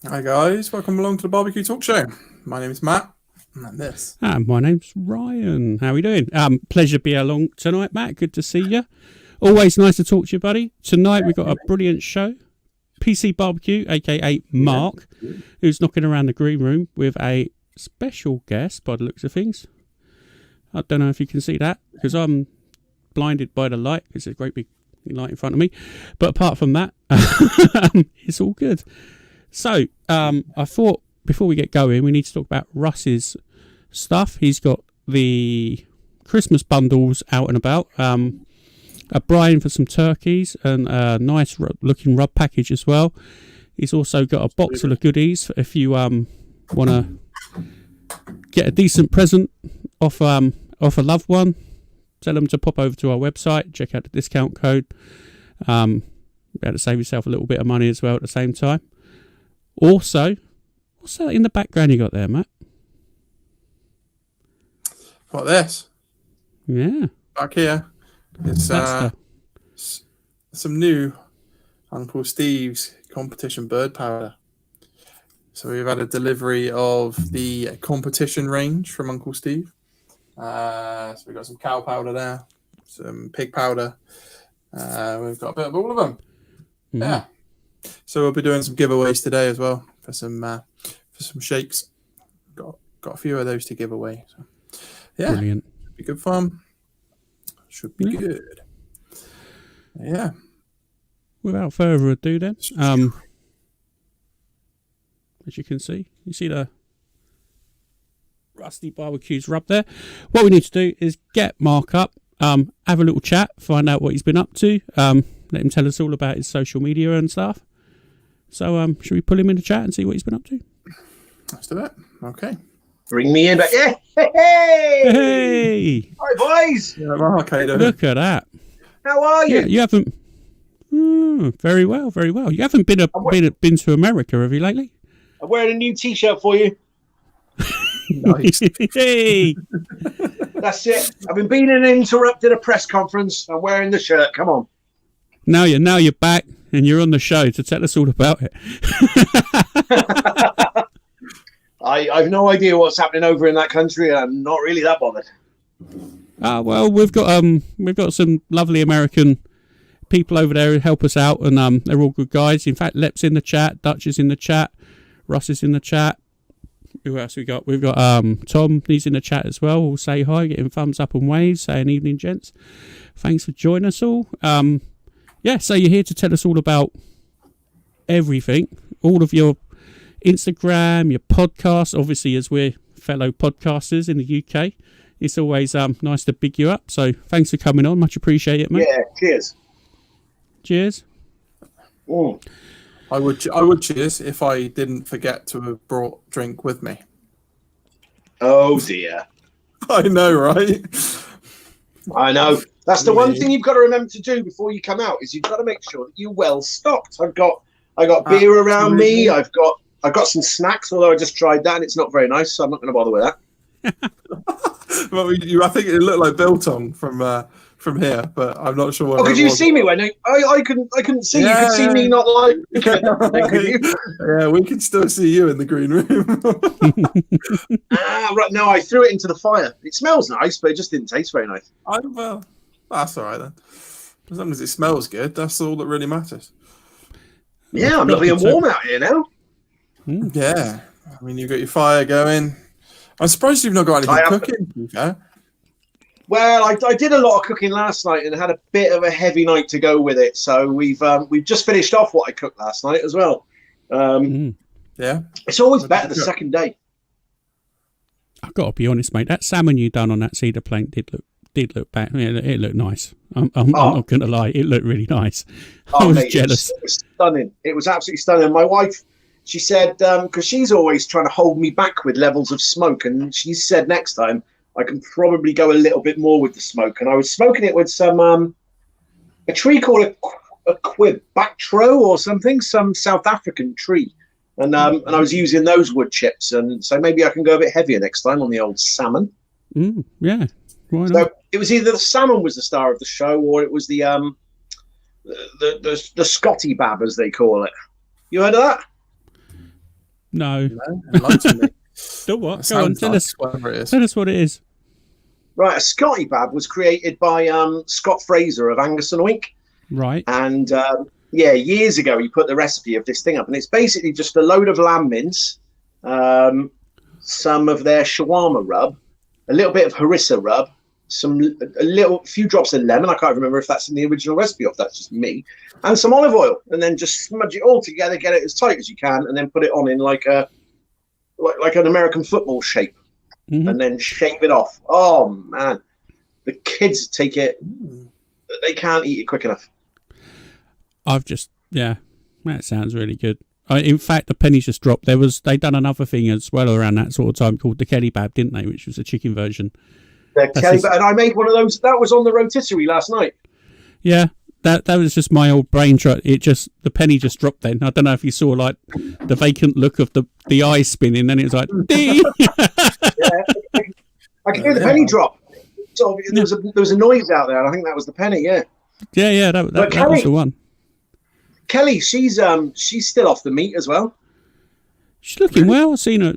Hi guys, welcome along to the Barbecue Talk Show. My name is Matt, and this. My name's Ryan. How are we doing? Pleasure to be along tonight, Matt. Good to see you. Always nice to talk to you, buddy. Tonight we've got a brilliant show. PC BBQ, aka Mark, who's knocking around the green room with a special guest by the looks of things. I don't know if you can see that because I'm blinded by the light. It's a great big light in front of me. But apart from that, it's all good. So, I thought before we get going, we need to talk about Russ's stuff. He's got the Christmas bundles out and about. A brine for some turkeys and a nice looking rub package as well. He's also got a box full of goodies if you want to get a decent present off a loved one. Tell them to pop over to our website, check out the discount code. Be able to save yourself a little bit of money as well at the same time. Also, what's that in the background you got there, Matt? What this? Yeah. Back here. It's some new Uncle Steve's competition bird powder. So we've had a delivery of the competition range from Uncle Steve. So we've got some cow powder there, some pig powder. We've got a bit of all of them. Mm. Yeah. So we'll be doing some giveaways today as well for some shapes. Got a few of those to give away. So yeah, brilliant. Be good fun. Should be good. Yeah. Without further ado, then, as you can see, you see the Rusty Barbecues rub there. What we need to do is get Mark up, have a little chat, find out what he's been up to, let him tell us all about his social media and stuff. So, should we pull him in the chat and see what he's been up to? Let's do it. Okay. Bring me in. Yeah. Hey! Hey! Hi, boys. Yeah, okay, look at that. How are you? Yeah, you haven't. Very well, very well. You haven't been to America, have you, lately? I'm wearing a new T-shirt for you. Nice. Hey! That's it. I've been being interrupted a press conference. I'm wearing the shirt. Come on. Now you're back and you're on the show to tell us all about it. I've no idea what's happening over in that country, and I'm not really that bothered. Well, we've got some lovely American people over there who help us out, and they're all good guys. In fact, Lep's in the chat, Dutch is in the chat, Ross is in the chat. Who else we got? We've got Tom, he's in the chat as well. We'll say hi, getting thumbs up and waves, saying evening, gents. Thanks for joining us all. Yeah, so you're here to tell us all about everything, all of your Instagram, your podcast. Obviously, as we're fellow podcasters in the UK, it's always nice to big you up. So thanks for coming on. Much appreciate it, mate. Yeah, cheers. Cheers. Mm. I would cheers if I didn't forget to have brought drink with me. Oh, dear. I know, right? I know. That's the one thing you've got to remember to do before you come out is you've got to make sure that you're well stocked. I got beer around me. I've got some snacks, although I just tried that and it's not very nice, so I'm not going to bother with that. Well, I think it looked like biltong from here, but I'm not sure. Oh, could you see me when I couldn't see? Yeah. You could see me not like it, could you? Yeah, we can still see you in the green room. Right. No, I threw it into the fire. It smells nice, but it just didn't taste very nice. Well, that's all right then. As long as it smells good, that's all that really matters. Yeah, I'm lovely and warm out here now. Yeah, I mean, you've got your fire going. I'm surprised you've not got anything cooking. Okay. Well, I did a lot of cooking last night and had a bit of a heavy night to go with it. So we've just finished off what I cooked last night as well. Yeah, it's always better the second day. I've got to be honest, mate. That salmon you done on that cedar plank did look bad. It looked nice. I'm not going to lie. It looked really nice. I was jealous. It was stunning. It was absolutely stunning. My wife, she said, because she's always trying to hold me back with levels of smoke, and she said next time I can probably go a little bit more with the smoke. And I was smoking it with some a tree called a quibactro or something, some South African tree. And I was using those wood chips, and so maybe I can go a bit heavier next time on the old salmon. Yeah, why not? So it was either the salmon was the star of the show, or it was the Scotty Bab, as they call it. You heard of that? No. No, enlighten me. Still what? That Go on, sounds tell nice, us. whatever it is. Tell us what it is. Right, a Scotty Bab was created by Scott Fraser of Angus and Oink. Right. And years ago, he put the recipe of this thing up. And it's basically just a load of lamb mince, some of their shawarma rub, a little bit of harissa rub, a few drops of lemon. I can't remember if that's in the original recipe or if that's just me, and some olive oil, and then just smudge it all together, get it as tight as you can, and then put it on in like an American football shape, and then shave it off. Oh man, the kids take it; they can't eat it quick enough. That sounds really good. In fact, the pennies just dropped. They done another thing as well around that sort of time called the Kelly Bab, didn't they? Which was a chicken version. And I made one of those. That was on the rotisserie last night. Yeah, that was just my old brain trot. The penny just dropped then. I don't know if you saw like the vacant look of the eyes spinning, and it was like, ding! I could hear the penny drop. So there was a noise out there, and I think that was the penny. Yeah. Yeah, that was the one. Kelly, she's still off the meat as well. She's looking well. I've seen her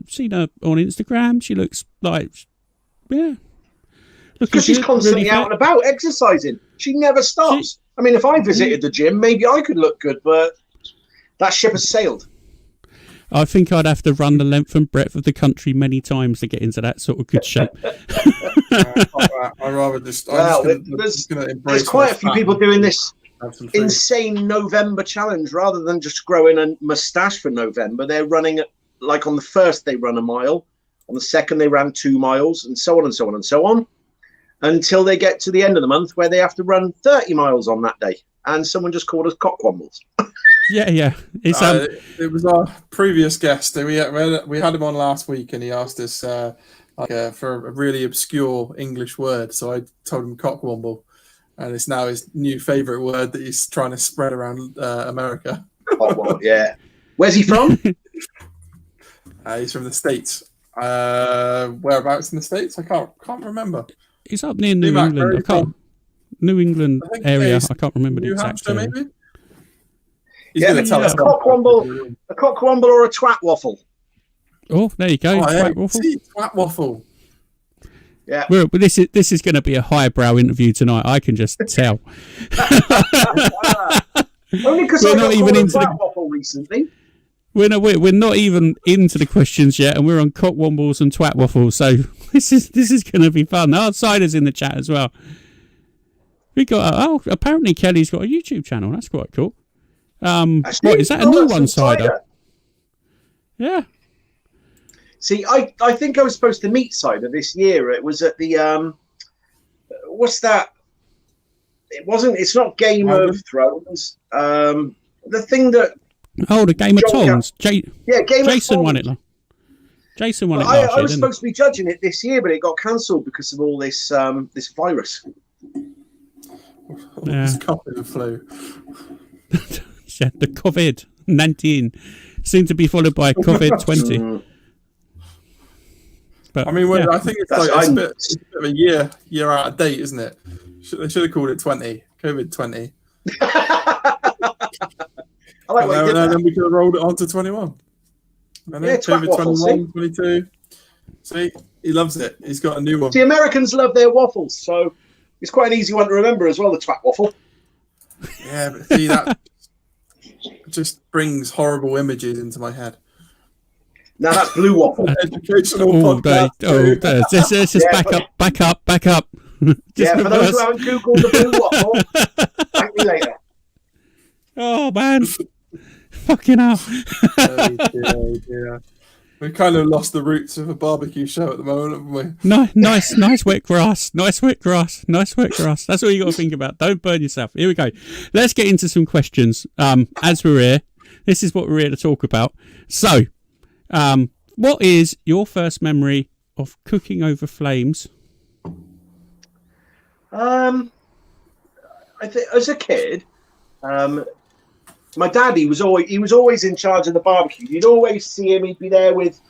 on Instagram. She looks like, because she's constantly really out and about exercising. She never stops. I mean, if I visited the gym, maybe I could look good, but that ship has sailed. I think I'd have to run the length and breadth of the country many times to get into that sort of good shape. I'd rather just. There's quite a few people doing this insane November challenge rather than just growing a moustache for November. They're running, like on the first they run a mile, on the second they ran 2 miles, and so on and so on and so on, until they get to the end of the month where they have to run 30 miles on that day. And someone just called us cockwombles. Yeah. It's it was our previous guest. We had him on last week, and he asked us for a really obscure English word. So I told him cockwomble, and it's now his new favourite word that he's trying to spread around America. Cockwomble, yeah. Where's he from? He's from the States. Whereabouts in the States? I can't remember. He's up near New England. New England area. I can't remember the exact area. Maybe? He's going to tell us. A cockwomble or a twat waffle. Oh, there you go. Twat waffle. Twat waffle. Yeah. This is going to be a highbrow interview tonight. I can just tell. Only because I got even into twat waffle recently. We're not even into the questions yet, and we're on cockwombles and twat waffles. So this is going to be fun. Outsiders in the chat as well. We got apparently Kelly's got a YouTube channel. That's quite cool. What is that? A new one-sider? Yeah. See, I think I was supposed to meet Cider this year. It was at the what's that? It's not Game of Thrones. The thing that. Oh, the Game of Tongs. Game Jason of won it. Jason won it last year. I was supposed to be judging it this year, but it got cancelled because of all this this virus. This COVID flu. The COVID-19 seemed to be followed by COVID-20. But I mean, I think it's a bit of a year out of date, isn't it? They should have called it 20, COVID-20. I like and then we could have rolled it on to 21. And then COVID-21, 22. See, he loves it. He's got a new one. The Americans love their waffles, so it's quite an easy one to remember as well, the twat waffle. Yeah, but see, that just brings horrible images into my head. Now that's blue waffle. Educational podcast. Let's just back up. Yeah, for those who haven't Googled the blue waffle, thank me later. Oh, man. Fucking hell. Oh, dear. We've kind of lost the roots of a barbecue show at the moment, haven't we? Nice wet grass. Nice wet grass. That's all you got to think about. Don't burn yourself. Here we go. Let's get into some questions. As we're here, this is what we're here to talk about. So, what is your first memory of cooking over flames? I think as a kid, my dad, he was always in charge of the barbecue. You'd always see him. He'd be there with,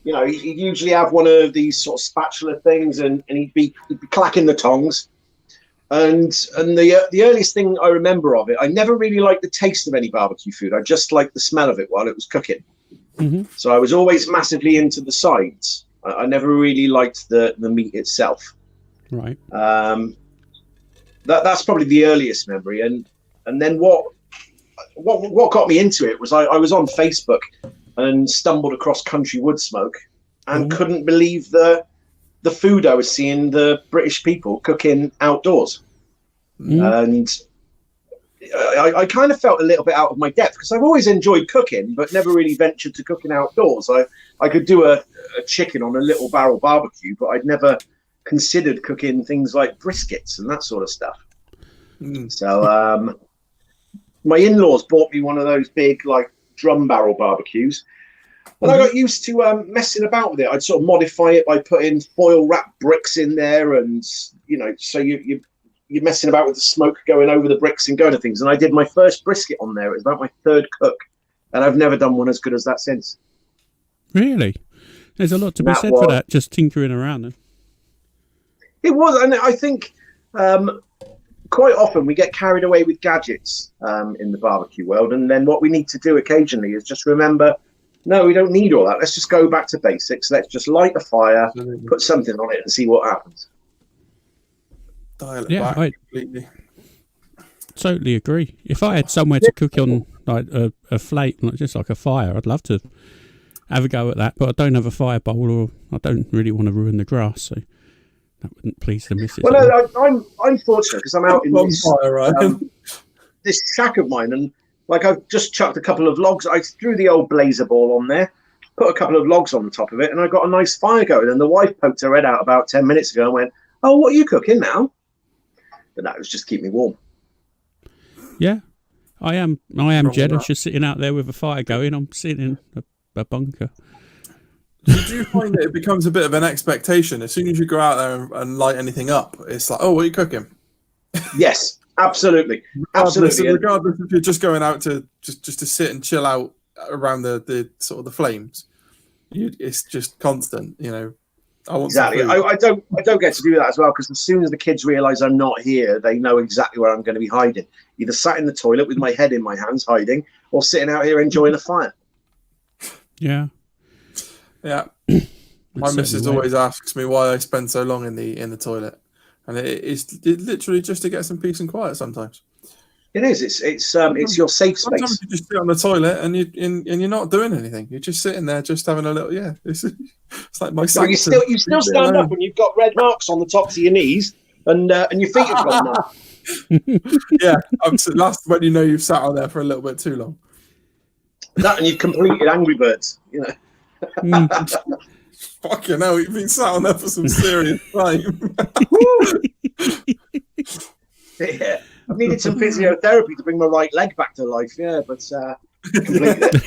he'd usually have one of these sort of spatula things, and he'd be clacking the tongs. And the earliest thing I remember of it, I never really liked the taste of any barbecue food. I just liked the smell of it while it was cooking. Mm-hmm. So I was always massively into the sides. I never really liked the meat itself. Right. That's probably the earliest memory. And then what got me into it was I was on Facebook and stumbled across Country Wood Smoke and couldn't believe the food I was seeing the British people cooking outdoors. And I kind of felt a little bit out of my depth because I've always enjoyed cooking, but never really ventured to cooking outdoors. I could do a chicken on a little barrel barbecue, but I'd never considered cooking things like briskets and that sort of stuff. So my in-laws bought me one of those big like drum barrel barbecues, and I got used to messing about with it. I'd sort of modify it by putting foil wrapped bricks in there, and so you're messing about with the smoke going over the bricks and going to things. And I did my first brisket on there. It was about my third cook, and I've never done one as good as that since. Really? There's a lot to be said for that, just tinkering around then. It was, and I think quite often we get carried away with gadgets in the barbecue world, and then what we need to do occasionally is just remember, no, we don't need all that. Let's just go back to basics. Let's just light a fire, put something on it, and see what happens. Dial it back completely. Totally agree. If I had somewhere to cook on, like a flame, just like a fire, I'd love to have a go at that. But I don't have a fire bowl, or I don't really want to ruin the grass, so that wouldn't please the missus. Well, no, I'm fortunate because I'm out in this, fire, right? this shack of mine, and like I've just chucked a couple of logs. I threw the old blazer ball on there, put a couple of logs on the top of it, and I got a nice fire going. And the wife poked her head out about 10 minutes ago and went, "Oh, what are you cooking now?" But that was just keep me warm. Yeah, I am Jed. I'm just sitting out there with a fire going. I'm sitting in a bunker. Did you find that it becomes a bit of an expectation as soon as you go out there and light anything up? It's like, oh, what are you cooking? Yes, absolutely. Regardless if you're just going out to just to sit and chill out around the sort of the flames, it's just constant. I want exactly. I don't get to do that as well, because as soon as the kids realise I'm not here, they know exactly where I'm going to be hiding. Either sat in the toilet with my head in my hands hiding, or sitting out here enjoying a fire. Yeah. Yeah. My missus always asks me why I spend so long in the toilet, and it's literally just to get some peace and quiet. Sometimes it is. It's your safe space. Sometimes you just sit on the toilet and you're not doing anything. You're just sitting there, just having a little. Yeah, it's like my. So you still stand up when you've got red marks on the tops of your knees, and your feet have gone marked. Yeah, that's when you know you've sat on there for a little bit too long. That, and you've completed Angry Birds. Fucking hell, you've been sat on there for some serious time. Yeah, I've needed some physiotherapy to bring my right leg back to life. Yeah, but completely.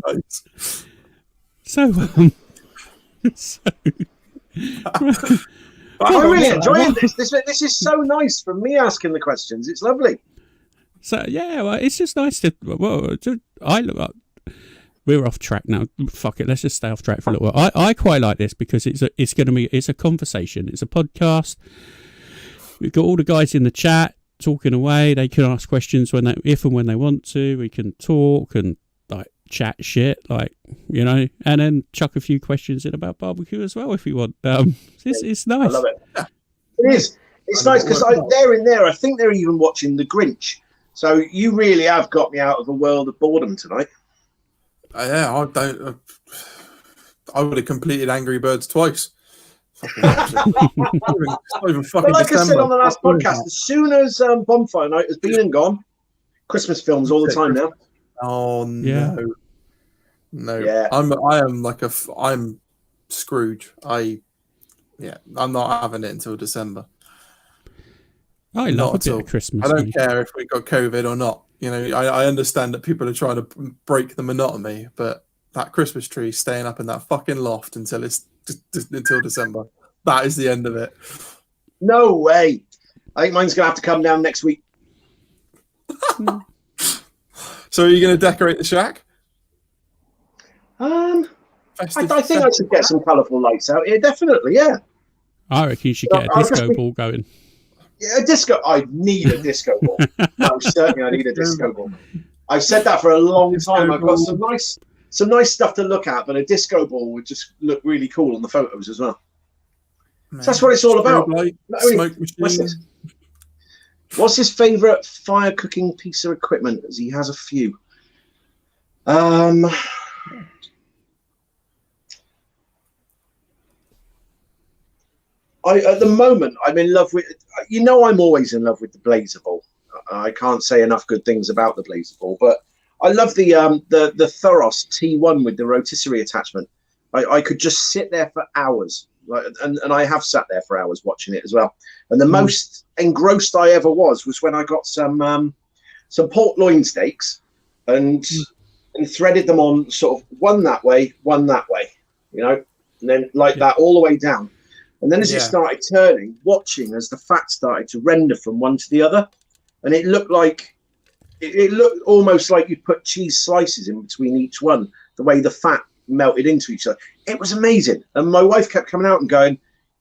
Nice. So I'm really enjoying this. This is so nice from me asking the questions. It's lovely. So yeah, well, it's just nice to. Well, I look up. We're off track now. Fuck it. Let's just stay off track for a little while. I quite like this because it's a conversation. It's a podcast. We've got all the guys in the chat talking away. They can ask questions if and when they want to. We can talk and like chat shit, and then chuck a few questions in about barbecue as well if you want. It's nice. I love it. It is. It's nice because they're in there. I think they're even watching The Grinch. So you really have got me out of a world of boredom tonight. Yeah, I would have completed Angry Birds twice. But like I said on the last podcast, as soon as Bonfire Night has been and gone, Christmas films all the time now. Oh yeah. No. Yeah. I'm Scrooge. I'm not having it until December. I love a bit of Christmas. I don't care if we got COVID or not. I understand that people are trying to break the monotony, but that Christmas tree staying up in that fucking loft until December. That is the end of it. No way. I think mine's going to have to come down next week. So are you going to decorate the shack? I think I should get some colourful lights out here. Definitely, yeah. I reckon you should get a disco ball going. Yeah, a disco. I need a disco ball. No, certainly I need a disco ball. I've said that for a long time. I've got some some nice stuff to look at, but a disco ball would just look really cool on the photos as well. So that's what it's all about. Light, smoke machine. What's his favourite fire cooking piece of equipment? As he has a few. At the moment, I'm in love with. I'm always in love with the Blazer Ball. I can't say enough good things about the Blazer Ball, but I love the Thuros T1 with the rotisserie attachment. I could just sit there for hours, and I have sat there for hours watching it as well. And the most engrossed I ever was when I got some pork loin steaks and threaded them on sort of one that way, and then that all the way down. And then as it started turning, watching as the fat started to render from one to the other, and it looked almost like you put cheese slices in between each one, the way the fat melted into each other. It was amazing. And my wife kept coming out and going,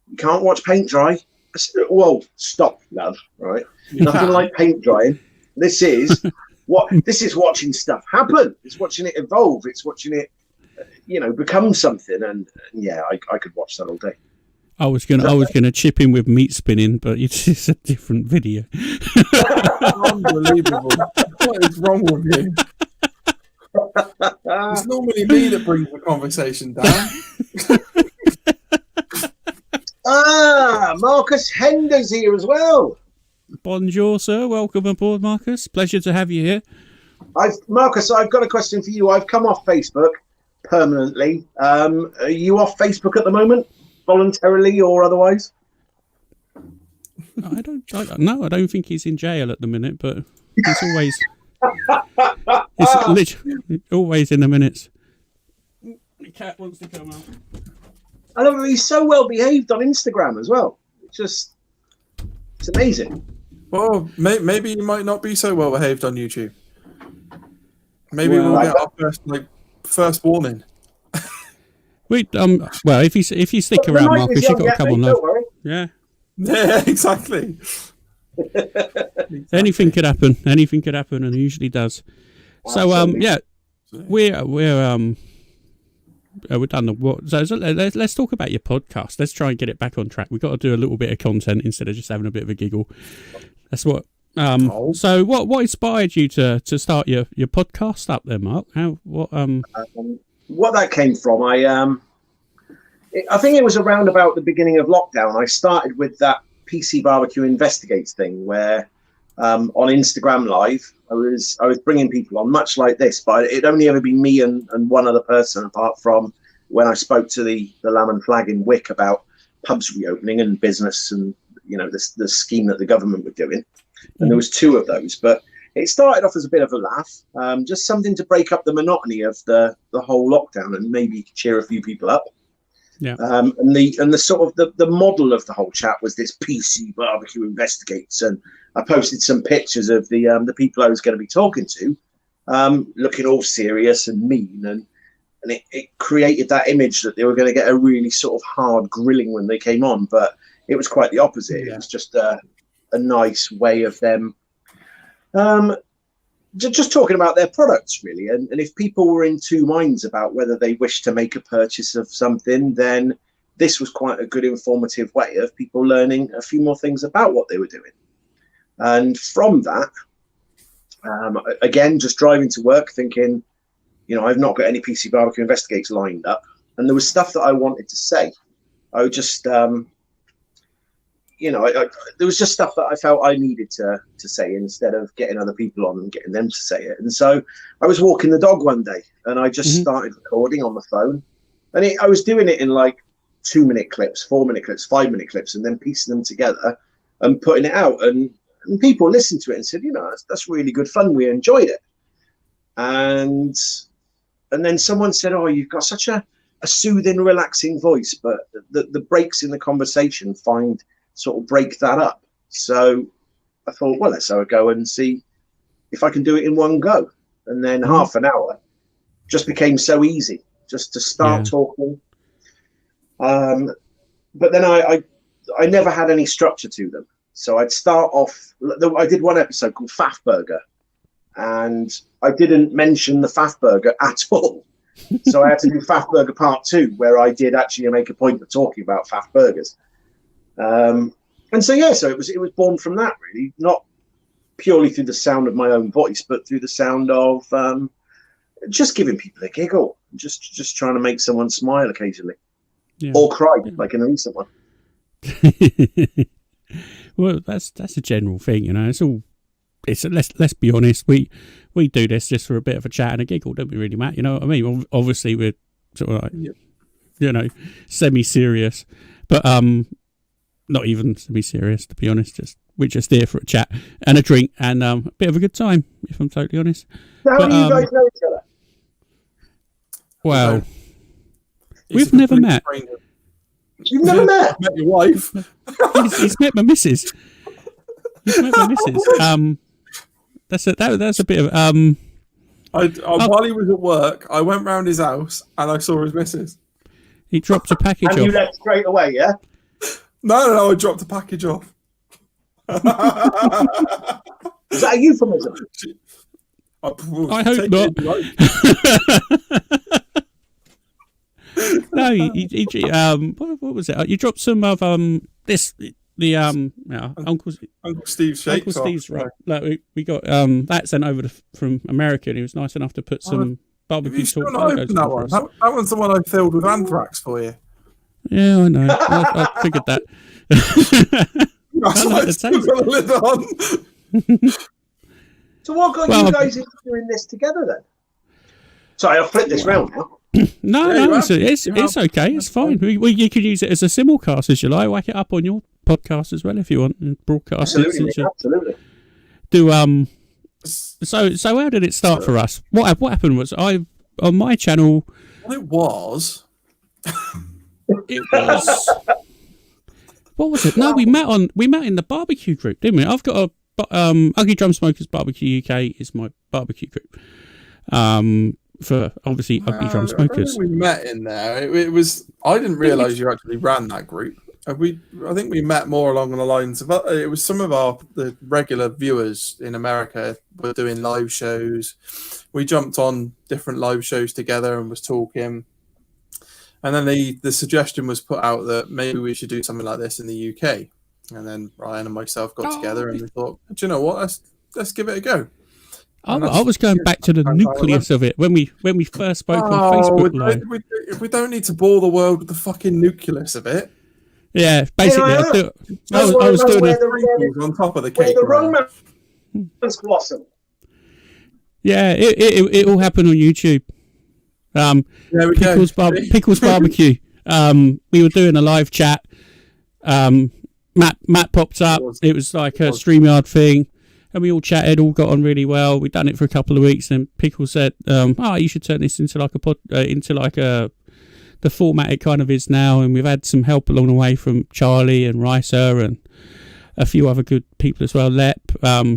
"You can't watch paint dry." I said, "Whoa, stop, love, right? Nothing like paint drying. This is watching stuff happen. It's watching it evolve. It's watching it, become something." And I could watch that all day. I was gonna chip in with meat spinning, but it's a different video. Unbelievable! What is wrong with you? It's normally me that brings the conversation down. Marcus Hender's here as well. Bonjour, sir. Welcome aboard, Marcus. Pleasure to have you here. Marcus, I've got a question for you. I've come off Facebook permanently. Are you off Facebook at the moment, voluntarily or otherwise? I don't think he's in jail at the minute, but it's always literally always in the minutes. The cat wants to come out. I love him. He's so well behaved on Instagram as well. It's amazing. Well, maybe you might not be so well behaved on YouTube. Maybe we'll get our first warning. Well, if you stick around, Marcus, you've got to come on live. Yeah. Yeah, exactly. Anything could happen. Anything could happen, and it usually does. So, we're done the what? So let's talk about your podcast. Let's try and get it back on track. We've got to do a little bit of content instead of just having a bit of a giggle. That's what. So what inspired you to start your podcast up there, Mark? What that came from, I think it was around about the beginning of lockdown. I started with that PC BBQ Investigates thing where on Instagram Live, I was bringing people on much like this, but it'd only ever been me and one other person apart from when I spoke to the Lamb and Flag in Wick about pubs reopening and business and, the scheme that the government were doing. And there was two of those, but it started off as a bit of a laugh, just something to break up the monotony of the whole lockdown and maybe cheer a few people up. Yeah. And the sort of the model of the whole chat was this PC BBQ Investigates, and I posted some pictures of the people I was going to be talking to, looking all serious and mean, and it created that image that they were going to get a really sort of hard grilling when they came on, but it was quite the opposite. Yeah. It was just a nice way of them just talking about their products, really. And if people were in two minds about whether they wish to make a purchase of something, then this was quite a good informative way of people learning a few more things about what they were doing. And from that, again, just driving to work thinking, I've not got any PC BBQ Investigates lined up. And there was stuff that I wanted to say. I would just... there was just stuff that I felt I needed to say instead of getting other people on and getting them to say it. And so I was walking the dog one day and I just started recording on the phone. And I was doing it in like 2-minute clips, 4-minute clips, 5-minute clips, and then piecing them together and putting it out. And people listened to it and said, that's really good fun. We enjoyed it. And then someone said, "Oh, you've got such a soothing, relaxing voice, but the breaks in the conversation sort of break that up." So I thought, well, let's have a go and see if I can do it in one go. And then half an hour just became so easy just to start talking. But then I never had any structure to them. So I'd start off, I did one episode called Faff Burger, and I didn't mention the Faff Burger at all. So I had to do Faff Burger Part 2, where I did actually make a point of talking about Faff Burgers. And so it was born from that, really, not purely through the sound of my own voice, but through the sound of just giving people a giggle, just trying to make someone smile occasionally, or cry, like in the recent one. Well, that's a general thing, you know. Let's be honest. We do this just for a bit of a chat and a giggle, don't we, really, Matt? You know what I mean? Obviously, we're sort of like, you know, semi-serious, but not even semi-serious, to be honest. We're just here for a chat and a drink and a bit of a good time, if I'm totally honest. So how do you guys know each other? Well, we've never met. You've never met? Met your wife. He's met my missus. He's met my missus. That's a bit of while he was at work, I went round his house and I saw his missus. He dropped a package off. And you left straight away, yeah? No, I dropped a package off. Is that a euphemism? I hope not. No, what was it? You dropped some of Uncle Steve's shakes. Uncle Steve's right. Like we got that sent over from America, and he was nice enough to put some barbecue talk photos. That one. That one's the one I filled with anthrax for you. Yeah, I know. I figured that. That's why I still got the lid on. So what got you guys into doing this together then? Sorry, I'll flip this round now. No, it's okay. It's fine. You could use it as a simulcast as you like. Whack it up on your podcast as well if you want and broadcast it. Absolutely. So how did it start for us? What happened was on my channel. Well, it was. What was it? No, we met in the barbecue group, didn't we? I've got a Ugly Drum Smokers Barbecue UK is my barbecue group. For obviously Ugly Drum Smokers. We met in there. It was. I didn't realise you actually ran that group. I think we met more along the lines of it was some of the regular viewers in America were doing live shows. We jumped on different live shows together and was talking. And then the suggestion was put out that maybe we should do something like this in the UK. And then Ryan and myself got together and we thought, do you know what? Let's give it a go. I was going back to the nucleus of it when we first spoke on Facebook Live. We don't need to bore the world with the fucking nucleus of it. Yeah, basically, I was doing it on top of the cake. The romance blossom. Yeah, it all happened on YouTube. Pickles Barbecue. We were doing a live chat. Matt popped up. It was like a StreamYard thing. And we all chatted, all got on really well. We'd done it for a couple of weeks, and Pickle said, you should turn this into like the format it kind of is now. And we've had some help along the way from Charlie and Ricer and a few other good people as well. Lep,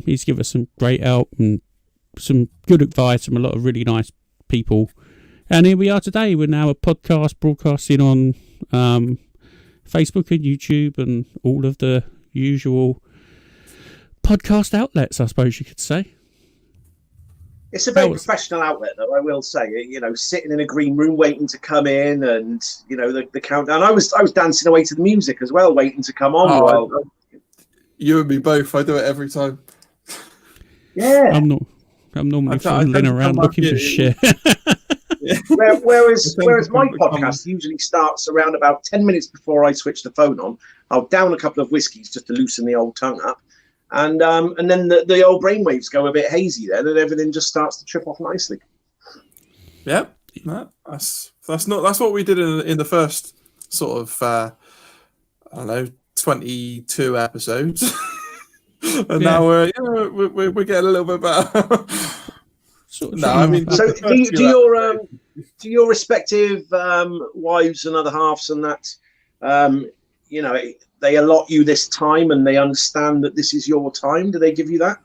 he's given us some great help and some good advice from a lot of really nice people. And here we are today. We're now a podcast broadcasting on Facebook and YouTube and all of the usual podcast outlets, I suppose you could say. It's a very professional outlet, though, I will say. You know, sitting in a green room waiting to come in, and you know the countdown. I was dancing away to the music as well, waiting to come on. You and me both. I do it every time. Yeah, I'm normally fumbling around looking for shit. Whereas my podcast usually starts around about 10 minutes before I switch the phone on. I'll down a couple of whiskeys just to loosen the old tongue up. And then the old brainwaves go a bit hazy then, and everything just starts to trip off nicely. Yeah, that's what we did in the first sort of 22 episodes, and now we're getting a little bit better. So do your respective wives and other halves and that they allot you this time and they understand that this is your time? Do they give you that?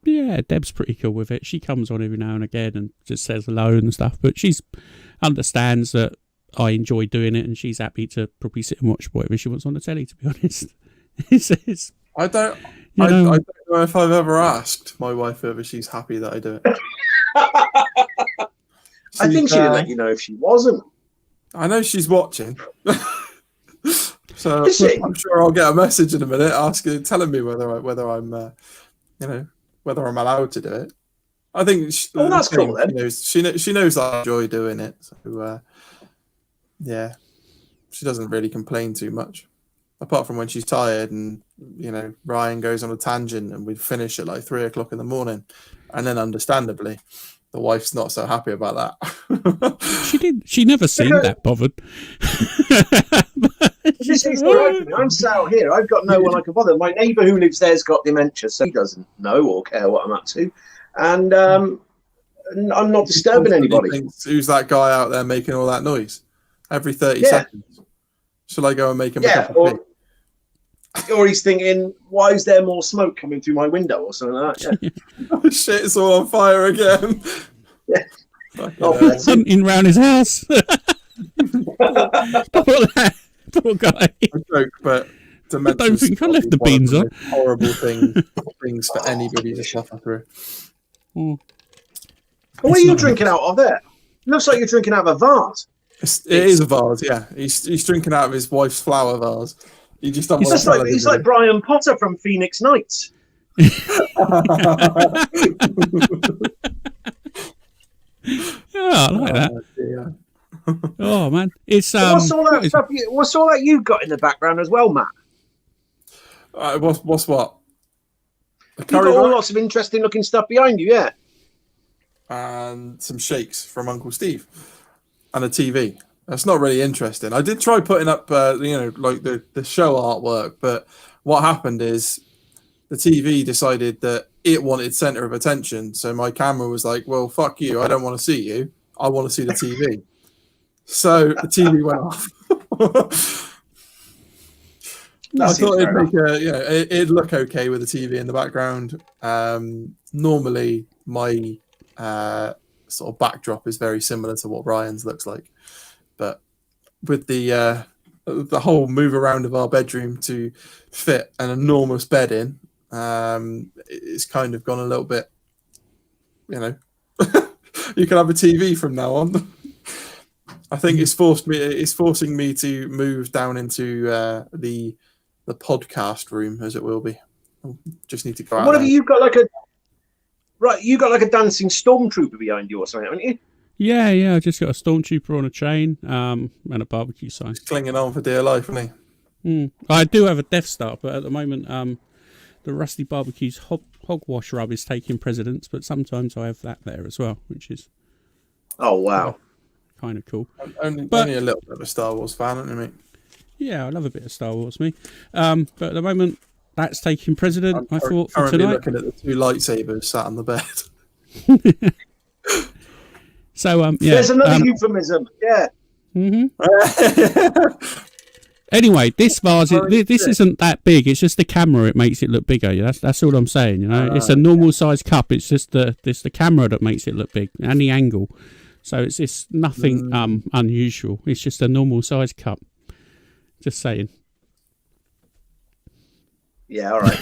Yeah, Deb's pretty cool with it. She comes on every now and again and just says hello and stuff, but she understands that I enjoy doing it and she's happy to probably sit and watch whatever she wants on the telly, to be honest. I don't know if I've ever asked my wife whether she's happy that I do it. I think she'd let you know if she wasn't. I know she's watching. So Is she? I'm sure I'll get a message in a minute telling me whether I'm whether I'm allowed to do it. I think that's cool then. She knows I enjoy doing it. So yeah, she doesn't really complain too much, apart from when she's tired and Ryan goes on a tangent and we finish at like 3 o'clock in the morning, and then understandably the wife's not so happy about that. She never seemed that bothered. This is right. I'm sat out here. I've got no one I can bother. My neighbour who lives there's got dementia, so he doesn't know or care what I'm up to, and I'm not disturbing anybody. Who's that guy out there making all that noise every 30 seconds? Shall I go and make him a cup of tea? Or he's thinking, why is there more smoke coming through my window or something like that? Yeah. Oh, shit, it's all on fire again. Yeah. Hunting round his house. Poor guy. A joke, but I don't think I left the beans on. Horrible things for anybody to suffer through. What are you drinking out of there? Looks like you're drinking out of a vase. It is a vase, yeah. He's drinking out of his wife's flower vase. He just he's like Brian Potter from Phoenix Nights. I like that. Oh man, it's what's all that stuff? What's all that you've got in the background as well, Matt? What's what? You've got lots of interesting looking stuff behind you, yeah. And some shakes from Uncle Steve, and a TV. That's not really interesting. I did try putting up, like the show artwork, but what happened is the TV decided that it wanted center of attention. So my camera was like, well, fuck you. I don't want to see you. I want to see the TV. So the TV went off. I thought it'd look okay with the TV in the background. Normally my sort of backdrop is very similar to what Ryan's looks like. But with the whole move around of our bedroom to fit an enormous bed in, it's kind of gone a little bit, you can have a TV from now on. I think it's forcing me to move down into the podcast room, as it will be. I'll just need to go out. What have you got you got like a dancing stormtrooper behind you or something, haven't you? Yeah, I just got a stormtrooper on a chain and a barbecue sign. He's clinging on for dear life, isn't he? I do have a Death Star, but at the moment, the Rusty Barbecue's hogwash rub is taking precedence, but sometimes I have that there as well, which is... Oh, wow. Kind of cool. Only a little bit of a Star Wars fan, aren't you, mate? Yeah, I love a bit of Star Wars, me. But at the moment, that's taking precedent, I thought, for tonight. I'm currently looking at the 2 lightsabers sat on the bed. So there's another euphemism. Yeah. Anyway, this vase, this isn't that big. It's just the camera. It makes it look bigger. That's all I'm saying. It's a normal size cup. It's just the camera that makes it look big and the angle. So it's nothing unusual. It's just a normal size cup. Just saying. Yeah. All right.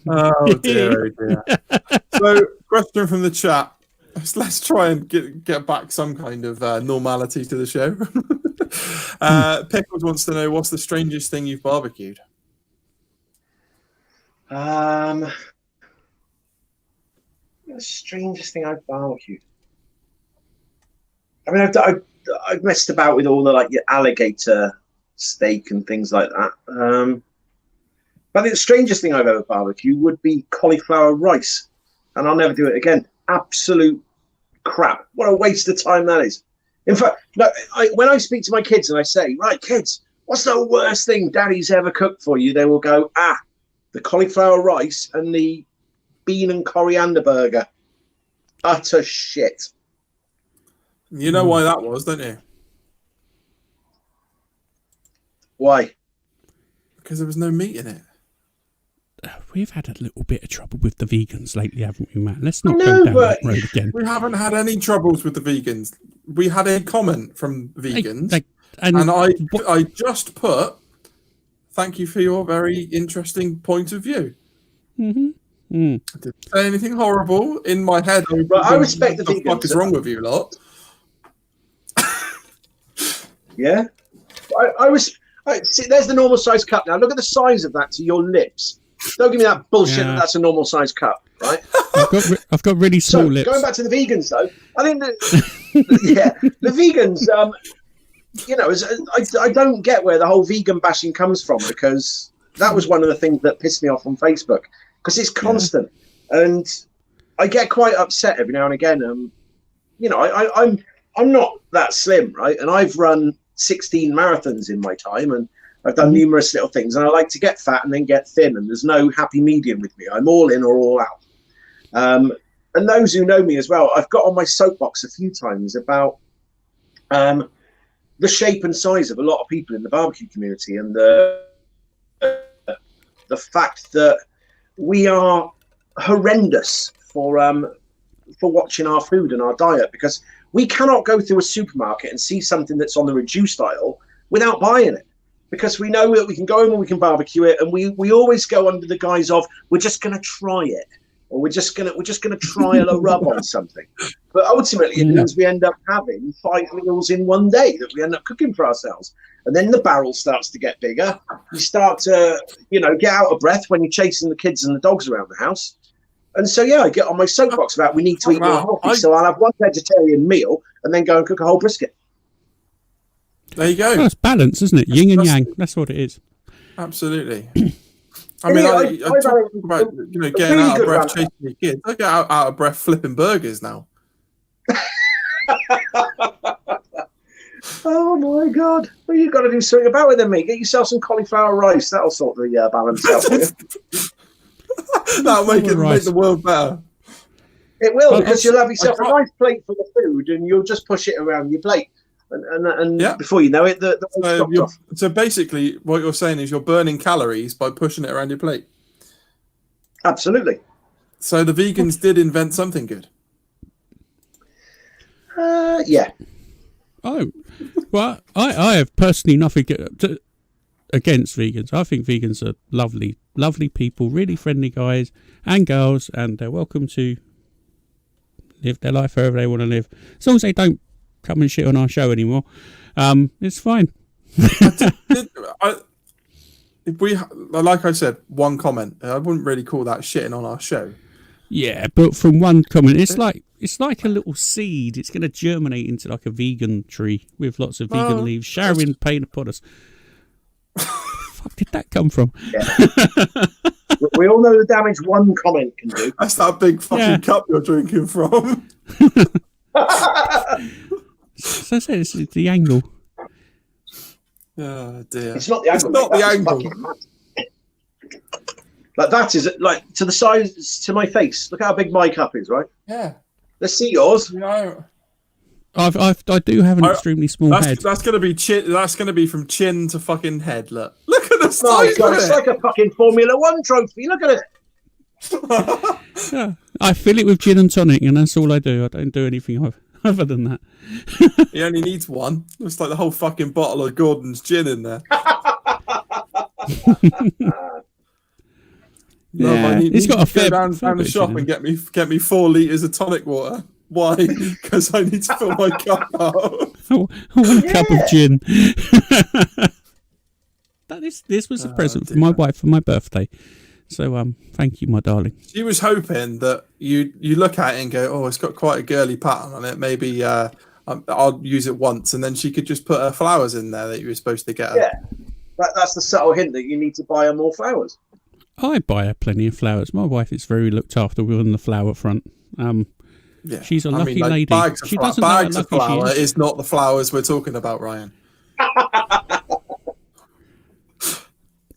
Oh dear. So, question from the chat. Let's try and get back some kind of normality to the show. Pickles wants to know, what's the strangest thing you've barbecued? The strangest thing I've barbecued. I mean, I've messed about with all the your alligator steak and things like that. But I think the strangest thing I've ever barbecued would be cauliflower rice, and I'll never do it again. Absolute crap. What a waste of time that is. In fact, when I speak to my kids and I say, right, kids, what's the worst thing Daddy's ever cooked for you? They will go, the cauliflower rice and the bean and coriander burger. Utter shit. You know why that was, don't you? Why? Because there was no meat in it. We've had a little bit of trouble with the vegans lately, haven't we, Matt? Let's not go down that road again. We haven't had any troubles with the vegans. We had a comment from vegans, and I just put, thank you for your very interesting point of view. I didn't say anything horrible in my head. I respect the vegans. What the fuck is wrong with you lot? Yeah. See, there's the normal size cup now. Look at the size of that to your lips. Don't give me that bullshit that that's a normal size cup, right? I've got really small lips. Going back to the vegans, though, I think that, the vegans, I don't get where the whole vegan bashing comes from, because that was one of the things that pissed me off on Facebook, because it's constant. And I get quite upset every now and again. I'm not that slim, right? And I've run 16 marathons in my time, and I've done numerous little things, and I like to get fat and then get thin, and there's no happy medium with me. I'm all in or all out. And those who know me as well, I've got on my soapbox a few times about the shape and size of a lot of people in the barbecue community, and the fact that we are horrendous for watching our food and our diet, because we cannot go through a supermarket and see something that's on the reduced aisle without buying it, because we know that we can go in and we can barbecue it, and we always go under the guise of we're just going to try it, or we're just gonna trial a rub on something. But ultimately, it means we end up having 5 meals in one day that we end up cooking for ourselves, and then the barrel starts to get bigger. You start to get out of breath when you're chasing the kids and the dogs around the house. And so, I get on my soapbox about we need to eat more healthy. So I'll have one vegetarian meal and then go and cook a whole brisket. There you go. Well, it's balance, isn't it? Yin and yang. That's what it is. Absolutely. I mean, I talk about getting out of breath chasing your kids. I get out of breath flipping burgers now. Oh my God! Well, you've got to do something about it, then, mate. Get yourself some cauliflower rice. That'll sort the balance out for you. That'll make the world better. It will, because you'll have yourself a nice plate full of food, and you'll just push it around your plate, and before you know it, so basically, what you're saying is you're burning calories by pushing it around your plate. Absolutely. So the vegans did invent something good. Yeah. Oh, well, I have personally nothing against vegans. I think vegans are lovely people, really friendly guys and girls, and they're welcome to live their life however they want to live, as long as they don't come and shit on our show anymore. It's fine. Like I said, one comment. I wouldn't really call that shitting on our show. Yeah, but from one comment, it's like a little seed. It's going to germinate into like a vegan tree with lots of vegan leaves showering pain upon us. Fuck did that come from? Yeah. We all know the damage one comment can do. That's that big fucking cup you're drinking from. So I said it's the angle. Oh dear. It's not the angle. It's not the angle. Like that is like to the size to my face. Look how big my cup is, right? Yeah. Let's see yours. I do have an extremely small head. That's gonna be chin. That's gonna be from chin to fucking head. Look at the size of it. It's like a fucking Formula One trophy. Look at it. Yeah, I fill it with gin and tonic, and that's all I do. I don't do anything other than that. He only needs one. It's like the whole fucking bottle of Gordon's gin in there. It's got a fair. Go down the shop and get me 4 litres of tonic water. Why? Because I need to fill my cup out. I want a cup of gin. This was a present for my wife for my birthday. So thank you, my darling. She was hoping that you look at it and go, oh, it's got quite a girly pattern on it. Maybe I'll use it once, and then she could just put her flowers in there that you were supposed to get her. Yeah, that's the subtle hint that you need to buy her more flowers. I buy her plenty of flowers. My wife is very looked after on the flower front. Yeah. She's a lucky lady. Bags she of flower is not the flowers we're talking about, Ryan.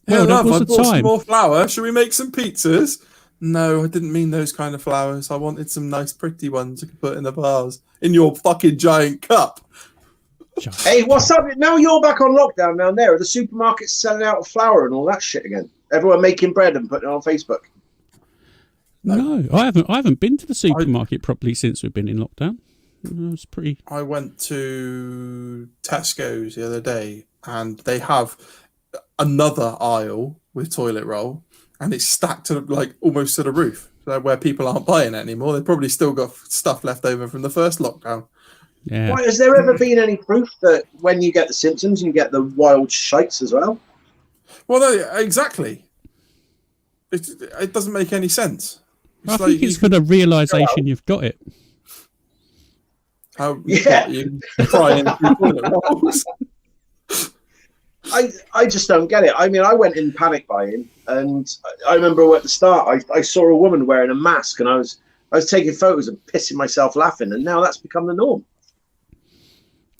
Well, love, I bought some more flour. Should we make some pizzas? No, I didn't mean those kind of flowers. I wanted some nice, pretty ones you could put in the vase. In your fucking giant cup. Hey, what's up? Now you're back on lockdown down there. Are the supermarkets selling out of flour and all that shit again? Everyone making bread and putting it on Facebook? No, I haven't been to the supermarket properly since we've been in lockdown. It was pretty. I went to Tesco's the other day, and they have another aisle with toilet roll, and it's stacked to almost to the roof. So where people aren't buying it anymore, they've probably still got stuff left over from the first lockdown. Yeah. Why, has there ever been any proof that when you get the symptoms, you get the wild shites as well? Well, no, exactly. It doesn't make any sense. I think it's for the realisation you've got it. How Yeah. you crying through toilet rolls. I just don't get it. I mean, I went in panic buying, and I remember at the start, I saw a woman wearing a mask, and I was taking photos and pissing myself laughing, and now that's become the norm.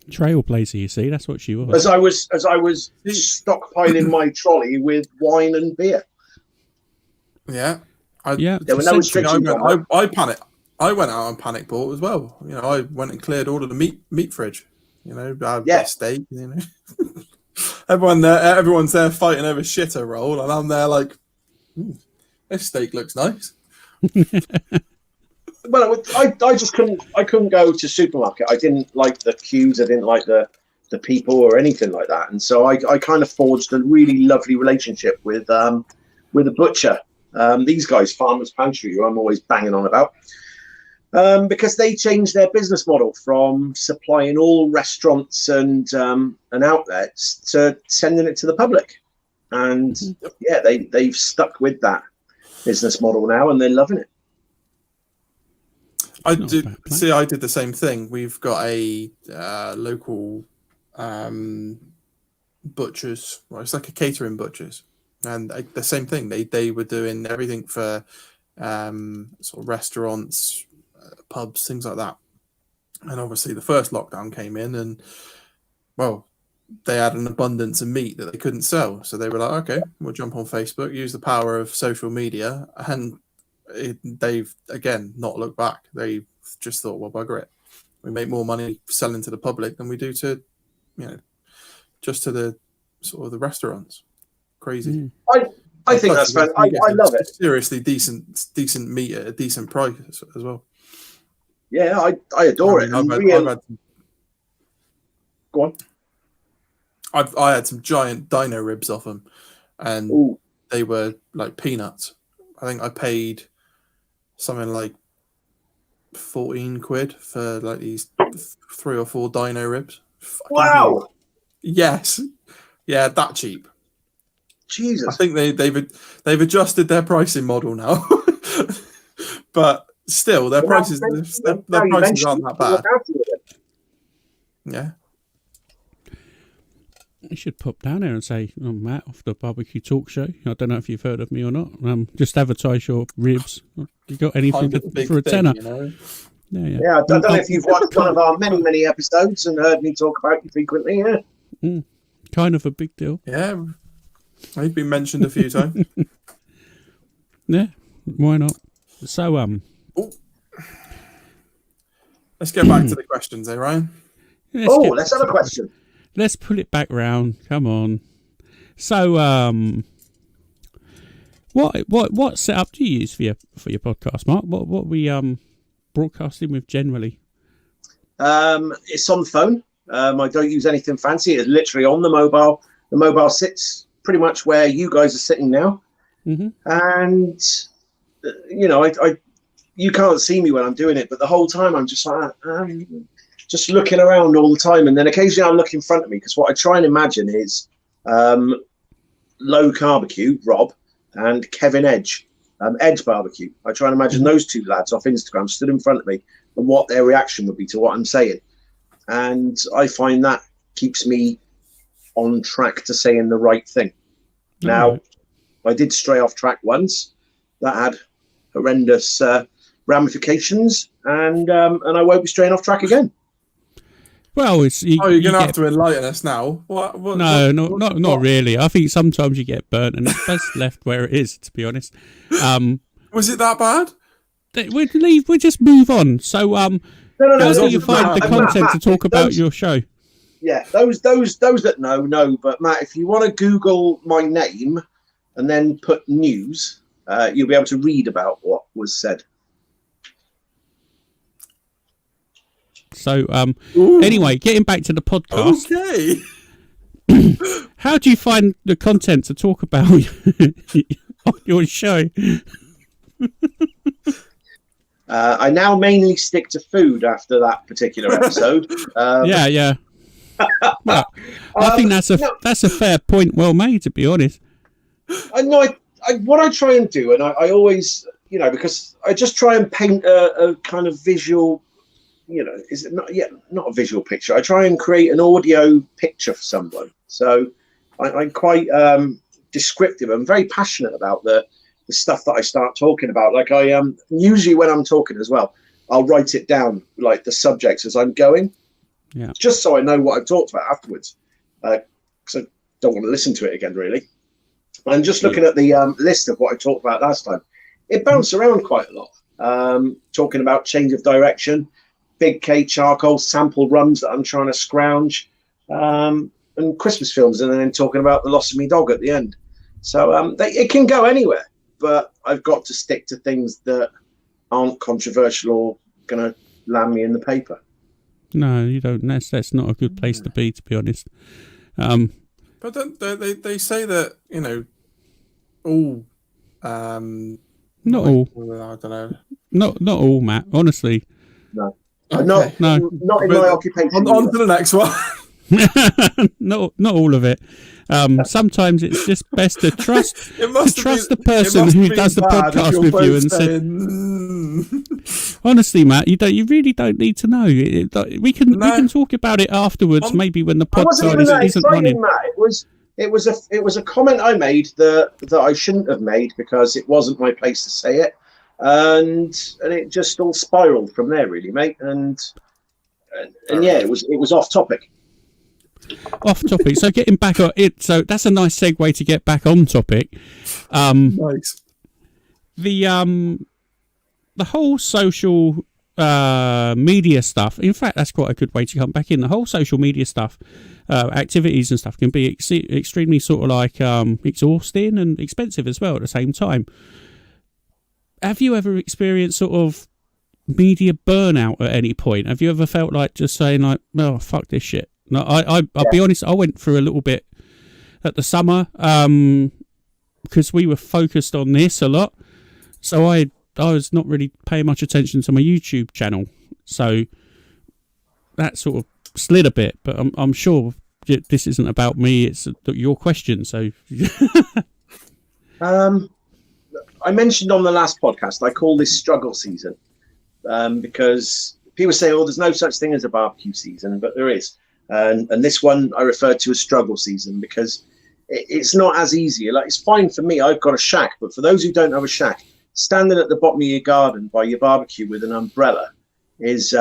Trailblazer, you see, that's what she was. As I was stockpiling my trolley with wine and beer. Yeah. There were no restrictions. I panicked. I went out and panic bought as well. You know, I went and cleared all of the meat fridge. You know, I had steak. You know, everyone's there fighting over shitter roll, and I'm there like, this steak looks nice. Well, I just couldn't go to supermarket. I didn't like the queues. I didn't like the people or anything like that. And so I kind of forged a really lovely relationship with a butcher. These guys, Farmer's Pantry, who I'm always banging on about, because they changed their business model from supplying all restaurants and outlets to sending it to the public. And yeah, they've stuck with that business model now, and they're loving it. I did the same thing. We've got a local butchers. Well, it's like a catering butchers, and the same thing. They were doing everything for sort of restaurants, pubs, things like that. And obviously, the first lockdown came in, and well, they had an abundance of meat that they couldn't sell. So they were like, okay, we'll jump on Facebook, use the power of social media, and they've again not looked back. They just thought, well, bugger it, we make more money selling to the public than we do to, you know, just to the sort of the restaurants. Crazy. I think that's fun. I love it. Seriously decent meat at a decent price as well. Yeah, I adore it. Go on. I had some giant dino ribs off them, and they were like peanuts. I think I paid something like 14 quid for like these 3 or 4 dino ribs. Wow. Yes. Yeah, that cheap. Jesus. I think they've adjusted their pricing model now. But still their prices aren't that bad. Yeah. You should pop down there and say, Matt, off the barbecue talk show. I don't know if you've heard of me or not. Just advertise your ribs. You got anything for a tenner? You know? Yeah, I don't know if you've watched one of our many episodes and heard me talk about you frequently. Yeah. Kind of a big deal. Yeah. I've been mentioned a few times. Yeah, why not? So, let's get back to the questions, Ryan? Let's have a question. Let's pull it back round. Come on. So, what setup do you use for your podcast, Mark? What we broadcasting with generally? It's on the phone. I don't use anything fancy. It's literally on the mobile. The mobile sits pretty much where you guys are sitting now, and you know, you can't see me when I'm doing it, but the whole time I'm just like. Just looking around all the time, and then occasionally I'll look in front of me, because what I try and imagine is Low Barbecue, Rob, and Kevin Edge, Edge Barbecue. I try and imagine those two lads off Instagram stood in front of me and what their reaction would be to what I'm saying. And I find that keeps me on track to saying the right thing. Now, I did stray off track once. That had horrendous ramifications, and I won't be straying off track again. Well, you're going to have to enlighten us now. Not really. I think sometimes you get burnt, and it's best left where it is, to be honest. Was it that bad? We just move on. So, how do you find the content to talk about your show? Yeah, those that know. But Matt, if you want to Google my name and then put news, you'll be able to read about what was said. So, anyway, getting back to the podcast. Okay. How do you find the content to talk about on your show? I now mainly stick to food after that particular episode. Yeah. Well, I think that's a fair point, well made, to be honest. I know. What I try and do, and I always, because I just try and paint a kind of visual, is it not? Yeah, not a visual picture. I try and create an audio picture for someone. So I'm quite descriptive. I'm very passionate about the stuff that I start talking about. Like usually when I'm talking as well, I'll write it down, like the subjects as I'm going. Yeah. Just so I know what I've talked about afterwards, because I don't want to listen to it again, really. I'm just looking at the list of what I talked about last time. It bounced around quite a lot, talking about change of direction, big K charcoal, sample rums that I'm trying to scrounge, and Christmas films, and then talking about the loss of me dog at the end. So it can go anywhere, but I've got to stick to things that aren't controversial or going to land me in the paper. No, you don't. That's not a good place to be honest. But don't they say that all not all. I don't know. Not all, Matt. Honestly. No. Okay. Not in my occupation. On to the next one. not all of it. Sometimes it's just best to trust the person who does the podcast with you and say, honestly, Matt, you really don't need to know. We can talk about it afterwards, maybe when the podcast isn't running. Matt. It was a comment I made that I shouldn't have made because it wasn't my place to say it, and it just all spiraled from there, really, mate. And yeah, it was off topic. Off topic. So getting back on it. So that's a nice segue to get back on topic. Nice. The whole social media stuff. In fact, that's quite a good way to come back in. The whole social media stuff, activities and stuff can be extremely sort of like exhausting and expensive as well at the same time. Have you ever experienced sort of media burnout at any point? Have you ever felt like just saying like, "Oh, fuck this shit"? No, I'll be honest. I went through a little bit at the summer because we were focused on this a lot. So I was not really paying much attention to my YouTube channel. So that sort of slid a bit. But I'm sure this isn't about me. It's your question. So I mentioned on the last podcast, I call this struggle season because people say, "Oh, there's no such thing as a barbecue season," but there is. And this one I refer to as struggle season because it's not as easy. Like, it's fine for me. I've got a shack, but for those who don't have a shack, standing at the bottom of your garden by your barbecue with an umbrella is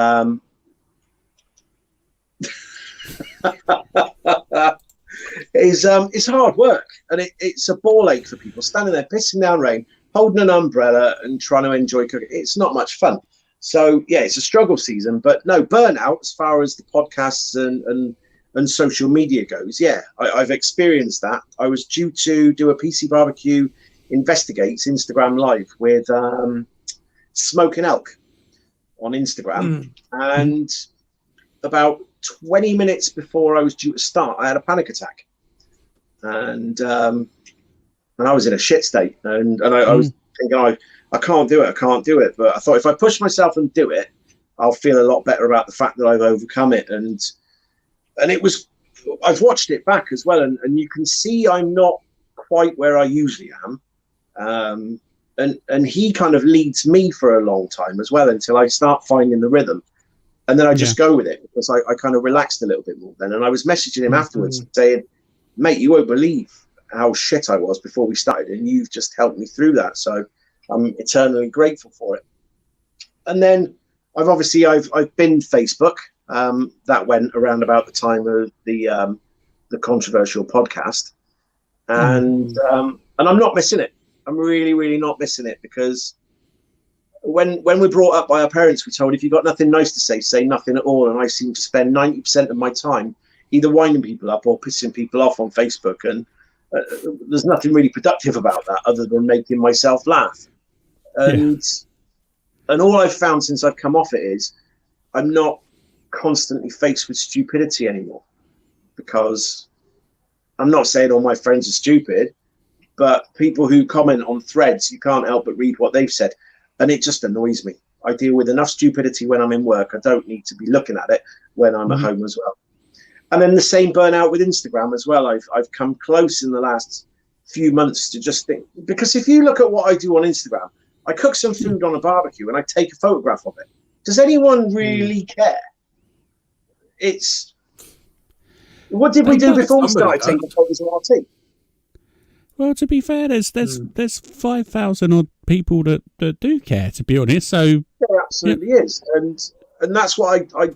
it's hard work, and it's a ball ache for people standing there pissing down rain, holding an umbrella and trying to enjoy cooking. It's not much fun. So yeah, it's a struggle season, but no burnout as far as the podcasts and social media goes. Yeah, I've experienced that. I was due to do a PC BBQ Investigates Instagram Live with Smoking Elk on Instagram, and about 20 minutes before I was due to start, I had a panic attack, and I was in a shit state, and I was thinking, I can't do it. But I thought if I push myself and do it, I'll feel a lot better about the fact that I've overcome it. And it was, I've watched it back as well, and you can see I'm not quite where I usually am. And he kind of leads me for a long time as well until I start finding the rhythm. And then I just go with it because I kind of relaxed a little bit more then. And I was messaging him afterwards saying, "Mate, you won't believe how shit I was before we started, and you've just helped me through that. So I'm eternally grateful for it." And then I've been Facebook. That went around about the time of the controversial podcast, and I'm not missing it. I'm really, really not missing it because when we're brought up by our parents, we're told if you've got nothing nice to say nothing at all. And I seem to spend 90% of my time either winding people up or pissing people off on Facebook, and there's nothing really productive about that other than making myself laugh. And all I've found since I've come off it is I'm not constantly faced with stupidity anymore, because I'm not saying all my friends are stupid, but people who comment on threads, you can't help but read what they've said, and it just annoys me. I deal with enough stupidity when I'm in work. I don't need to be looking at it when I'm at home as well. And then the same burnout with Instagram as well. I've come close in the last few months to just think, because if you look at what I do on Instagram, I cook some food on a barbecue and I take a photograph of it. Does anyone really care? What did we do before we started taking photos of our tea? Well, to be fair, there's 5,000 odd people that do care, to be honest. So there absolutely is, and that's what I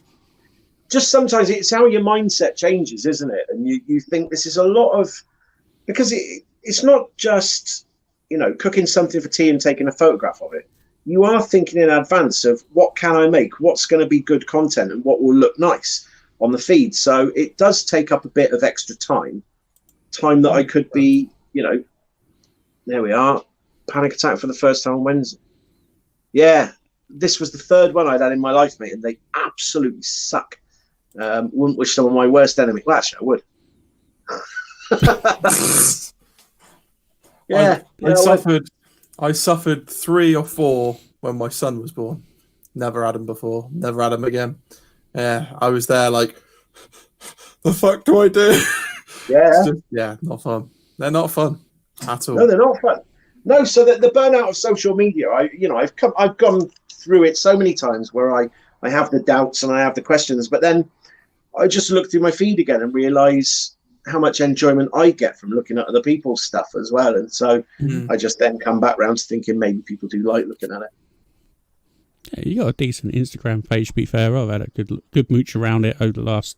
just sometimes it's how your mindset changes, isn't it? And you think this is a lot of, because it's not just, cooking something for tea and taking a photograph of it. You are thinking in advance of what can I make, what's going to be good content, and what will look nice on the feed. So it does take up a bit of extra time that I could be, there we are, panic attack for the first time on Wednesday. Yeah, this was the third one I'd had in my life, mate, and they absolutely suck. Wouldn't wish them on my worst enemy. Well, actually, I would. Yeah, I suffered 3 or 4 when my son was born. Never had him before. Never had him again. Yeah, I was there like, the fuck do I do? Yeah, not fun. They're not fun at all. No, they're not fun. No, so the burnout of social media, I've gone through it so many times where I have the doubts and I have the questions, but then I just look through my feed again and realise how much enjoyment I get from looking at other people's stuff as well. And so I just then come back round to thinking maybe people do like looking at it. Yeah, you got a decent Instagram page, to be fair. I've had a good mooch around it over the last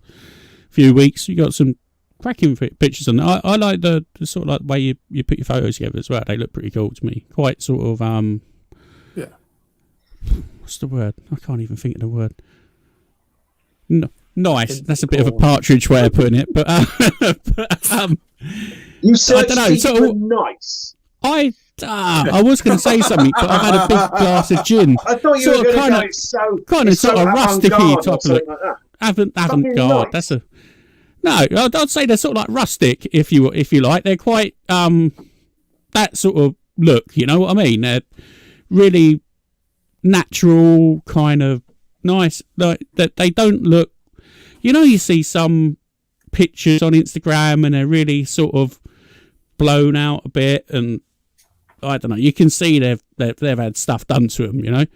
few weeks. You got some cracking pictures on there. I like the sort of like the way you put your photos together as well. They look pretty cool to me. Quite sort of yeah. What's the word? I can't even think of the word. No, nice. That's a bit of a partridge way of putting it, but you said I don't know. Nice. I was going to say something, but I've had a big glass of gin. I thought you were going to go kind of sort of rusticy type of look. Like that. Avant-garde. Nice. That's I'd say they're sort of like rustic, if you like. They're quite that sort of look. You know what I mean? They're really natural, kind of nice. Like that they don't look. You see some pictures on Instagram and they're really sort of blown out a bit, and I don't know. You can see they've had stuff done to them.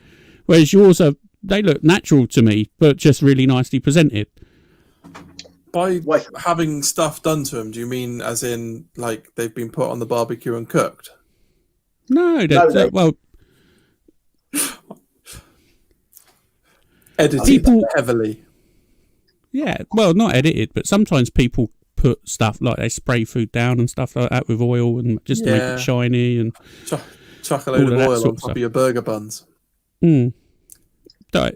Whereas yours they look natural to me, but just really nicely presented. By having stuff done to them, do you mean as in like they've been put on the barbecue and cooked? No, well, edited heavily. Yeah, well, not edited, but sometimes people put stuff like they spray food down and stuff like that with oil and just to make it shiny and chuck a load of oil on top of your burger buns. Mm. Yours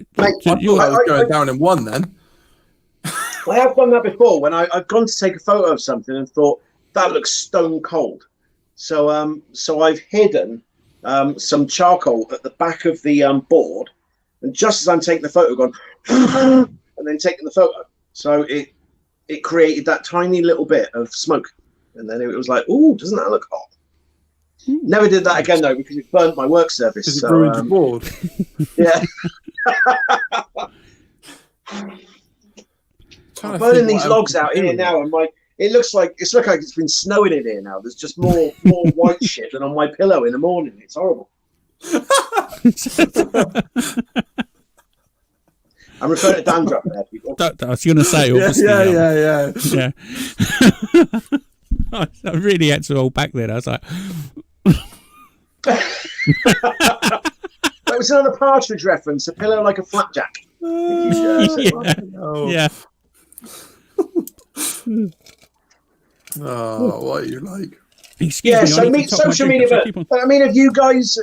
was going down in one then. I have done that before when I've gone to take a photo of something and thought that looks stone cold. So I've hidden some charcoal at the back of the board, and just as I'm taking the photo, gone and then taking the photo. So it created that tiny little bit of smoke, and then it was like, "Ooh, doesn't that look hot?" Never did that again though, because it burnt my work surface. Because it ruined your board. Yeah. I'm burning these logs out here now, and it looks like it's been snowing in here now. There's just more white shit than on my pillow in the morning. It's horrible. I'm referring to dandruff there, people. I was going to say, obviously. Yeah. I really had to hold back then. I was like... That was another Partridge reference, a pillow like a flapjack. Yeah. Oh, what are you like? Excuse me. So social media. But I mean, have you guys,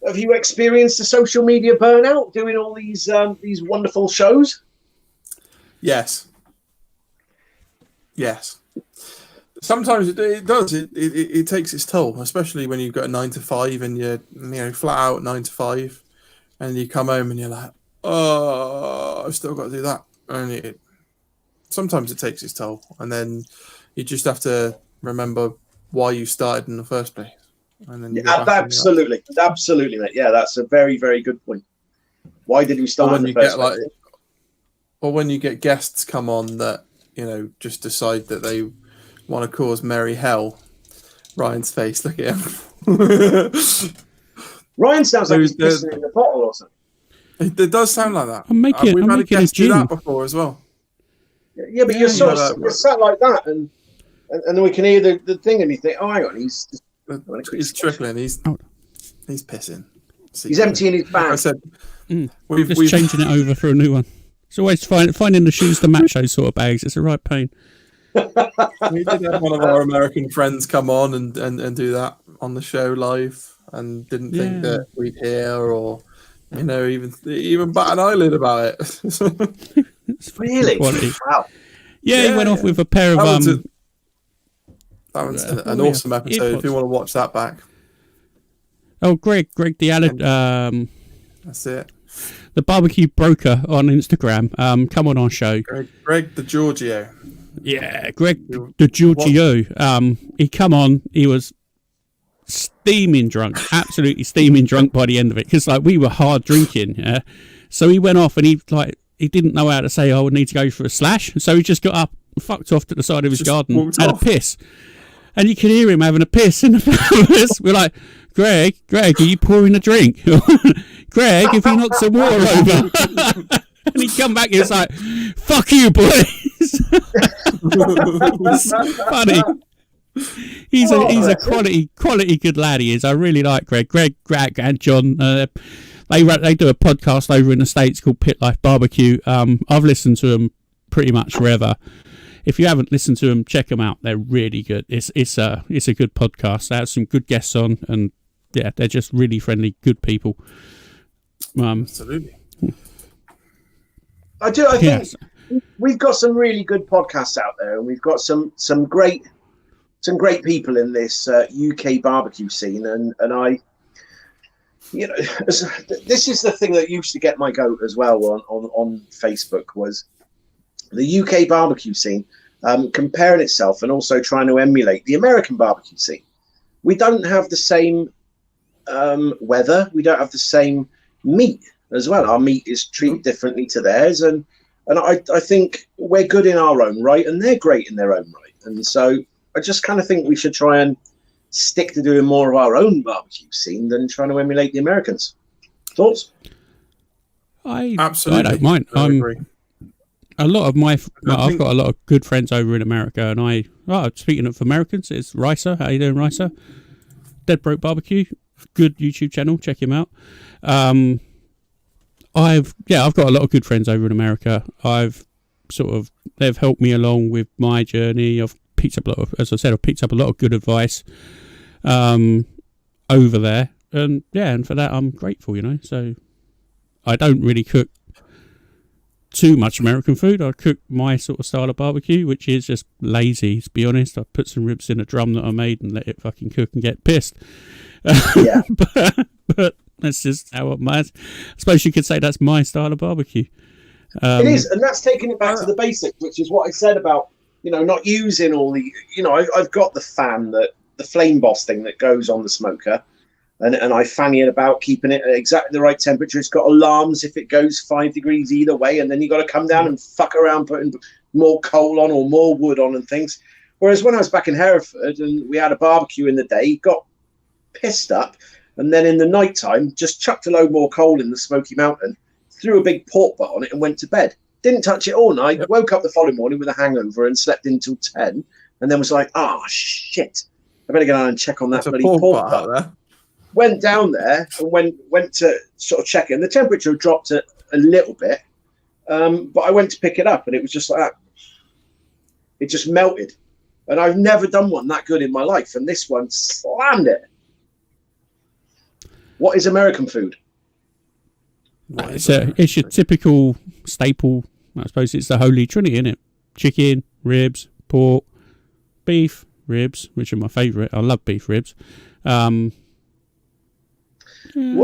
have you experienced the social media burnout doing all these wonderful shows? Yes. Sometimes it does. It takes its toll, especially when you've got a 9 to 5 and you're flat out 9 to 5, and you come home and you're like, oh, I've still got to do that. And sometimes it takes its toll, and then you just have to remember why you started in the first place. And then absolutely, mate. Yeah, that's a very, very good point. Why did we start in the first place? Or when you get guests come on that, just decide that they want to cause merry hell. Ryan's face, look at him. Ryan sounds like he's pissing in the bottle or something. It does sound like that. We've had a guest do that before as well. Yeah, but you're sat like that, and then we can hear the thing, and you think, oh, hang on, he's trickling. He's pissing. He's emptying his bag. Like I said, we've changing it over for a new one. It's always finding the shoes to match those sort of bags. It's a right pain. We did have one of our American friends come on and do that on the show live, and didn't think that we'd hear or even bat an eyelid about it. Really? Wow. Yeah, he went off with a pair of that one's an awesome episode. If you want to watch that back. Oh, Greg the Alad, that's it. The barbecue broker on Instagram. Come on our show. Greg the Giorgio. Yeah, Greg the Giorgio. He come on. He was steaming drunk, absolutely steaming drunk by the end of it, because we were hard drinking. Yeah, so he went off and he didn't know how to say, "I would need to go for a slash," so he just got up, and fucked off to the side of his garden, had a piss, and you could hear him having a piss in the flowers. We're like, Greg, are you pouring a drink? Greg, if you knock some water over. And he'd come back and he was like, fuck you, boys. Funny. He's a quality good lad, he is. I really like Greg. Greg and John, they do a podcast over in the States called Pit Life Barbecue. I've listened to them pretty much forever. If you haven't listened to them, check them out. They're really good. It's a good podcast. They have some good guests on, and yeah, they're just really friendly, good people. Absolutely. I think we've got some really good podcasts out there, and we've got some great people in this UK barbecue scene, and I, this is the thing that used to get my goat as well on Facebook, was the UK barbecue scene comparing itself and also trying to emulate the American barbecue scene. We don't have the same weather, we don't have the same meat as well. Our meat is treated differently to theirs, and I think we're good in our own right, and they're great in their own right. And so I just kind of think we should try and stick to doing more of our own barbecue scene than trying to emulate the Americans. Thoughts? I don't mind. I agree. A lot of I've got a lot of good friends over in America, and speaking of Americans, it's Ricer. How you doing, Ricer? Dead Broke Barbecue, good YouTube channel. Check him out. I've got a lot of good friends over in America. They've helped me along with my journey. I've picked up a lot of good advice over there, and for that I'm grateful. So I don't really cook too much American food. I cook my sort of style of barbecue, which is just lazy, to be honest. I put some ribs in a drum that I made and let it fucking cook and get pissed. Yeah. but that's just how I suppose you could say that's my style of barbecue. It is, and that's taking it back to the basics, which is what I said about, not using all the, I've got the fan, the flame boss thing that goes on the smoker, and I fanny it about, keeping it at exactly the right temperature. It's got alarms if it goes 5 degrees either way, and then you got to come down and fuck around putting more coal on or more wood on and things. Whereas when I was back in Hereford and we had a barbecue in the day, got pissed up, and then in the night time just chucked a load more coal in the Smoky Mountain, threw a big pork butt on it and went to bed. Didn't touch it all night. Woke up the following morning with a hangover and slept until 10, and then was like, shit, I better go down and check on that bloody pork butt. There. Went down there and went to sort of check it, and the temperature dropped a little bit, but I went to pick it up and it was just like that. It just melted, and I've never done one that good in my life, and this one slammed it. What is American food? It's your typical staple. I suppose it's the holy trinity, isn't it? Chicken, ribs, pork, beef, ribs, which are my favourite. I love beef ribs. Well,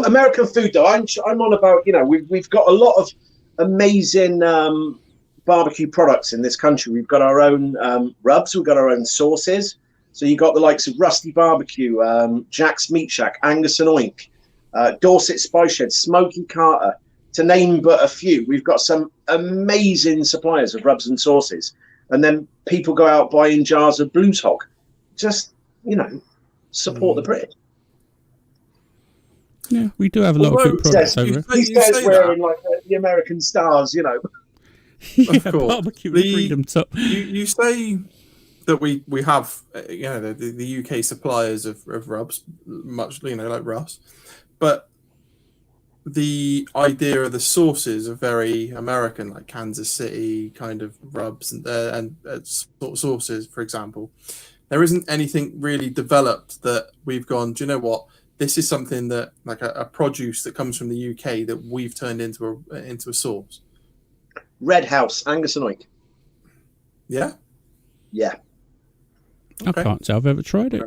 American food, though, I'm on about, we've got a lot of amazing barbecue products in this country. We've got our own rubs, we've got our own sauces. So you got the likes of Rusty Barbecue, Jack's Meat Shack, Angus and Oink, Dorset Spice Shed, Smoky Carter, to name but a few. We've got some amazing suppliers of rubs and sauces, and then people go out buying jars of Blues Hog. Just, support the British. Yeah, we do have a lot of good products over here. These guys wearing like the American stars, Yeah, barbecue and freedom top. You say that we have the UK suppliers of rubs, much like Russ, but the idea of the sauces are very American, like Kansas City kind of rubs and sauces, for example. There isn't anything really developed that we've gone, do you know what? This is something that, like a produce that comes from the UK that we've turned into a sauce. Red House, Angus and Oik. Yeah? Yeah. I can't say I've ever tried it.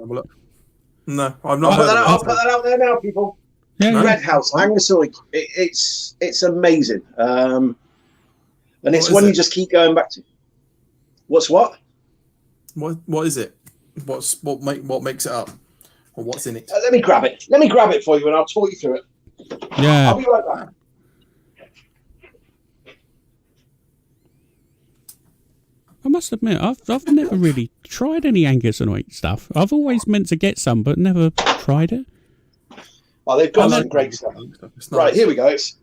No, I've not. I'll put that out there now, people. Yeah, Red House, Angus and Oik. It's amazing. And it's one you just keep going back to. What's what? What is it? What makes it up? Or what's in it? Let me grab it. Let me grab it for you, and I'll talk you through it. Yeah. I'll be right back. I must admit, I've never really tried any Angus and Oik stuff. I've always meant to get some, but never tried it. Oh, they've got some great stuff. Right, here we go. It's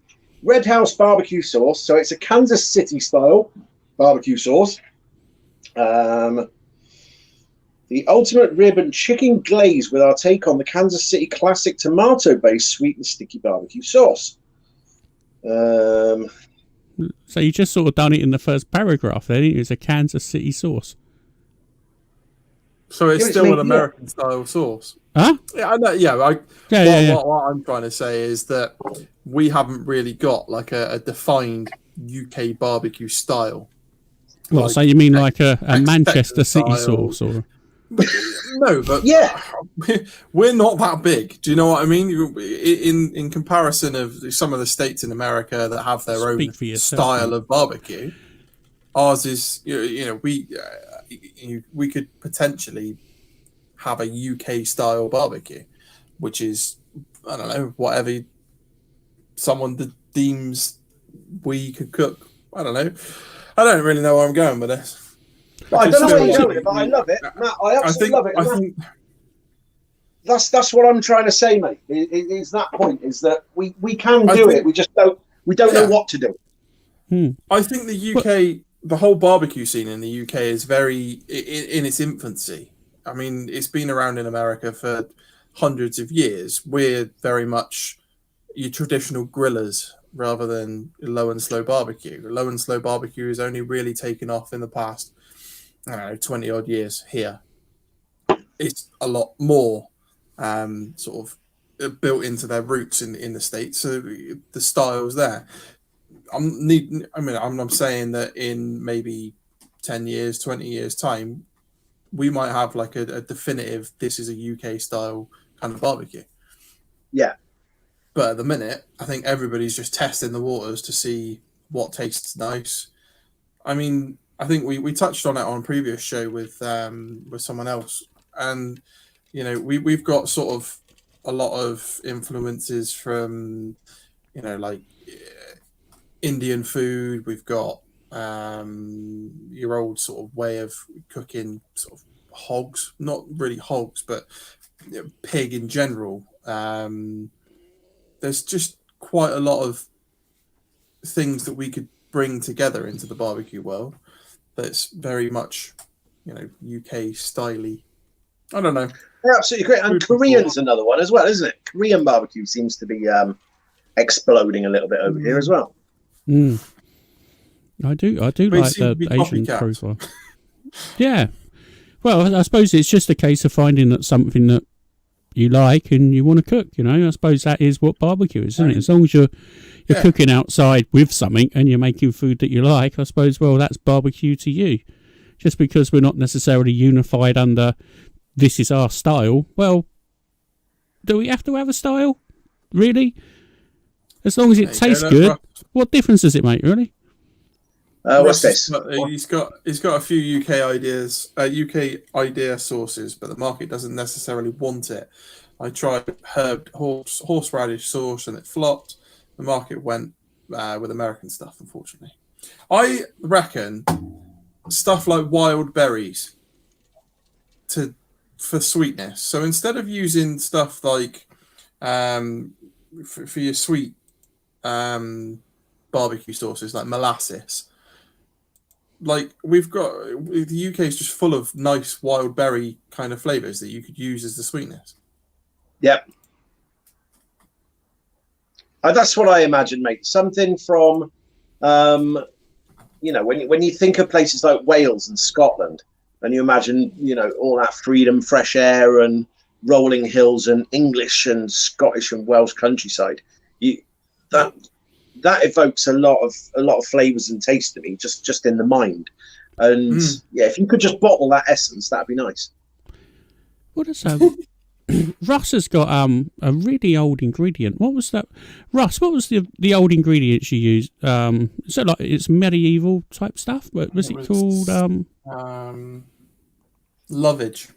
Red House barbecue sauce. So it's a Kansas City style barbecue sauce. The ultimate rib and chicken glaze with our take on the Kansas City classic tomato-based sweet and sticky barbecue sauce. So you just sort of done it in the first paragraph then. It's a Kansas City sauce. So it's still an American style sauce. Huh? Yeah, I know. Yeah, what I'm trying to say is that we haven't really got like a defined UK barbecue style. What? Like, So you mean like a Manchester City sauce, or? No, but yeah, we're not that big. Do you know what I mean? In comparison of some of the states in America that have their own style of barbecue, ours is we could potentially have a UK style barbecue, which is, I don't know, whatever someone deems we could cook. I don't know. I don't really know where I'm going with this. I don't know where you're going with it, but I love it. Matt, I absolutely love it. I think that's what I'm trying to say, mate. Is that point? Is that we can do it? We just don't know what to do. I think the UK, the whole barbecue scene in the UK is very in its infancy. I mean, it's been around in America for hundreds of years. We're very much your traditional grillers rather than low and slow barbecue. Low and slow barbecue has only really taken off in the past, 20 odd years here. It's a lot more sort of built into their roots in the States. So the style's there. I'm saying that in maybe 10 years, 20 years time, we might have like a definitive, this is a UK style kind of barbecue. Yeah. But at the minute, I think everybody's just testing the waters to see what tastes nice. I mean, I think we touched on it on a previous show with someone else, and we've got sort of a lot of influences from like Indian food. We've got your old sort of way of cooking, sort of hogs, not really hogs, but pig in general. There's just quite a lot of things that we could bring together into the barbecue world that's very much, UK styly. I don't know. They're absolutely great. And Korean's another one as well, isn't it? Korean barbecue seems to be exploding a little bit over here as well. I do like the Asian profile. Yeah. Well, I suppose it's just a case of finding that something that you like and you want to cook, I suppose that is what barbecue is, isn't it? As long as you're cooking outside with something and you're making food that you like, I suppose, well, that's barbecue to you. Just because we're not necessarily unified under this is our style, well, do we have to have a style? Really? As long as it tastes good, what difference does it make, really? What's this? He's got a few UK idea sources, but the market doesn't necessarily want it. I tried horseradish sauce and it flopped. The market went, with American stuff, unfortunately. I reckon stuff like wild berries for sweetness. So instead of using stuff like for your sweet barbecue sauces like molasses, like we've got the UK is just full of nice wild berry kind of flavors that you could use as the sweetness. Yep. That's what I imagine, mate. Something from, when you think of places like Wales and Scotland, and you imagine, all that freedom, fresh air, and rolling hills, and English and Scottish and Welsh countryside, that evokes a lot of flavors and taste to me, just in the mind. And if you could just bottle that essence, that'd be nice. What is that? Russ has got a really old ingredient. What was that, Russ? What was the old ingredients you used? So like it's medieval type stuff. What was it called? Lovage.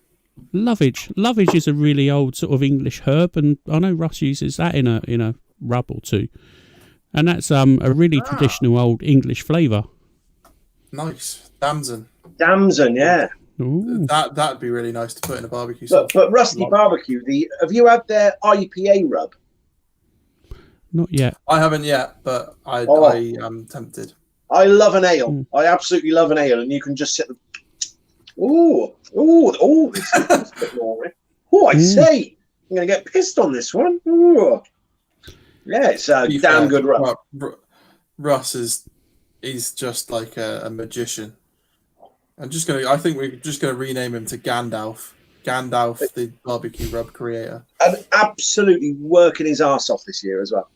Lovage is a really old sort of English herb, and I know Russ uses that in a rub or two, and that's a really traditional old English flavour. Nice. Damson, yeah. Ooh. That'd be really nice to put in a barbecue sauce. But Rusty Barbecue, have you had their IPA rub? Not yet. I haven't yet, but I am tempted. I love an ale. I absolutely love an ale, and you can just sit. It's a bit more. I say, I'm going to get pissed on this one. Ooh. Yeah, it's a damn good rub. Russ he's just like a magician. I think we're just going to rename him to Gandalf. Gandalf, the barbecue rub creator. And absolutely working his arse off this year as well.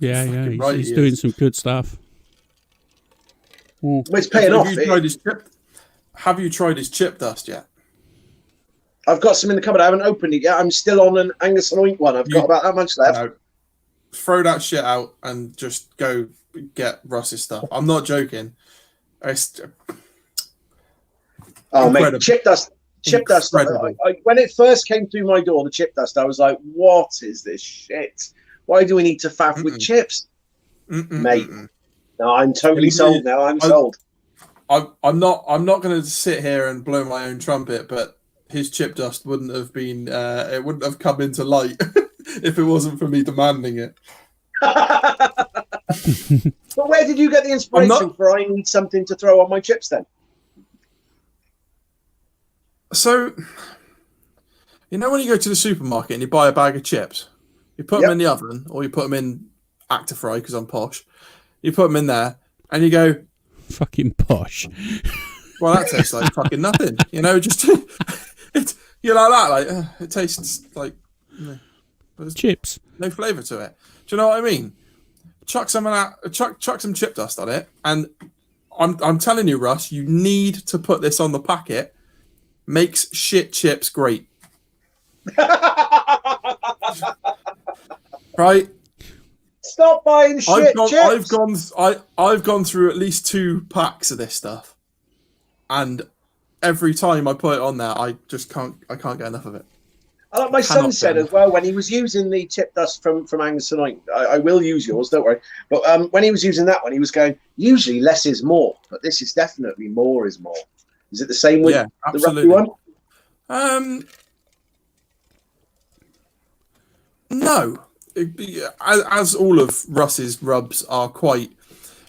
Yeah, he's doing some good stuff. Well, it's paying off. Have you tried his chip dust yet? I've got some in the cupboard. I haven't opened it yet. I'm still on an Angus and Oink one. I've got about that much left. No. Throw that shit out and just go get Russ's stuff. I'm not joking. Mate, chip dust. When it first came through my door, the chip dust, I was like, what is this shit? Why do we need to faff with chips? Mate. No, I'm totally sold now. I'm sold. I'm not going to sit here and blow my own trumpet, but his chip dust wouldn't have been. It wouldn't have come into light if it wasn't for me demanding it. But where did you get the inspiration for? I need something to throw on my chips then. So, when you go to the supermarket and you buy a bag of chips, you put them in the oven, or you put them in Actifry because I'm posh. You put them in there, and you go, "Fucking posh." Well, that tastes like fucking nothing. Just you're like that. Like it tastes like chips. No flavour to it. Do you know what I mean? Chuck some of that. Chuck some chip dust on it, and I'm telling you, Russ, you need to put this on the packet. Makes shit chips great. Right? Stop buying chips. I've gone through at least 2 packs of this stuff, and every time I put it on there, I can't get enough of it. Like my son said as well, when he was using the chip dust from Angus and Oink, I will use yours, don't worry. But when he was using that one, he was going, usually less is more, but this is definitely more is more. Is it the same with the Rusty one? No. As all of Russ's rubs are quite,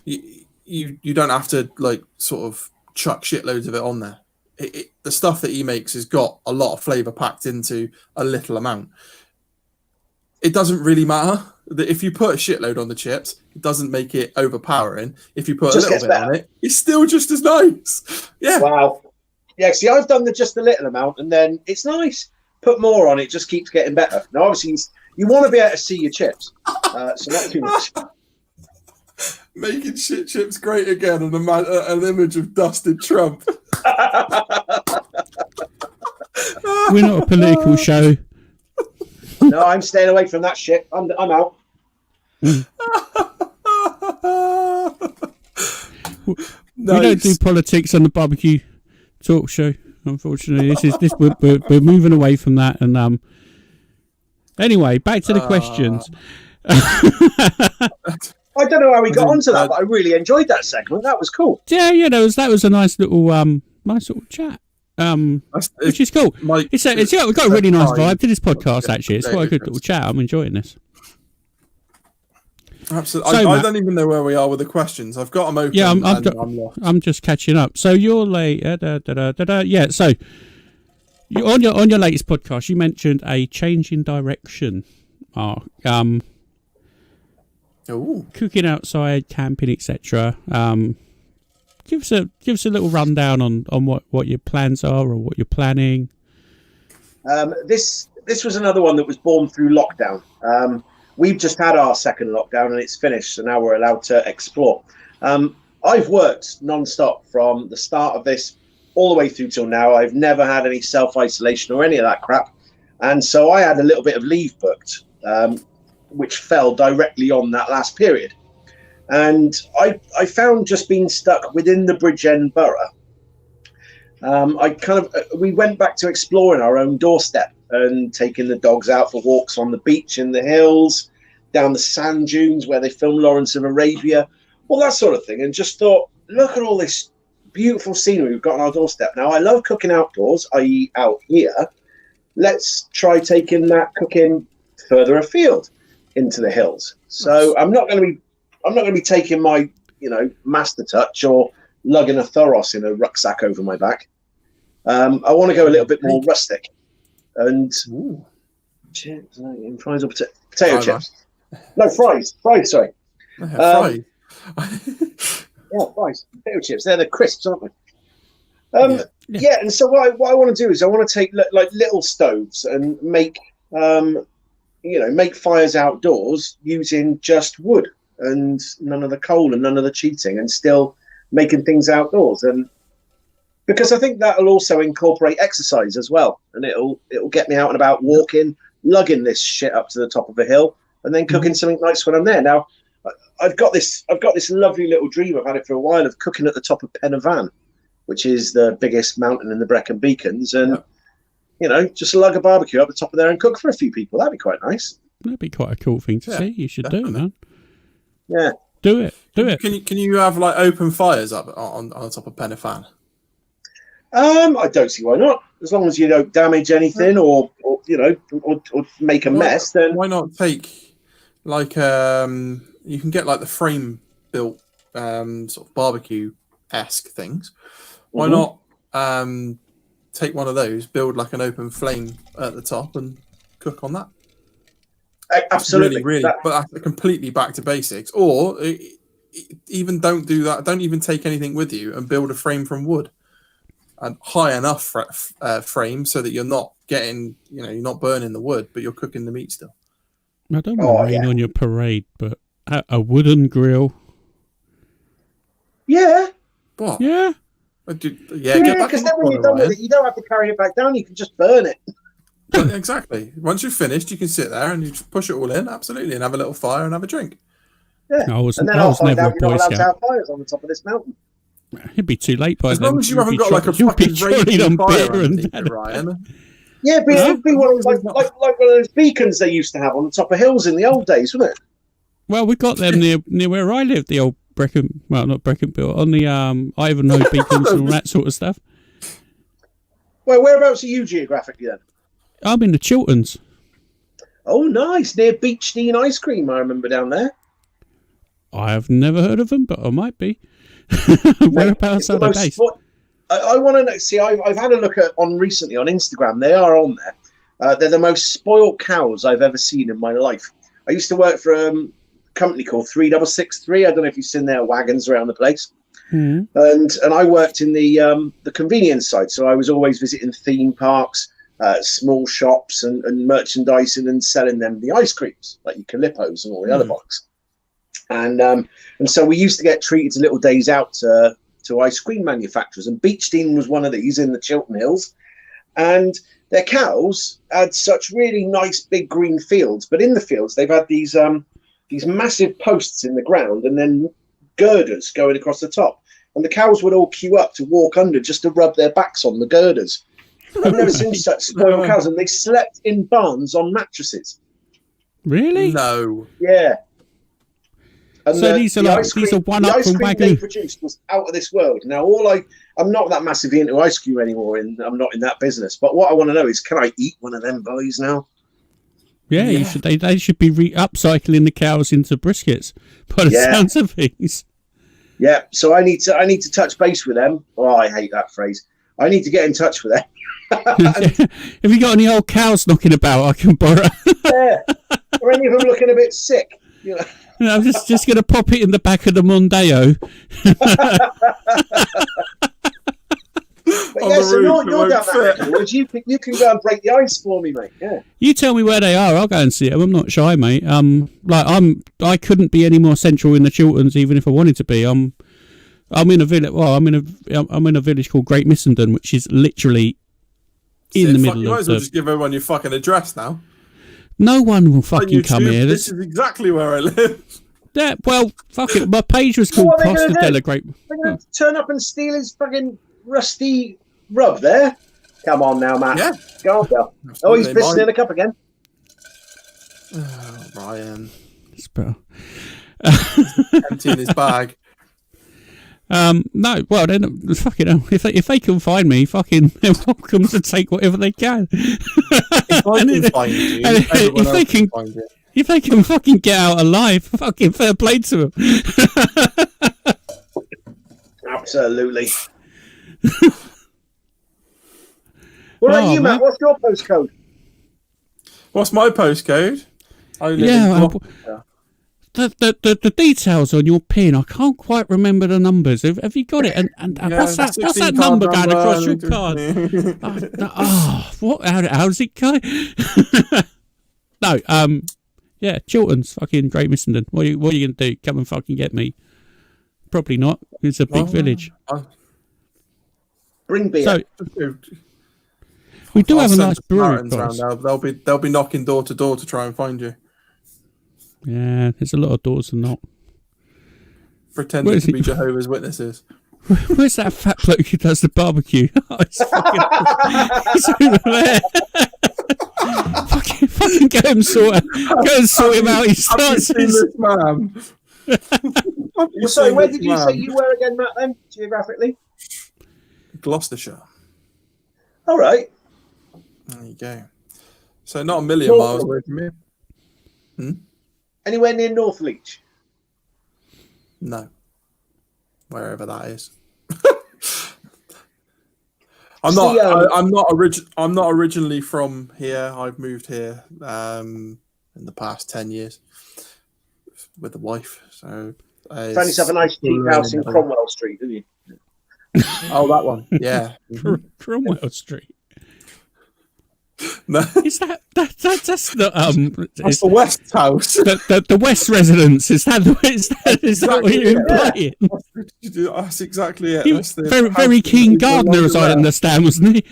you don't have to like sort of chuck shitloads of it on there. The stuff that he makes has got a lot of flavour packed into a little amount. It doesn't really matter. If you put a shitload on the chips, it doesn't make it overpowering. If you put a little bit on it, it's still just as nice. Yeah. Wow. Yeah, see, I've done just a little amount, and then it's nice. Put more on, it just keeps getting better. Now, obviously, you want to be able to see your chips, so not too much. Making shit chips great again, and an image of dusted Trump. We're not a political show. No, I'm staying away from that shit. I'm out. We don't do politics on the barbecue talk show. Unfortunately, we're moving away from that. And anyway, back to the questions. I don't know how we got think, onto that, but I really enjoyed that segment. That was cool. Yeah, that was a nice little chat. Which is cool. We've got a really nice vibe to this podcast. Actually, it's quite a good little chat. I'm enjoying this. Absolutely. So, I don't even know where we are with the questions. I've got them open. Yeah, I'm lost. I'm just catching up. So you're late. Yeah. So on your latest podcast, you mentioned a change in direction. Cooking outside, camping, etc. Give us a little rundown on what your plans are or what you're planning. This was another one that was born through lockdown. We've just had our second lockdown and it's finished, so now we're allowed to explore. I've worked non-stop from the start of this all the way through till now. I've never had any self-isolation or any of that crap, and so I had a little bit of leave booked, which fell directly on that last period. And I found just being stuck within the Bridgend borough, we went back to exploring our own doorstep and taking the dogs out for walks on the beach in the hills, down the sand dunes where they filmed Lawrence of Arabia, all that sort of thing. And just thought, look at all this beautiful scenery we've got on our doorstep. Now, I love cooking outdoors, i.e. out here. Let's try taking that cooking further afield into the hills. So I'm not going to be taking my, Master Touch or lugging a Thoros in a rucksack over my back. I want to go a little bit more rustic. And chips, fries or potato chips? No, fries. Fries, sorry. Fries. Yeah, fries. Potato chips. They're the crisps, aren't they? Yeah. And so what I want to do is I want to take like little stoves and make make fires outdoors using just wood and none of the coal and none of the cheating, and still making things outdoors. And because I think that'll also incorporate exercise as well, and it'll get me out and about walking, lugging this shit up to the top of a hill, and then cooking something nice when I'm there. Now, I've got this lovely little dream. I've had it for a while of cooking at the top of Pen y Fan, which is the biggest mountain in the Brecon Beacons, and just lug a barbecue up the top of there and cook for a few people. That'd be quite nice. That'd be quite a cool thing to see. You should definitely do, man. Yeah, do it. Can you have like open fires up on the top of Pen y Fan? I don't see why not. As long as you don't damage anything or make a mess, then why not take like you can get like the frame built sort of barbecue-esque things. Why not take one of those, build like an open flame at the top, and cook on that? Absolutely, really, but that's completely back to basics. Or even don't do that. Don't even take anything with you, and build a frame from wood, and high enough frame so that you're not getting, you're not burning the wood, but you're cooking the meat still. I don't want to rain on your parade, but a wooden grill. Yeah. What? Yeah. Because then when you're done with it, you don't have to carry it back down. You can just burn it. Exactly. Once you've finished, you can sit there and you push it all in, absolutely, and have a little fire and have a drink. Yeah. I was never a Boy you're not allowed Scout. to have fires on the top of this mountain. It'd be too late by as then. As long as you haven't got like a fucking raging fire underneath it, Ryan. Yeah, but it'd be one of like one of those beacons they used to have on the top of hills in the old days, wouldn't it? Well, we got them near where I lived, the old Brecon, well, not Brecon, but on the Ivanhoe beacons and all that sort of stuff. Well, whereabouts are you geographically then? I'm in the Chilterns. Oh, nice. Near Beechdene Ice Cream, I remember down there. I have never heard of them, but I might be. Whereabouts are they based? I want to know. See, I've had a look on recently on Instagram. They are on there. They're the most spoiled cows I've ever seen in my life. I used to work for a company called 3663. I don't know if you've seen their wagons around the place. Mm-hmm. And I worked in the convenience side, so I was always visiting theme parks, small shops, and merchandising and selling them the ice creams like your Calippos and all the other box. And so we used to get treated to little days out to ice cream manufacturers, and Beechdene was one of these in the Chiltern Hills. And their cows had such really nice big green fields, but in the fields they've had these massive posts in the ground and then girders going across the top, and the cows would all queue up to walk under just to rub their backs on the girders. I've never seen such spoiled cows, and they slept in barns on mattresses. Really? No. Yeah. And So these are one the up ice from cream they Wagyu. produced was out of this world. Now, I'm not that massively into ice cream anymore, and I'm not in that business. But what I want to know is, can I eat one of them boys now? Yeah, Yeah. You should. They should be upcycling the cows into briskets. By the sounds of things. Yeah. So I need to touch base with them. Oh, I hate that phrase. I need to get in touch with them. Have you got any old cows knocking about I can borrow? Yeah. Or any of them looking a bit sick? You know. I'm just going to pop it in the back of the Mondeo. But yeah, so you're down that neck. You can go and break the ice for me, mate. Yeah. You tell me where they are. I'll go and see them. I'm not shy, mate. I couldn't be any more central in the Chilterns, even if I wanted to be. I'm in a village. Well, I'm in a village called Great Missenden, which is literally in the middle You might of as well just give everyone your fucking address now. No one will fucking On come YouTube, here. This is exactly where I live. Yeah, well, fuck it. My page was called What are they Costa gonna do? della Great. They're going to turn up and steal his fucking rusty rub there. Come on now, Matt. Yeah. Go on, girl. Oh, he's pissing in the cup again. Oh, Ryan. It's better. Emptying his bag. No, well then, fucking hell. If they can find me, fucking, they're welcome to take whatever they can. If I can find you, everyone else can find you. If they can fucking get out alive, fucking fair play to them. Absolutely. What about you, Matt? What's your postcode? What's my postcode? I live in Yeah, Gloucester. the details on your pin, I can't quite remember the numbers. Have you got it? And Yeah, what's that 16 number card going across your number. card? What? How's it go? No, yeah, Chilterns, fucking Great Missenden. What are you going to do? Come and fucking get me? Probably not. It's a big village. Bring beer. So we do have a nice brewery. Around now. They'll be knocking door to door to try and find you. Yeah, there's a lot of doors to knock. Pretending to be Jehovah's Witnesses. Where's that fat bloke who does the barbecue? Oh, he's over there. fucking go and sort him out. He starts this man. So where did you say you were again, Matt, then, geographically? Gloucestershire. All right. There you go. So not a million miles away from here. Anywhere near Northleach? No. Wherever that is. I'm not originally from here. I've moved here in the past 10 years with the wife. So found yourself a nice cheap house in Cromwell Street, didn't you? Oh, that one. Yeah. Cromwell Street. No. Is that's not That's the West house. The West residence. Is that what you're implying? That's exactly it. He was very keen gardener, as I understand, wasn't he?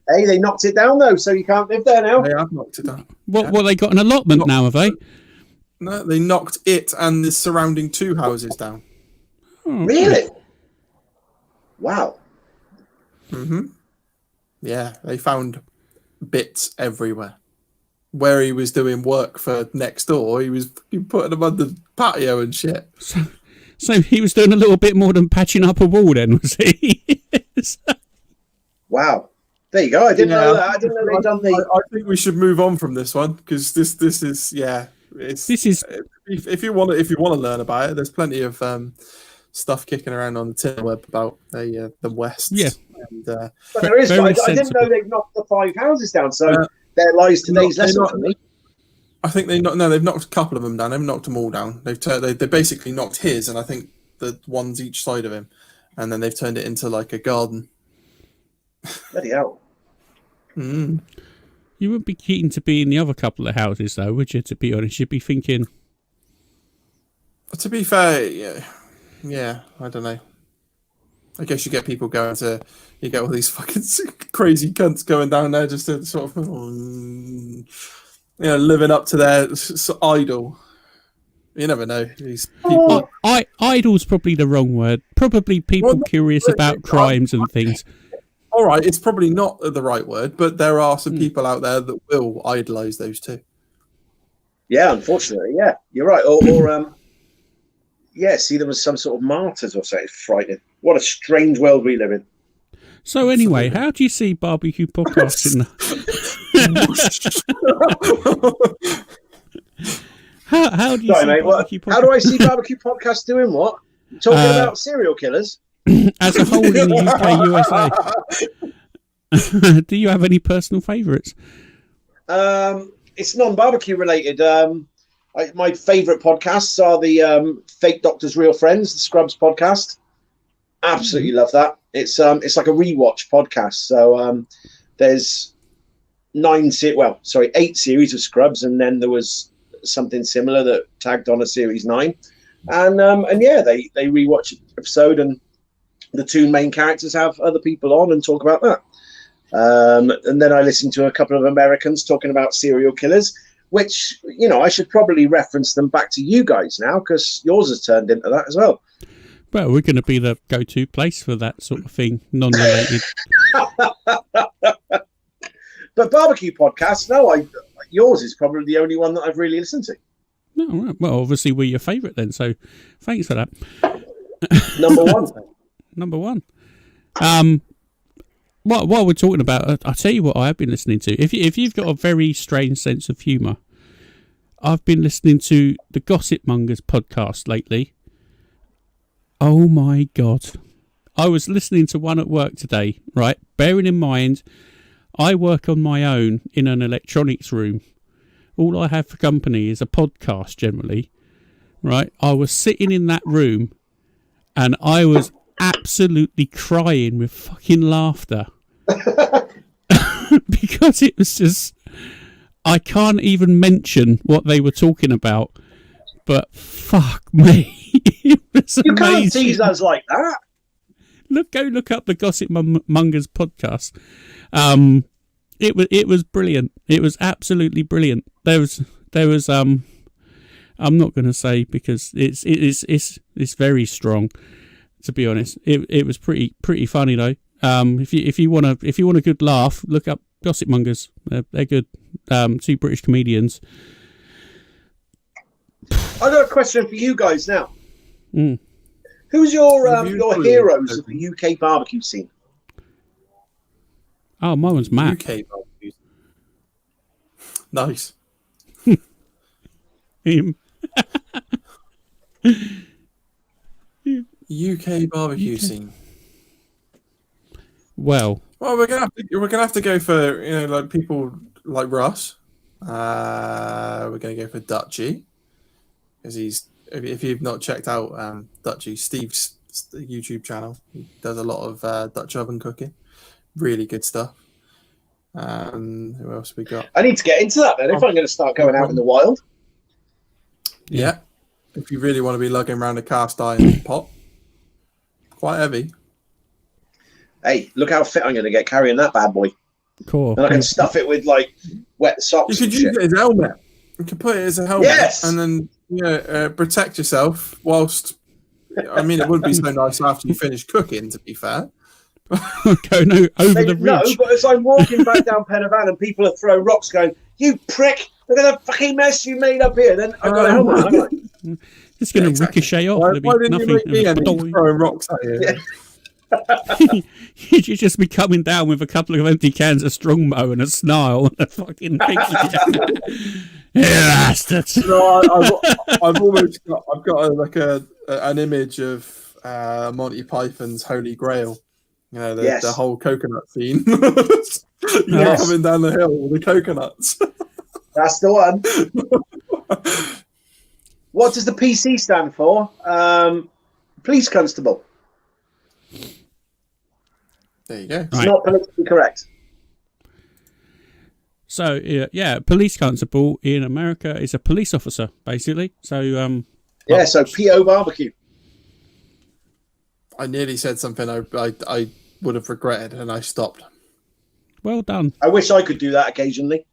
Hey, they knocked it down though, so you can't live there now. They have knocked it down. What they got an allotment now, have they? No, they knocked it and the surrounding two houses down. Oh, Really? Wow. Yeah, they found bits everywhere. Where he was doing work for next door, he was putting them on the patio and shit. So he was doing a little bit more than patching up a wall, then, was he? Wow. There you go. I didn't know that. I didn't know they'd done the. I think we should move on from this one because this is if you want to learn about it, there's plenty of stuff kicking around on the interweb about the West. Yeah. And, but there is. I didn't know they've knocked the 5 houses down. So there lies today's lesson for me. I think they've knocked a couple of them down. They've knocked them all down. They basically knocked his, and I think the ones each side of him, and then they've turned it into like a garden. Bloody hell. You wouldn't be keen to be in the other couple of houses, though, would you? To be honest, you'd be thinking. To be fair, yeah, I don't know. I guess you get people going to, you get all these fucking crazy cunts going down there just to sort of, living up to their idol. You never know. These people. Idol's probably the wrong word. Probably people curious about crimes and things. All right, it's probably not the right word, but there are some people out there that will idolise those two. Yeah, unfortunately, yeah, you're right. Or see them as some sort of martyrs or something. It's frightening. What a strange world we live in. So anyway, how do you see barbecue podcasts in how do you Sorry, see mate, barbecue podcasts? how do I see barbecue podcasts doing what? Talking about serial killers? As a whole in the UK, USA? Do you have any personal favourites? It's non-barbecue related. My favourite podcasts are the Fake Doctors, Real Friends, the Scrubs podcast. Absolutely love that. It's like a rewatch podcast. So there's 8 series of Scrubs, and then there was something similar that tagged on a series 9. And yeah, they rewatch an episode, and the 2 main characters have other people on and talk about that. And then I listened to a couple of Americans talking about serial killers, which, I should probably reference them back to you guys now, because yours has turned into that as well. Well, we're going to be the go-to place for that sort of thing, non-related. But barbecue podcasts, no, yours is probably the only one that I've really listened to. No, right. Well, obviously we're your favourite then, so thanks for that. Number 1. Number 1. While we're talking about, I'll tell you what I've been listening to. If you've got a very strange sense of humour, I've been listening to the Gossip Mongers podcast lately. Oh my God. I was listening to one at work today, right? Bearing in mind, I work on my own in an electronics room. All I have for company is a podcast generally, right? I was sitting in that room and I was absolutely crying with fucking laughter. Because it was just, I can't even mention what they were talking about, but fuck me. It was You amazing. can't tease us like that. Go look up the Gossip Mongers podcast. It was brilliant. It was absolutely brilliant. There was I'm not going to say because it's very strong, to be honest. It was pretty funny though. If you want a good laugh, look up Gossip Mongers. They're good. 2 British comedians. I've got a question for you guys now. Mm. Who's your heroes of the UK barbecue scene? Oh, my one's Matt. UK barbecue. Nice. Him. UK barbecue scene. Well, we're gonna have to go for like people like Russ. We're gonna go for Dutchy because if you've not checked out Dutchy, Steve's YouTube channel, he does a lot of Dutch oven cooking. Really good stuff. Who else we got? I need to get into that then if I'm going to start going out in the wild. Yeah. If you really want to be lugging around a cast iron pot, quite heavy. Hey, look how fit I'm going to get carrying that bad boy. cool. And I can stuff it with like wet socks. You could use it as a helmet. You could put it as a helmet, Yes! and then protect yourself whilst. I mean, it would be so nice after you finish cooking. To be fair, Going over the No, ridge. but as I'm walking back down Penavon and people are throwing rocks, going, "You prick! Look at the fucking mess you made up here." Then I've got a helmet. haven't I? It's going to exactly. ricochet off. why There'll be didn't nothing. you make me any throwing rocks at you? Yeah. You'd just be coming down with a couple of empty cans of Strongbow and a snarl and a fucking piggy. Bastards. No, I've got an image of Monty Python's Holy Grail. Yes. The whole coconut scene. Yes. Coming down the hill with the coconuts. That's the one. What does the PC stand for? Police constable. There you go. It's not politically correct. So, police constable in America is a police officer, basically. So, So PO barbecue. I nearly said something I would have regretted, and I stopped. well done. I wish I could do that occasionally.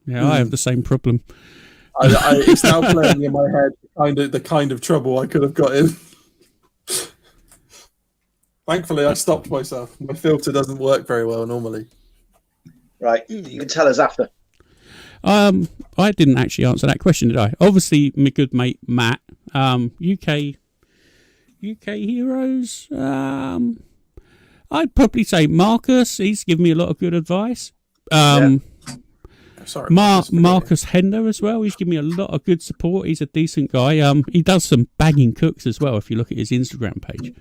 Yeah, I have the same problem. It's now playing in my head the kind of trouble I could have got in. Thankfully, I stopped myself. My filter doesn't work very well normally. Right, you can tell us after. I didn't actually answer that question, did I? Obviously, my good mate Matt. UK heroes. I'd probably say Marcus. He's given me a lot of good advice. Sorry, Marcus Hender as well. He's given me a lot of good support. He's a decent guy. He does some banging cooks as well. If you look at his Instagram page.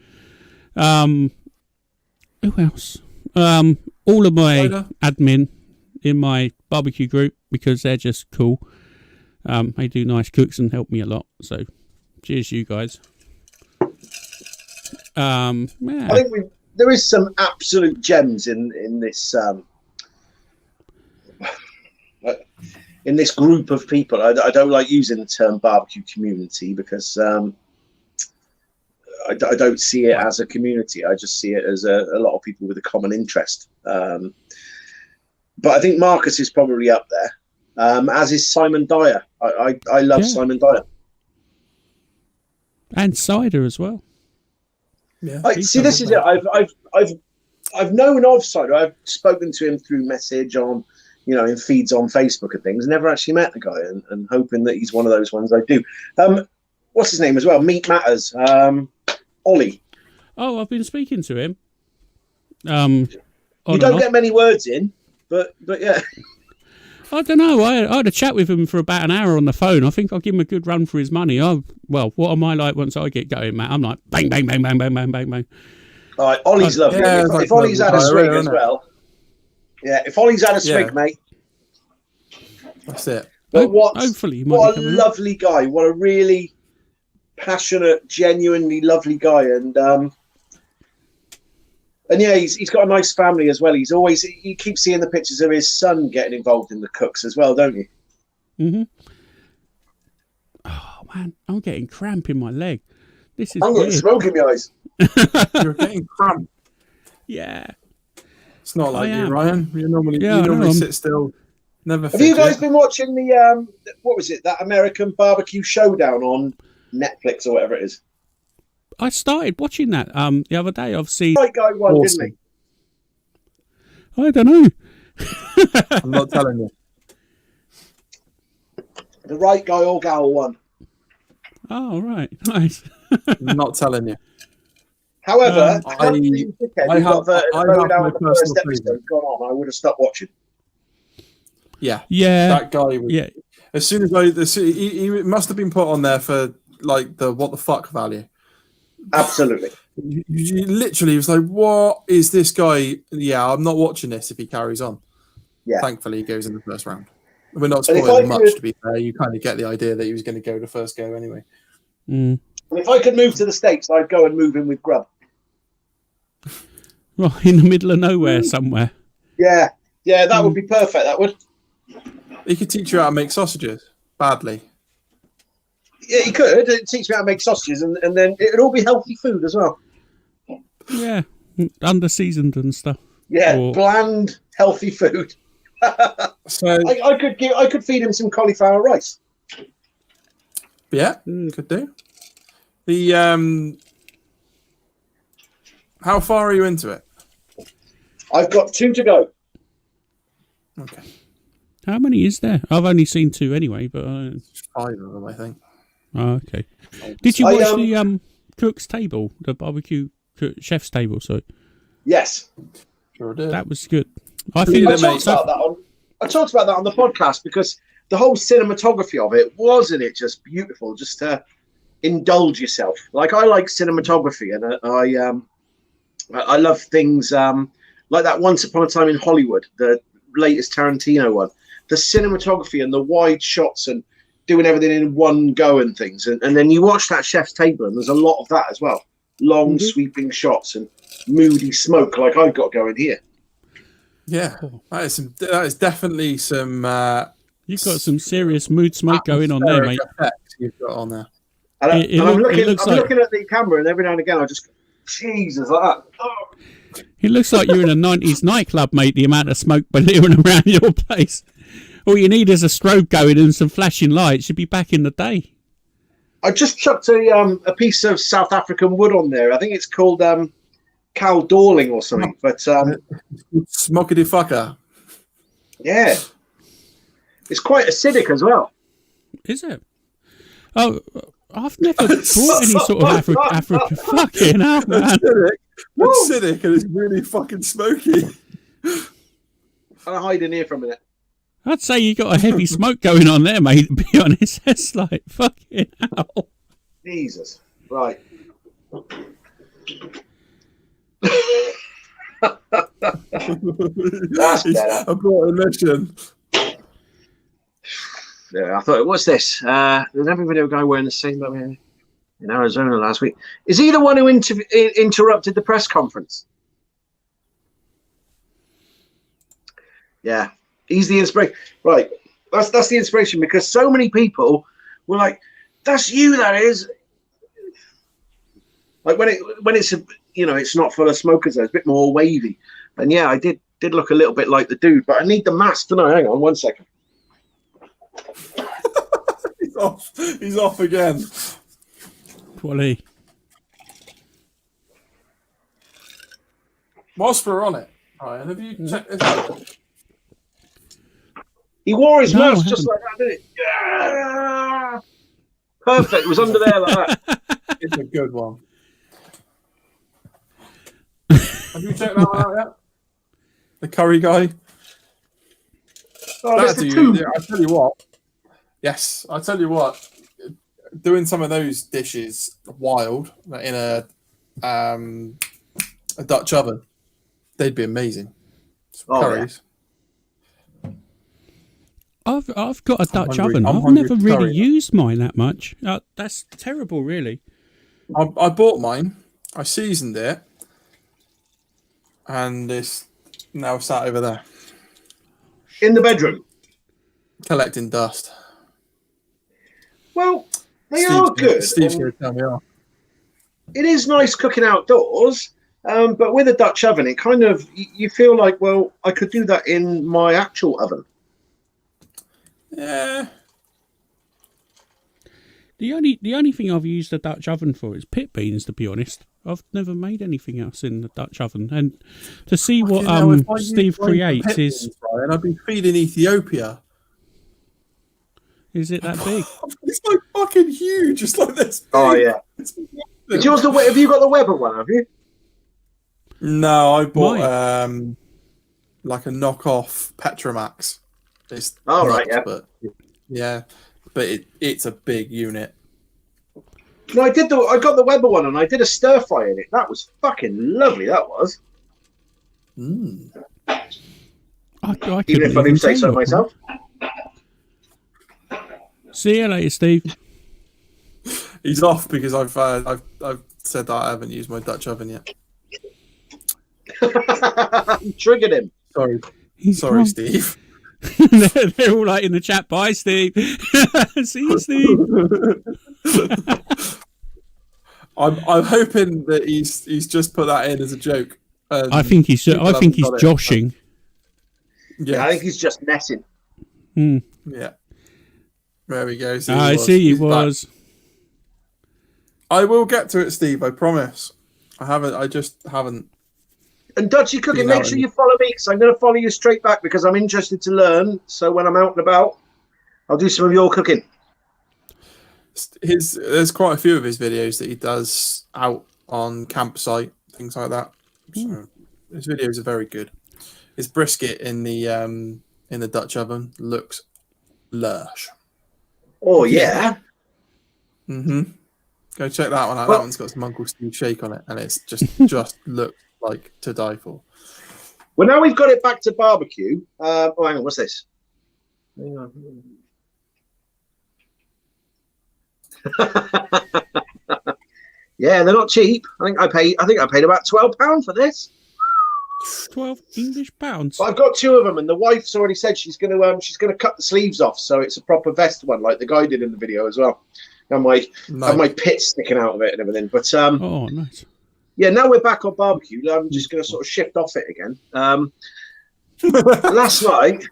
Who else? All of my admin in my barbecue group, because they're just cool. They do nice cooks and help me a lot. So, cheers, you guys. I think there is some absolute gems in this in this group of people. I don't like using the term barbecue community because I don't see it as a community. I just see it as a lot of people with a common interest. But I think Marcus is probably up there, as is Simon Dyer. I love Simon Dyer. And Cider as well. Yeah. See, this is it. I've known of Cider. I've spoken to him through message on, in feeds on Facebook and things. Never actually met the guy, and hoping that he's one of those ones I do. What's his name as well? Meat Matters. Ollie. Oh, I've been speaking to him. You don't get many words in, but yeah. I don't know. I had a chat with him for about an hour on the phone. I think I'll give him a good run for his money. Well, what am I like once I get going, Matt? I'm like bang, bang, bang, bang, bang, bang, bang, bang. All right, Ollie's lovely. Yeah, if Ollie's had a swig as well. Yeah, if Ollie's had a swig, mate. That's it. But what a lovely guy. What a really passionate, genuinely lovely guy. And yeah, he's got a nice family as well. You keep seeing the pictures of his son getting involved in the cooks as well, don't you? Mm-hmm. Oh man, I'm getting cramp in my leg. This is I'm getting smoke in my eyes. You're getting cramp. Yeah. It's not like you, Ryan. You normally sit still. Never. Have you guys been watching the what was it? That American Barbecue Showdown on Netflix or whatever it is? I started watching that the other day. Obviously, the right guy won, didn't he? I don't know. I'm not telling you. The right guy or gal won. Oh right, nice. I'm not telling you. However, I have my personal episode gone on. I would have stopped watching. Yeah, that guy. As soon as he must have been put on there for like the what the fuck value. Absolutely. You literally was like, what is this guy? Yeah, I'm not watching this if he carries on. Yeah. Thankfully, he goes in the first round. We're not spoiling much, to be fair. You kind of get the idea that he was going to go the first go anyway. Mm. And if I could move to the States, I'd go and move in with Grub. Right, in the middle of nowhere somewhere. Yeah, that would be perfect, that would. He could teach you how to make sausages badly. Yeah, he could. It'd teach me how to make sausages, and then it'd all be healthy food as well. Yeah, under-seasoned and stuff. Yeah, bland, healthy food. So I could feed him some cauliflower rice. Yeah, could do. The how far are you into it? I've got 2 to go. Okay. How many is there? I've only seen 2 anyway, but 5 of them, I think. Oh, okay. Did you watch the cook's table, the barbecue chef's table? So yes, sure did. That was good. I talked about that on the podcast because the whole cinematography of it, wasn't it just beautiful? Just to indulge yourself. Like I like cinematography, and I love things like that. Once Upon a Time in Hollywood, the latest Tarantino one, the cinematography and the wide shots and doing everything in one go and things. And then you watch that chef's table and there's a lot of that as well. Long sweeping shots and moody smoke like I've got going here. Yeah, that is definitely some... you've got some serious mood smoke going on there, mate. You've got on there. And I'm looking at the camera and every now and again I just go, Jesus, like that. Oh. It looks like you're in a 90s nightclub, mate, the amount of smoke billowing around your place. All you need is a strobe going and some flashing lights. You'd be back in the day. I just chucked a piece of South African wood on there. I think it's called cow dorling or something. But Smokey fucker. Yeah. It's quite acidic as well. Is it? Oh, I've never bought any sort of Africa. Fucking hell, man. It's acidic and it's really fucking smoky. I'll hide in here for a minute. I'd say you got a heavy smoke going on there, mate, to be honest. That's like fucking hell. Jesus. Right. That's better. I brought a mission. Yeah, I thought, what's this? There's every video guy wearing the same in Arizona last week. Is he the one who interrupted the press conference? Yeah, he's the inspiration. Right, that's the inspiration, because so many people were like, "That's you, that is." Like when it's it's not full of smokers, it's a bit more wavy. And yeah, I did look a little bit like the dude, but I need the mask, don't I? Hang on 1 second. He's off again. Quality. Whilst we're on it, Ryan, have you checked this out? He wore his No, mask just like that, didn't it? Yeah! Perfect. It was under there like that. It's a good one. Have you checked that one out yet? The curry guy. Oh, that's the two. I tell you what. Yes, I tell you what. Doing some of those dishes wild in a Dutch oven, they'd be amazing. Some curries. Yeah. I've got a Dutch hungry. oven. I'm I've hungry never for really curry. used mine that much. That's terrible, really. I bought mine. I seasoned it, and it's now sat over there In the bedroom. collecting dust. Well, they are good. Steve's going to tell me off. It is nice cooking outdoors, but with a Dutch oven, it kind of, you feel like, well, I could do that in my actual oven. Yeah. The only thing I've used a Dutch oven for is pit beans, to be honest. I've never made anything else in the Dutch oven. And to see what Steve creates is... And I'd be feeding Ethiopia. Is it that big? It's like fucking huge. It's like this big. Oh, yeah. Is yours have you got the Weber one, have you? No, I bought like a knockoff Petromax. It's right, yeah. But it's a big unit. No, I got the Weber one and I did a stir fry in it. That was fucking lovely, that was. Mm. Even if I didn't say so myself. See you later, Steve. He's off because I've said that I haven't used my Dutch oven yet. You triggered him. Sorry, Gone. Steve. They're all like in the chat. Bye, Steve. See you, Steve. I'm hoping that he's just put that in as a joke. I think he's joshing. Yeah, I think he's just messing. Yeah. There we go. I see he was. I will get to it, Steve. I promise. I just haven't. And Dutchy Cooking, make sure you follow me, because I'm going to follow you straight back, because I'm interested to learn. So when I'm out and about, I'll do some of your cooking. There's quite a few of his videos that he does out on campsite, things like that. So his videos are very good. His brisket in the Dutch oven looks lush. Oh yeah. Mm-hmm. Go check that one out. Well, that one's got some Uncle Steve shake on it, and it's just looks like to die for. Well, now we've got it back to barbecue. Hang on, what's this? Hang on. Yeah, they're not cheap. I think I paid about £12 for this. 12 English pounds. But I've got two of them, and the wife's already said she's gonna cut the sleeves off, so it's a proper vest one, like the guy did in the video as well. And my pit sticking out of it and everything. But oh, nice. Yeah, now we're back on barbecue. I'm just going to sort of shift off it again. Last night,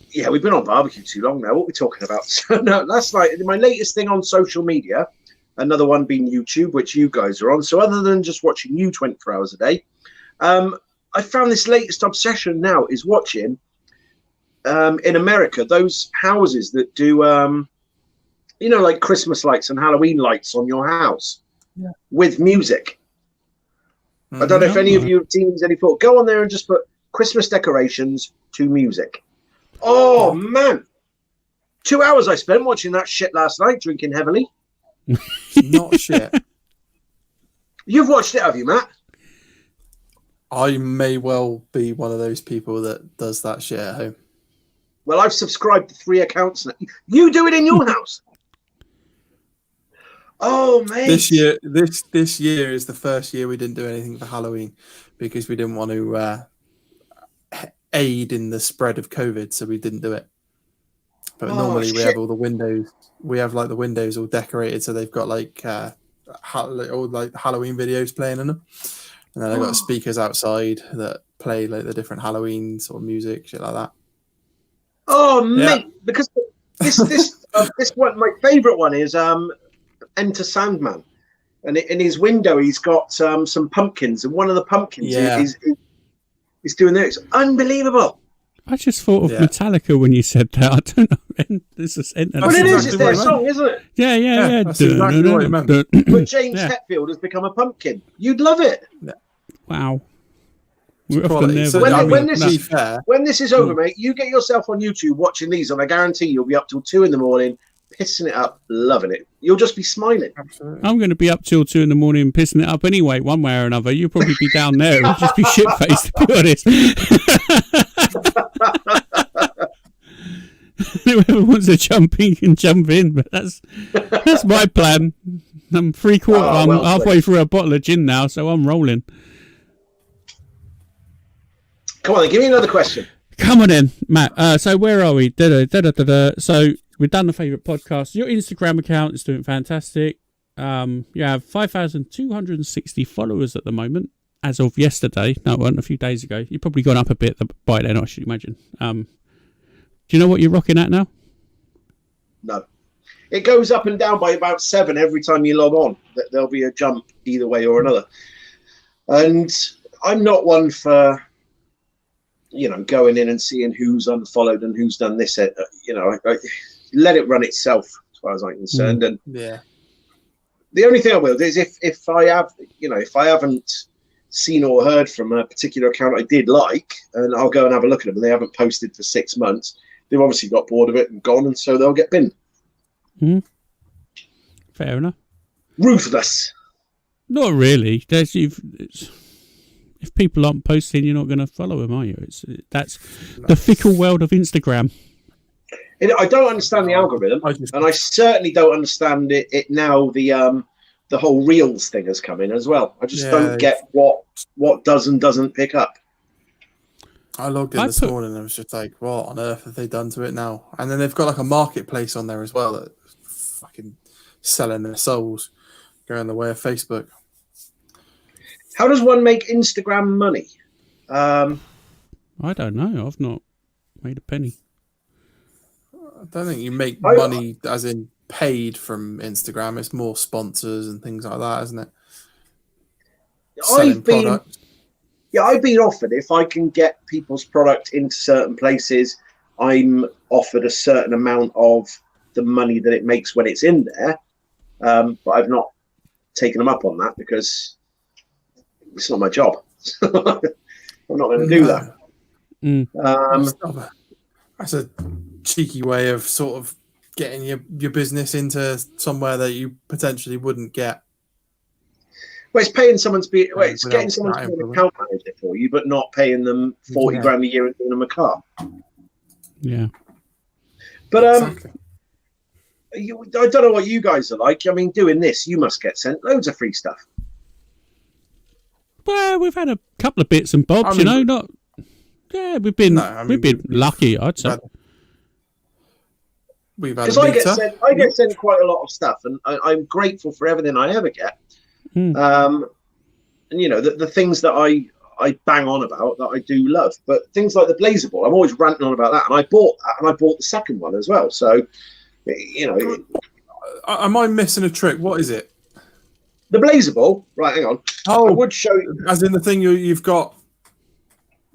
yeah, we've been on barbecue too long now. What are we talking about? So, no, last night, my latest thing on social media, another one being YouTube, which you guys are on. So other than just watching you 24 hours a day, I found this latest obsession now is watching in America, those houses that do, like Christmas lights and Halloween lights on your house with music. I don't know if any of you teens any thought. Go on there and just put Christmas decorations to music. Oh man, 2 hours I spent watching that shit last night, drinking heavily. Not shit. You've watched it, have you, Matt? I may well be one of those people that does that shit at home. Well, I've subscribed to 3 accounts now. You do it in your house. Oh, mate. This year is the first year we didn't do anything for Halloween because we didn't want to aid in the spread of COVID, so we didn't do it. But normally we have all the windows. We have like the windows all decorated, so they've got like all like Halloween videos playing in them, and then I've got speakers outside that play like the different Halloween sort of music, shit like that. Oh, mate, because this one, my favourite one is Enter Sandman, and in his window he's got some pumpkins, and one of the pumpkins is doing this. It's unbelievable. I just thought of Metallica when you said that. I don't know. This is it is. It's their song, isn't it? Yeah. That's exactly what it meant. But James Hetfield has become a pumpkin. You'd love it. Yeah. Wow. When this is over, mate, you get yourself on YouTube watching these, and I guarantee you'll be up till 2 a.m, pissing it up, loving it. You'll just be smiling. Absolutely. I'm going to be up till 2 a.m, pissing it up anyway, one way or another. You'll probably be down there. It'll just be shit faced, to be honest. Whoever wants to jump in can jump in, but that's my plan. I'm I'm halfway through a bottle of gin now, so I'm rolling. Come on, then, give me another question. Come on in, Matt. So where are we? So we've done the favourite podcast. Your Instagram account is doing fantastic. You have 5,260 followers at the moment, as of yesterday. No, it wasn't, a few days ago. You've probably gone up a bit by then, I should imagine. Do you know what you're rocking at now? No. It goes up and down by about 7 every time you log on. There'll be a jump either way or another. And I'm not one for, going in and seeing who's unfollowed and who's done this. I let it run itself, as far as I'm concerned. And the only thing I will do is if I have, if I haven't seen or heard from a particular account I did like, and I'll go and have a look at them, and they haven't posted for 6 months, they've obviously got bored of it and gone, and so they'll get binned. Fair enough. Ruthless. Not really. If people aren't posting, you're not going to follow them, are you? That's the fickle world of Instagram. I don't understand the algorithm, and I certainly don't understand it now. The whole Reels thing has come in as well. I just don't get what does and doesn't pick up. I logged in this morning and I was just like, what on earth have they done to it now? And then they've got like a marketplace on there as well that fucking selling their souls, going the way of Facebook. How does one make Instagram money? I don't know. I've not made a penny. I don't think you make money as in paid from Instagram. It's more sponsors and things like that, isn't it? Selling products. I've been offered, if I can get people's product into certain places, I'm offered a certain amount of the money that it makes when it's in there. But I've not taken them up on that because it's not my job. I'm not going to do that. That's a cheeky way of sort of getting your business into somewhere that you potentially wouldn't get. Well, it's paying someone to be. Well, it's getting someone to be an account manager for you, but not paying them 40 grand a year and giving them a car. Yeah. But I don't know what you guys are like. I mean, doing this, you must get sent loads of free stuff. Well, we've had a couple of bits and bobs, not. Yeah, we've been lucky, I'd say. We've had. Because I get sent quite a lot of stuff, and I'm grateful for everything I ever get. And the things that I bang on about that I do love, but things like the Blazer ball, I'm always ranting on about that, and I bought that, and I bought the second one as well. So, am I missing a trick? What is it? The Blazer ball, right? Hang on. Oh, I would show you. As in the thing you've got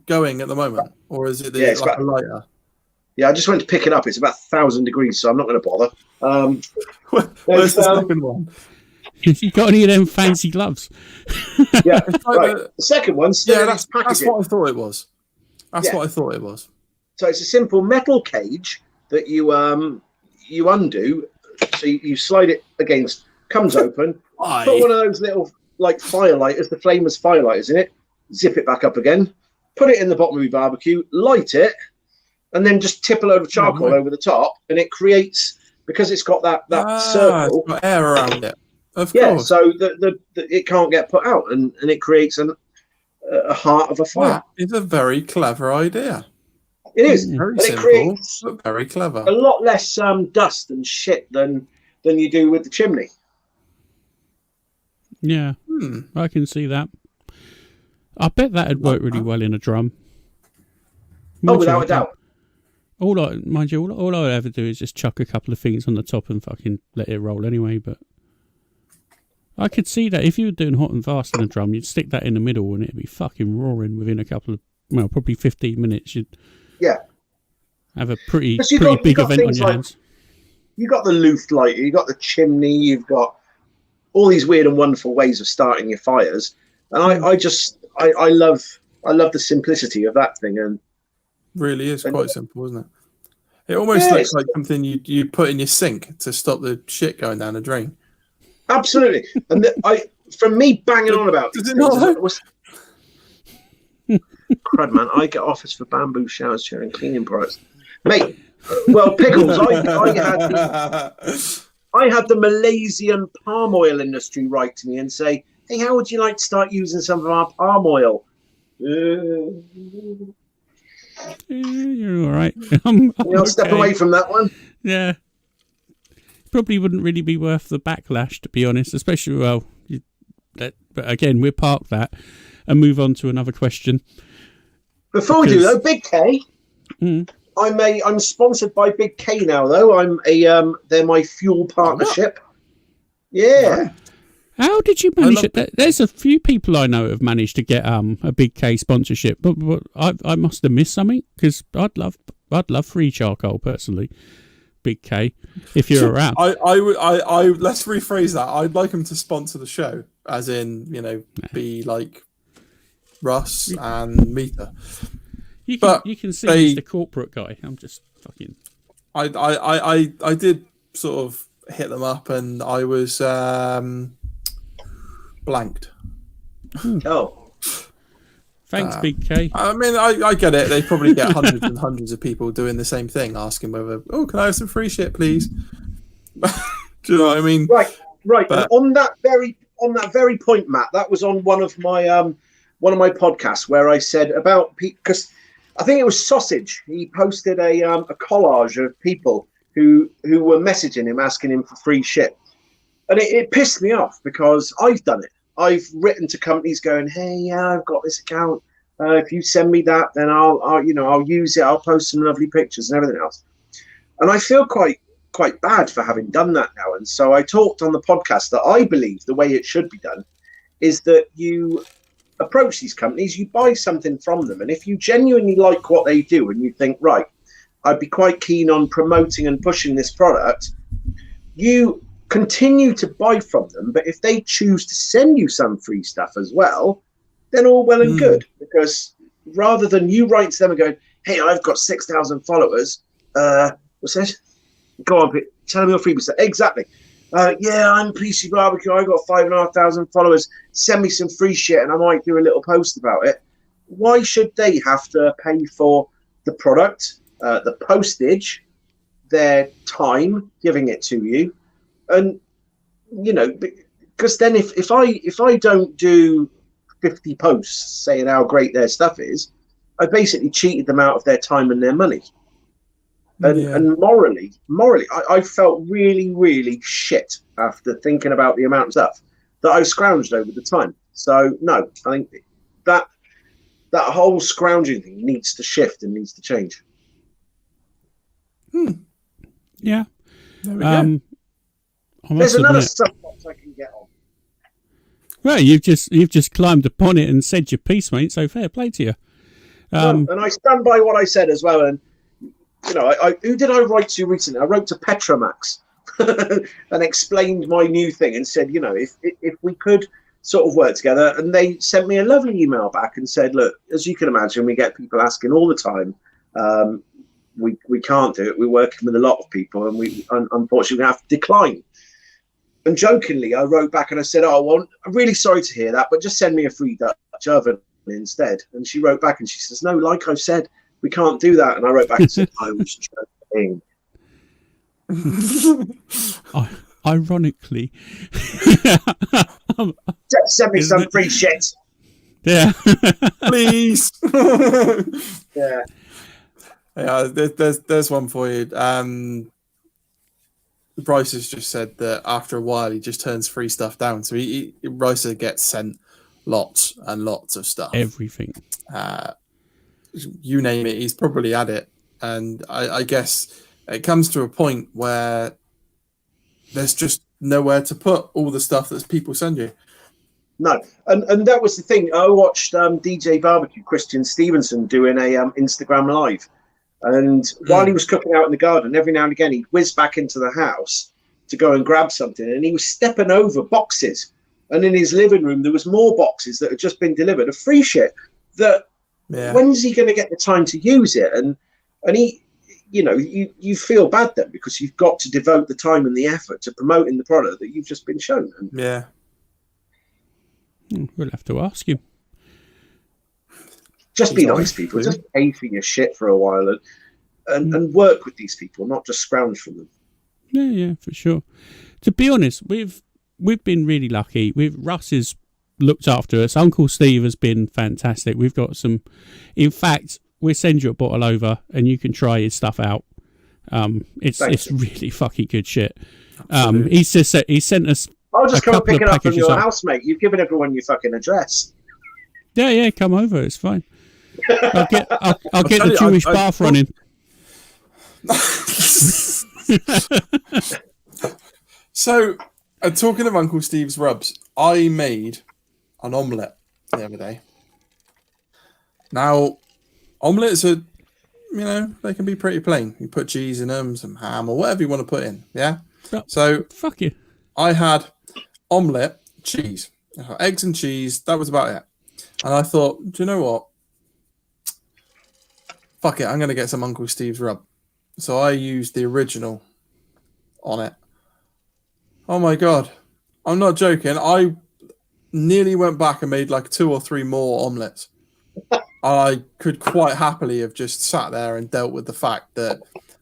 going at the moment, or is it like a lighter? Yeah, I just went to pick it up. It's about 1,000 degrees, so I'm not going to bother. Where's the second one? You got any of them fancy gloves? Yeah, Like right. The second one, that's what I thought it was. That's what I thought it was. So it's a simple metal cage that you undo. So you slide it against, comes open. Put one of those little like firelighters, the flameless firelighters in it. Zip it back up again. Put it in the bottom of your barbecue. Light it, and then just tip a load of charcoal over the top, and it creates, because it's got that circle. It's got air around it. Of course. So the it can't get put out, and it creates a heart of a fire. It's a very clever idea. It is. Very and simple, it creates but very clever. a lot less dust and shit than you do with the chimney. Yeah, I can see that. I bet that'd work really well in a drum. Without a doubt. All I would ever do is just chuck a couple of things on the top and fucking let it roll anyway. But I could see that if you were doing hot and fast in a drum, you'd stick that in the middle and it'd be fucking roaring within a couple of, probably 15 minutes. You'd have a pretty big event on your hands. You got the Luft lighter, you got the chimney, you've got all these weird and wonderful ways of starting your fires, and I love the simplicity of that thing. And really is quite simple, isn't it? It almost looks like something you put in your sink to stop the shit going down the drain. Absolutely. And from me banging on about these things, crud, man, I get offers for bamboo showers, chair, and cleaning products, mate. Well, pickles. I had the Malaysian palm oil industry write to me and say, "Hey, how would you like to start using some of our palm oil?" You're all right. I'll step away from that one. Yeah. Probably wouldn't really be worth the backlash, to be honest, especially, but again, we'll park that and move on to another question. Before we do, though, Big K, I'm sponsored by Big K now, though. They're my fuel partnership. Yeah. How did you manage it? There's a few people I know have managed to get a Big K sponsorship, but I must have missed something, because I'd love free charcoal personally. Big K, if you're around. I let's rephrase that. I'd like him to sponsor the show, as in, be like Russ and Meter. You can see he's the corporate guy. I'm just fucking. I did sort of hit them up, and I was blanked. Oh. Thanks, Big K. I mean, I get it. They probably get hundreds and hundreds of people doing the same thing, asking whether, can I have some free shit, please? Do you know what I mean? Right. But on that very point, Matt, that was on one of my podcasts where I said about, because I think it was Sausage. He posted a collage of people who were messaging him, asking him for free shit, and it pissed me off, because I've done it. I've written to companies going, "Hey, I've got this account. If you send me that, then I'll use it. I'll post some lovely pictures and everything else." And I feel quite bad for having done that now. And so I talked on the podcast that I believe the way it should be done is that you approach these companies, you buy something from them, and if you genuinely like what they do and you think, right, I'd be quite keen on promoting and pushing this product, you continue to buy from them. But if they choose to send you some free stuff as well, then all well and good, because rather than you write to them and going, "Hey, I've got 6,000 followers, what's that? Go on, tell them your freebie stuff." Exactly. Yeah, I'm PC BBQ, I've got 5,500 followers, send me some free shit and I might do a little post about it. Why should they have to pay for the product, the postage, their time giving it to you? And because then if I don't do 50 posts saying how great their stuff is, I basically cheated them out of their time and their money. And morally, I felt really, really shit after thinking about the amount of stuff that I scrounged over the time. So no, I think that whole scrounging thing needs to shift and needs to change. Yeah. There we go. There's another soapbox I can get on. Well, you've just climbed upon it and said your piece, mate. So fair play to you. And I stand by what I said as well. And you know, who did I write to recently? I wrote to Petromax and explained my new thing and said, you know, if we could sort of work together, and they sent me a lovely email back and said, look, as you can imagine, we get people asking all the time. We can't do it. We're working with a lot of people, and we unfortunately have to decline. And jokingly, I wrote back and I said, oh, well, I'm really sorry to hear that, but just send me a free Dutch oven instead. And she wrote back and she says, no, like I said, we can't do that. And I wrote back and said, I was joking. Ironically. Send me some free shit. Yeah. Please. Yeah. Yeah, there's one for you. Bryce has just said that after a while he just turns free stuff down. So Bryce gets sent lots and lots of stuff. Everything. You name it, he's probably had it. And I guess it comes to a point where there's just nowhere to put all the stuff that people send you. No, and that was the thing. I watched DJ Barbecue, Christian Stevenson, doing a Instagram live. And while he was cooking out in the garden, every now and again, he'd whiz back into the house to go and grab something. And he was stepping over boxes. And in his living room, there was more boxes that had just been delivered of free shit. That when's he going to get the time to use it? And he, you know, you feel bad then because you've got to devote the time and the effort to promoting the product that you've just been shown. And yeah. We'll have to ask him. Just be nice, people. Just pay for your shit for a while and work with these people, not just scrounge from them. Yeah, for sure. To be honest, we've been really lucky. Russ has looked after us. Uncle Steve has been fantastic. We've got some. In fact, we'll send you a bottle over, and you can try his stuff out. It's really fucking good shit. He sent us. I'll just come pick it up from your house, mate. You've given everyone your fucking address. Yeah, come over. It's fine. I'll get the Jewish bath running. So, talking of Uncle Steve's rubs, I made an omelette the other day. Now, omelettes are, you know, they can be pretty plain. You put cheese in them, some ham, or whatever you want to put in. Yeah. So, fuck you. I had omelette, cheese, eggs and cheese. That was about it. And I thought, do you know what? Fuck it, I'm going to get some Uncle Steve's rub. So I used the original on it. Oh my God. I'm not joking. I nearly went back and made like 2 or 3 more omelettes. I could quite happily have just sat there and dealt with the fact that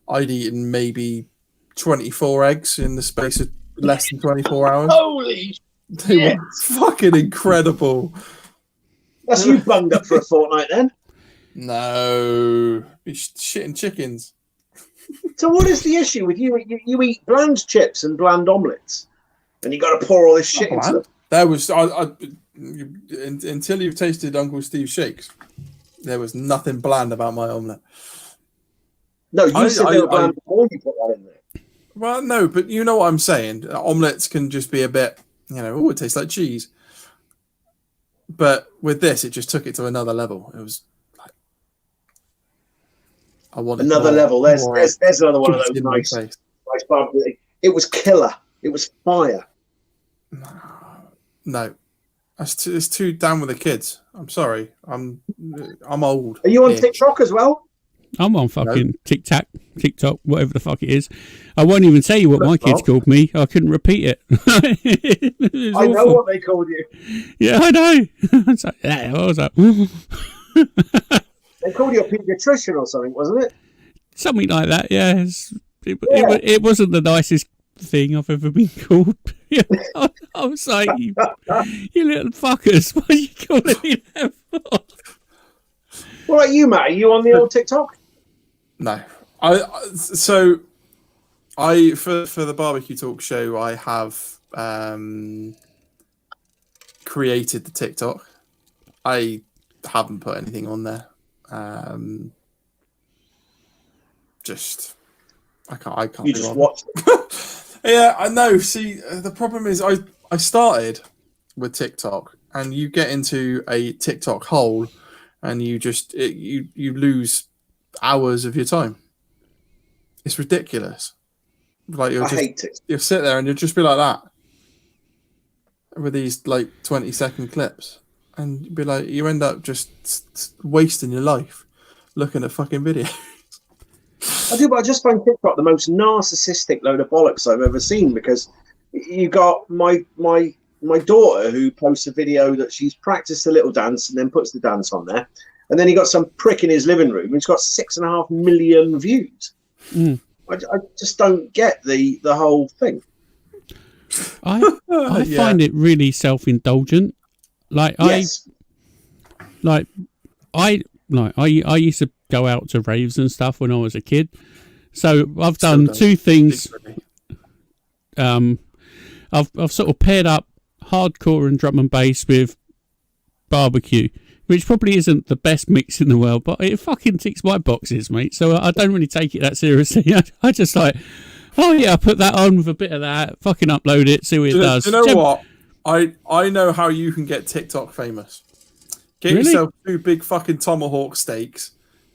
I'd eaten maybe 24 eggs in the space of less than 24 hours. Holy They were fucking incredible. That's you bunged up for a fortnight then. No, be shitting chickens. So what is the issue with you? You eat bland chips and bland omelettes, and you got to pour all this shit into them. There was until you've tasted Uncle Steve's shakes, there was nothing bland about my omelette. No, you said they were bland before you put that in there. Well, no, but you know what I'm saying. Omelettes can just be a bit, you know, oh, it tastes like cheese. But with this, it just took it to another level. It was like I wanted another level. There's another one of those nice barbecue. It was killer. It was fire. No, it's too down with the kids. I'm sorry. I'm old. Are you on TikTok as well? I'm on fucking TikTok, whatever the fuck it is. I won't even tell you what my kids called me. I couldn't repeat it. It I know what they called you. Yeah, I know. It's like, yeah, what was that? They called you a pediatrician or something, wasn't it? Something like that, yeah. It wasn't the nicest thing I've ever been called. I was like, you little fuckers, what are you calling me that for? What about you, Matt? Are you on the old TikTok? No. For the barbecue talk show, I have created the TikTok. I haven't put anything on there. I can't. You just watched it. Yeah, I know. See, the problem is I started with TikTok, and you get into a TikTok hole, and you just you lose hours of your time. It's ridiculous. Like I hate it. You'll sit there and you'll just be like that with these like 20-second clips, and you'd be like, you end up just wasting your life looking at fucking videos. I do, but I just find TikTok the most narcissistic load of bollocks I've ever seen, because you got my daughter who posts a video that she's practiced a little dance and then puts the dance on there, and then you got some prick in his living room who's got 6.5 million views. I just don't get the whole thing. I find it really self-indulgent. I used to go out to raves and stuff when I was a kid. So I've done two things. I've sort of paired up hardcore and drum and bass with barbecue, which probably isn't the best mix in the world, but it fucking ticks my boxes, mate. So I don't really take it that seriously. I just like, oh yeah, I put that on with a bit of that, fucking upload it, see what it does. Do you know what? I know how you can get TikTok famous. Get yourself 2 big fucking tomahawk steaks,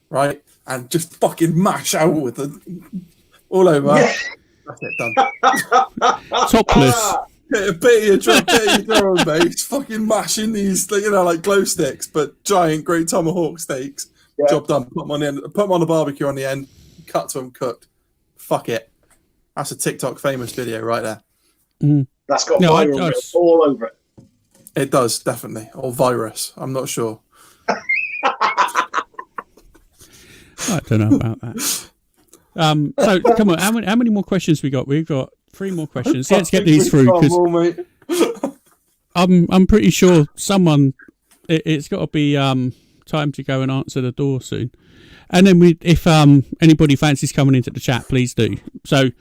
right? And just fucking mash out with them all over. Yeah. That's it, done. Topless. Get a bit of your drum bass, fucking mashing these, like glow sticks, but giant, great tomahawk steaks. Yeah. Job done. Put them on the barbecue on the end. Cut to them, cooked. Fuck it. That's a TikTok famous video right there. That's got viral all over it. It does, definitely. Or virus. I'm not sure. I don't know about that. So come on, how many more questions we got? We've got 3 more questions. Let's get these through, because I'm pretty sure someone. It's got to be time to go and answer the door soon. And then if anybody fancies coming into the chat, please do. So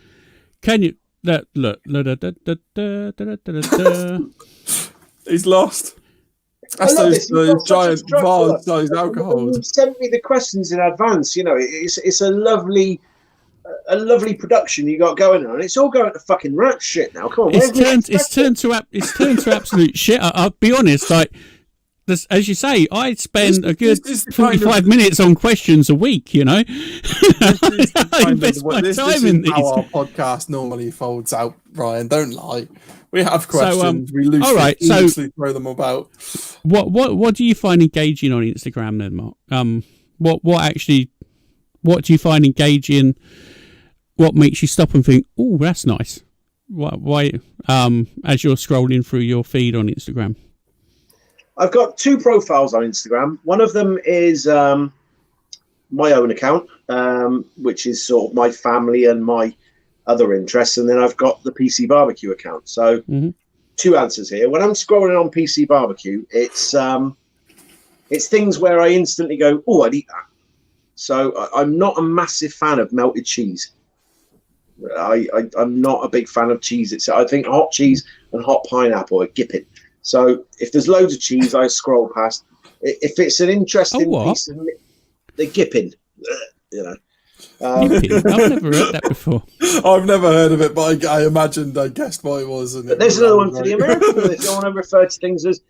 can you look? He's lost. That's those giant vase-sized alcohols. You sent me the questions in advance. You know, it's a lovely production you got going on. It's all going to fucking rat shit now. Come on, it's turned to absolute shit. I'll be honest. Like this, as you say, I spend a good 45 minutes on questions a week. You know, I invest my time in these. How our podcast normally folds out, Ryan. Don't lie. We have questions. We loosely throw them about. What do you find engaging on Instagram then, Mark? What do you find engaging? What makes you stop and think, oh, that's nice? Why? As you're scrolling through your feed on Instagram. I've got 2 profiles on Instagram. One of them is my own account, which is sort of my family and my other interests, and then I've got the PC BBQ account. So 2 answers here. When I'm scrolling on PC BBQ, it's things where I instantly go, oh, I'd eat that. So I'm not a massive fan of melted cheese. I'm not a big fan of cheese. I think hot cheese and hot pineapple are gipping. So if there's loads of cheese, I scroll past. If it's an interesting piece, they're gipping. You know. I've never heard that before. I've never heard of it, but I guessed what it was. And there's another one for the Americans. If you want to refer to things as,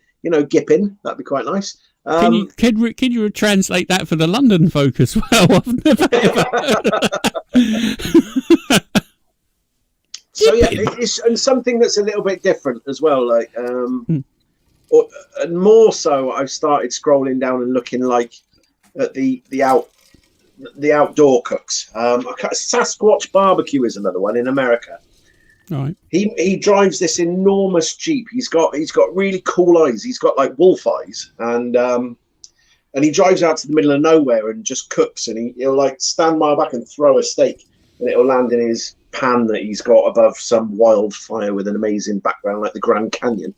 gipping, that'd be quite nice. Can you translate that for the London folk as well? I've never ever heard of that. So yeah, it's and something that's a little bit different as well. Like, and more so, I've started scrolling down and looking at the outdoor cooks. Sasquatch Barbecue is another one in America. Right. He drives this enormous Jeep. He's got really cool eyes. He's got like wolf eyes, and he drives out to the middle of nowhere and just cooks. And he'll like stand mile back and throw a steak, and it'll land in his pan that he's got above some wildfire with an amazing background like the Grand Canyon.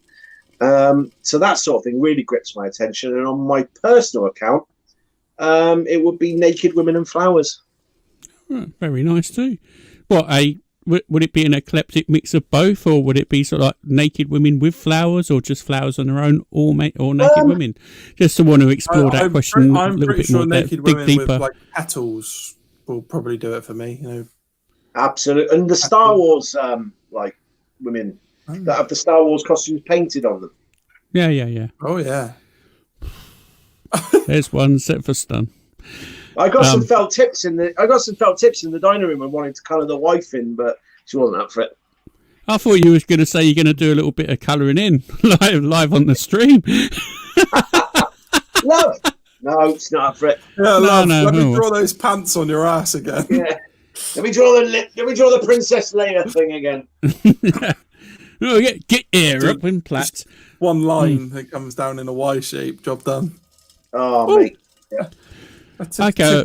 So that sort of thing really grips my attention. And on my personal account, it would be naked women and flowers. Very nice too. Would it be an eclectic mix of both, or would it be sort of like naked women with flowers, or just flowers on their own, or naked women? Just to want to explore that question a little bit more. Naked women with like petals will probably do it for me. Absolutely, and the Star Wars women that have the Star Wars costumes painted on them. Yeah. Oh yeah. There's one set for stun. I got some felt tips in the dining room and wanted to colour the wife in, but she wasn't up for it. I thought you was going to say you're going to do a little bit of colouring in live on the stream. Love. No, it's not up for it. Yeah, love. Let me draw those pants on your ass again. Yeah. Let me draw the Princess Leia thing again. Oh, get here up in plats. One line that comes down in a Y shape. Job done. Oh, mate. Yeah. Okay.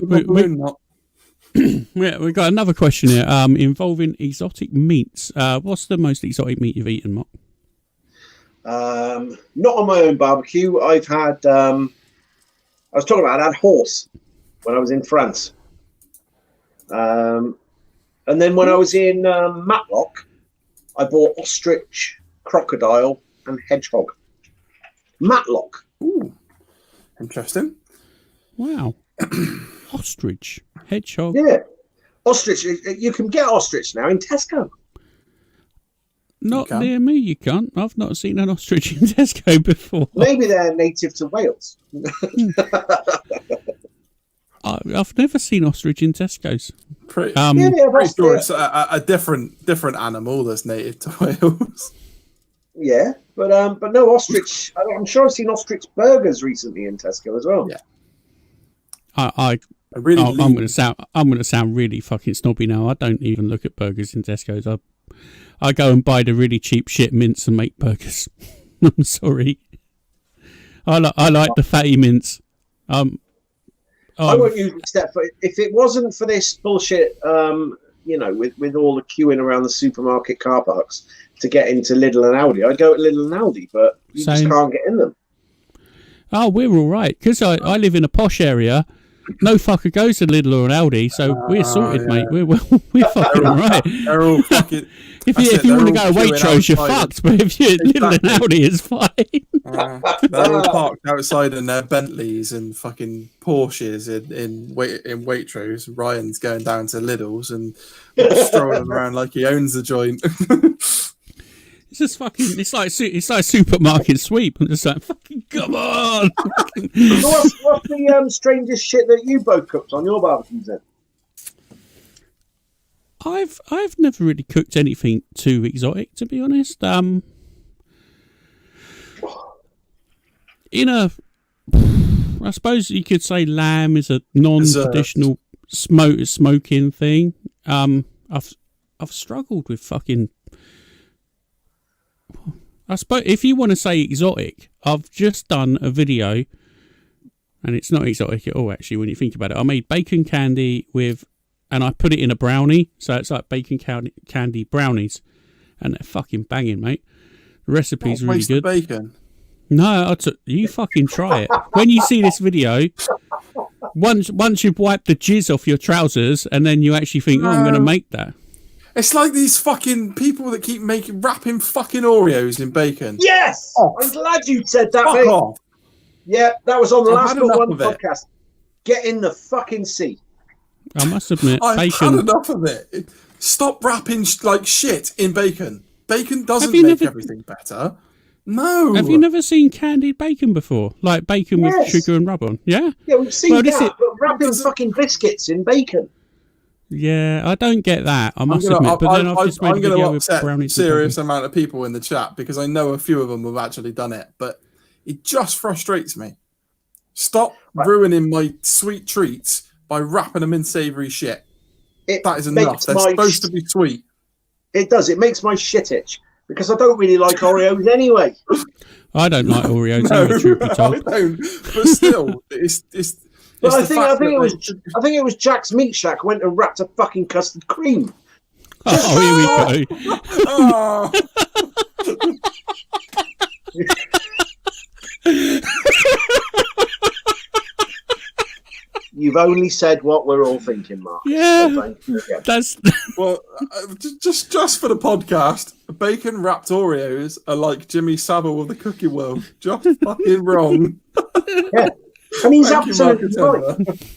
We got another question here involving exotic meats. What's the most exotic meat you've eaten, Mark? Not on my own barbecue. I've had. I was talking about. I had horse when I was in France. And then when I was in Matlock, I bought ostrich, crocodile, and hedgehog. Matlock. Ooh, interesting. Wow. Ostrich, hedgehog. Yeah, ostrich. You can get ostrich now in Tesco. Not near me, you can't. I've not seen an ostrich in Tesco before. Maybe they're native to Wales. I've never seen ostrich in Tesco's. Pretty pretty sure it's a different animal that's native to Wales. Yeah, but no ostrich. I'm sure I've seen ostrich burgers recently in Tesco as well. Yeah. I'm going to sound really fucking snobby now. I don't even look at burgers in Tesco's. I go and buy the really cheap shit mince and make burgers. I'm sorry. I like the fatty mince. I won't use it step for if it wasn't for this bullshit. With all the queuing around the supermarket car parks to get into Lidl and Aldi, I'd go at Lidl and Aldi, but you just can't get in them. Oh, we're all right because I live in a posh area. No fucker goes to Lidl or an Aldi, so we're sorted, mate. We're fucking all right. They're all fucking. If you want to go Waitrose, you're fucked. But if you're Lidl and Aldi, it's fine. They're all parked outside in their Bentleys and fucking Porsches in Waitrose. Ryan's going down to Lidl's and strolling around like he owns the joint. It's just fucking. It's like supermarket sweep. I'm just like, fucking come on. What's the strangest shit that you both cooked on your barbecues then? I've never really cooked anything too exotic, to be honest. I suppose you could say lamb is a non-traditional smoking thing. I've struggled with fucking. I suppose if you want to say exotic, I've just done a video, and it's not exotic at all. Actually, when you think about it, I made bacon candy and I put it in a brownie, so it's like bacon candy brownies, and they're fucking banging, mate. The recipe's really good. Bacon. No, you fucking try it. When you see this video, once you've wiped the jizz off your trousers, and then you actually think, I'm going to make that. It's like these fucking people that keep wrapping fucking Oreos in bacon. Yes! Oh, I'm glad you said that, fuck mate. off. Yeah, that was on the last had enough one of it. podcast. Get in the fucking sea. I must admit, I've bacon. had enough of it. Stop wrapping like shit in bacon. Bacon doesn't make everything better. No. Have you never seen candied bacon before? Like bacon with sugar and rub on? Yeah? Yeah, we've seen that, but wrapping fucking biscuits in bacon. Yeah, I don't get that. I must admit. But then I've just made a video with brownies. Serious amount of people in the chat because I know a few of them have actually done it, but it just frustrates me. Stop ruining my sweet treats by wrapping them in savoury shit. That is enough. They're supposed to be sweet. It does. It makes my shit itch because I don't really like Oreos anyway. I don't like Oreos either, truth be told. I don't. But still, it's. But I think it was Jack's Meat Shack went and wrapped a fucking custard cream. Oh, here we go. Oh. You've only said what we're all thinking, Mark. Yeah, that's well. Just for the podcast, bacon wrapped Oreos are like Jimmy Savile of the Cookie World. Just fucking wrong. Yeah, and he's absolutely right.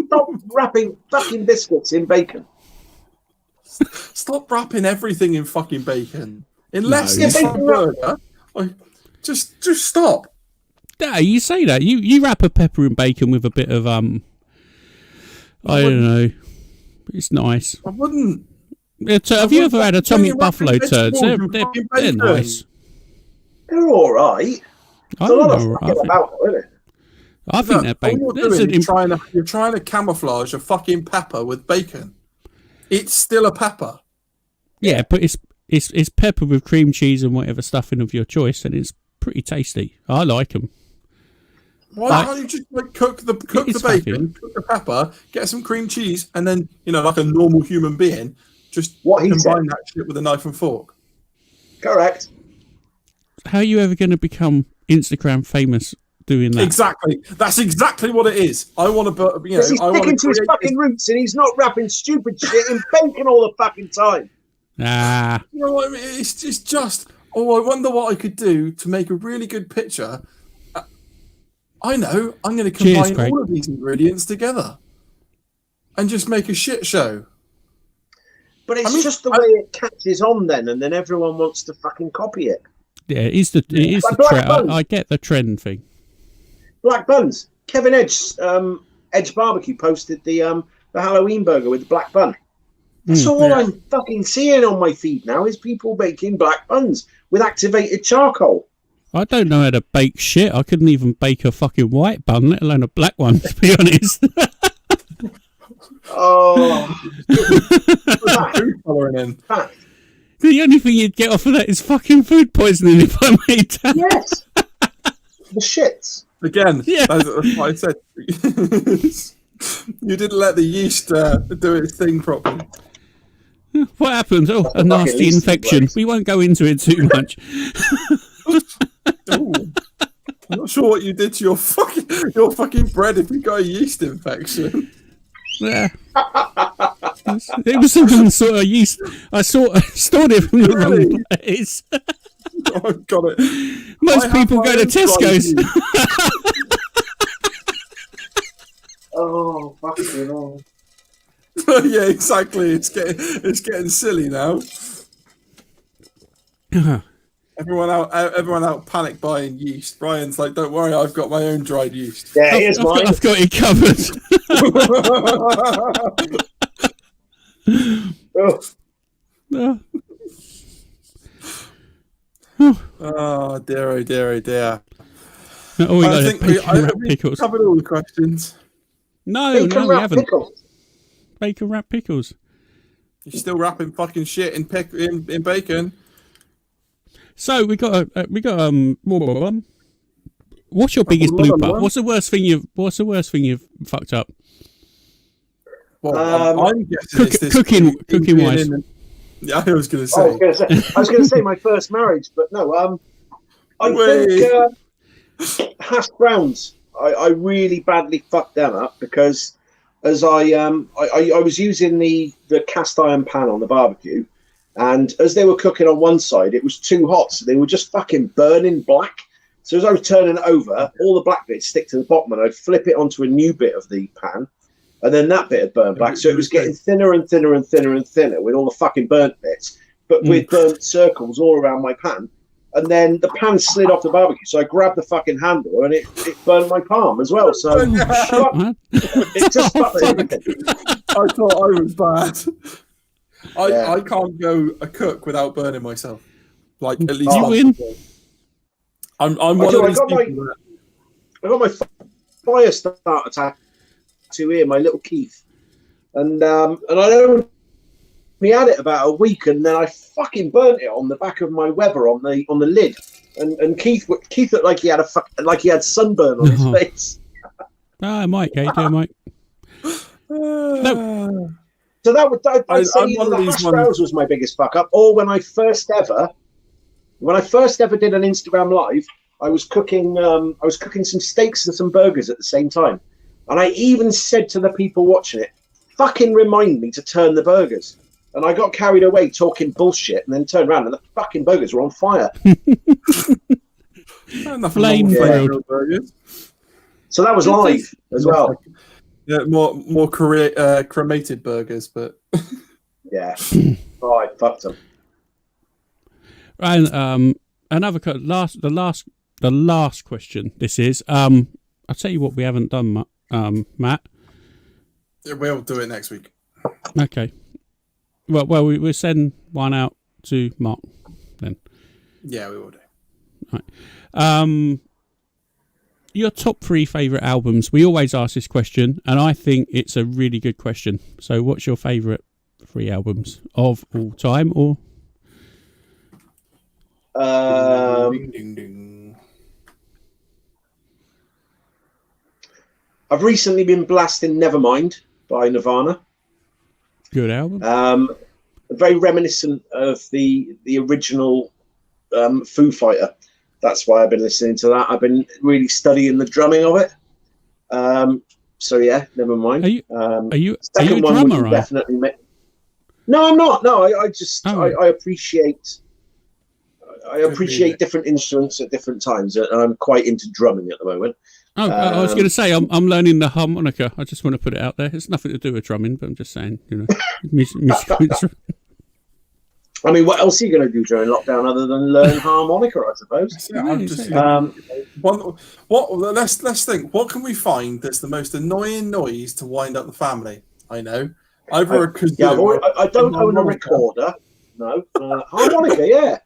Stop wrapping fucking biscuits in bacon. Stop wrapping everything in fucking bacon. Unless it's a burger, just stop. Yeah, you say that. You wrap a pepper in bacon with a bit of I don't know. It's nice. I wouldn't. Have you ever had atomic buffalo turds? They're nice. They're all right. I There's a lot of think- fucking about, isn't it? I think they're All bacon. you're trying to camouflage a fucking pepper with bacon. It's still a pepper. Yeah, but it's pepper with cream cheese and whatever stuffing of your choice, and it's pretty tasty. I like them. Why can't you just cook the bacon, cook the pepper, get some cream cheese, and then like a normal human being, just combine that shit with a knife and fork? Correct. How are you ever going to become Instagram famous doing that? Exactly. That's exactly what it is. I want to, Because he's sticking to his fucking roots, and he's not wrapping stupid shit in bacon all the fucking time. You know what I mean? It's just. Oh, I wonder what I could do to make a really good picture. I know. I'm going to combine all of these ingredients together and just make a shit show. But it's just the way it catches on then, and then everyone wants to fucking copy it. Yeah, it is the trend. I get the trend thing. Black buns. Kevin Edge Barbecue posted the Halloween burger with the black bun. That's all I'm fucking seeing on my feed now is people baking black buns with activated charcoal. I don't know how to bake shit. I couldn't even bake a fucking white bun, let alone a black one, to be honest. Food colouring in. The only thing you'd get off of that is fucking food poisoning if I made that. Yes. The shits. Again, that's what I said. You didn't let the yeast do its thing properly. What happened? Oh, a nasty infection. We won't go into it too much. Ooh. I'm not sure what you did to your fucking bread if you got a yeast infection. Yeah. It was some sort of yeast. I stored it from the wrong place. Oh, got it. Most people go to Tesco's. Oh, fucking hell. Yeah, exactly. It's getting silly now. Everyone out panic buying yeast. Brian's like, don't worry, I've got my own dried yeast. Yeah, here's mine. I've got it covered. Oh dear, oh dear, oh dear. Oh, we got bacon wrap pickles. Covered all the questions. No, we haven't. Pickles. Bacon wrap pickles. You're still wrapping fucking shit in bacon. So we got what's your biggest blooper? What's the worst thing you've fucked up? Well, I'm guessing cooking wise. Yeah, I was going to say. I was going to say my first marriage, but no. I think hash browns. I really badly fucked them up because as I was using the cast iron pan on the barbecue, and as they were cooking on one side, it was too hot, so they were just fucking burning black. So as I was turning it over, all the black bits stick to the bottom, and I'd flip it onto a new bit of the pan, and then that bit had burned black. So it was getting thinner and thinner and thinner and thinner with all the fucking burnt bits, but with burnt circles all around my pan. And then the pan slid off the barbecue, so I grabbed the fucking handle, and it burned my palm as well. So it just fucked everything. I thought I was bad. I can't go a cook without burning myself. Like at least you win. I'm one of these people. I got my fire starter tattoo here, my little Keith, and I only had it about a week, and then I fucking burnt it on the back of my Weber on the lid, and Keith looked like he had sunburn on his face. Mike, Mike. No. So I'd say the hash browns was my biggest fuck up. Or when I first ever did an Instagram live, I was cooking some steaks and some burgers at the same time, and I even said to the people watching it, "Fucking remind me to turn the burgers." And I got carried away talking bullshit, and then turned around and the fucking burgers were on fire. Flame burgers. So that was live as well. Yeah, more cremated burgers, but yeah. Oh, I fucked them. And the last question. This is I'll tell you what we haven't done, Matt. We'll do it next week. Okay. Well, we'll send one out to Mark then. Yeah, we will do. Right. Your top 3 favourite albums. We always ask this question, and I think it's a really good question. So, what's your favourite 3 albums of all time? Or Ding, ding, ding. I've recently been blasting Nevermind by Nirvana. good album? Very reminiscent of the original Foo Fighter. That's why I've been listening to that. I've been really studying the drumming of it. So yeah, never mind. Are you Second a one drummer, would right? definitely No, I'm not. No, I just Oh. I appreciate different instruments at different times, and I'm quite into drumming at the moment. Oh, I was going to say I'm learning the harmonica. I just want to put it out there. It's nothing to do with drumming, but I'm just saying, musical instrument. I mean, what else are you going to do during lockdown other than learn harmonica? I suppose. Yeah, I'm just let's think. What can we find that's the most annoying noise to wind up the family? I know. Either a kazoo. Yeah, I don't own a recorder. No, harmonica. Yeah,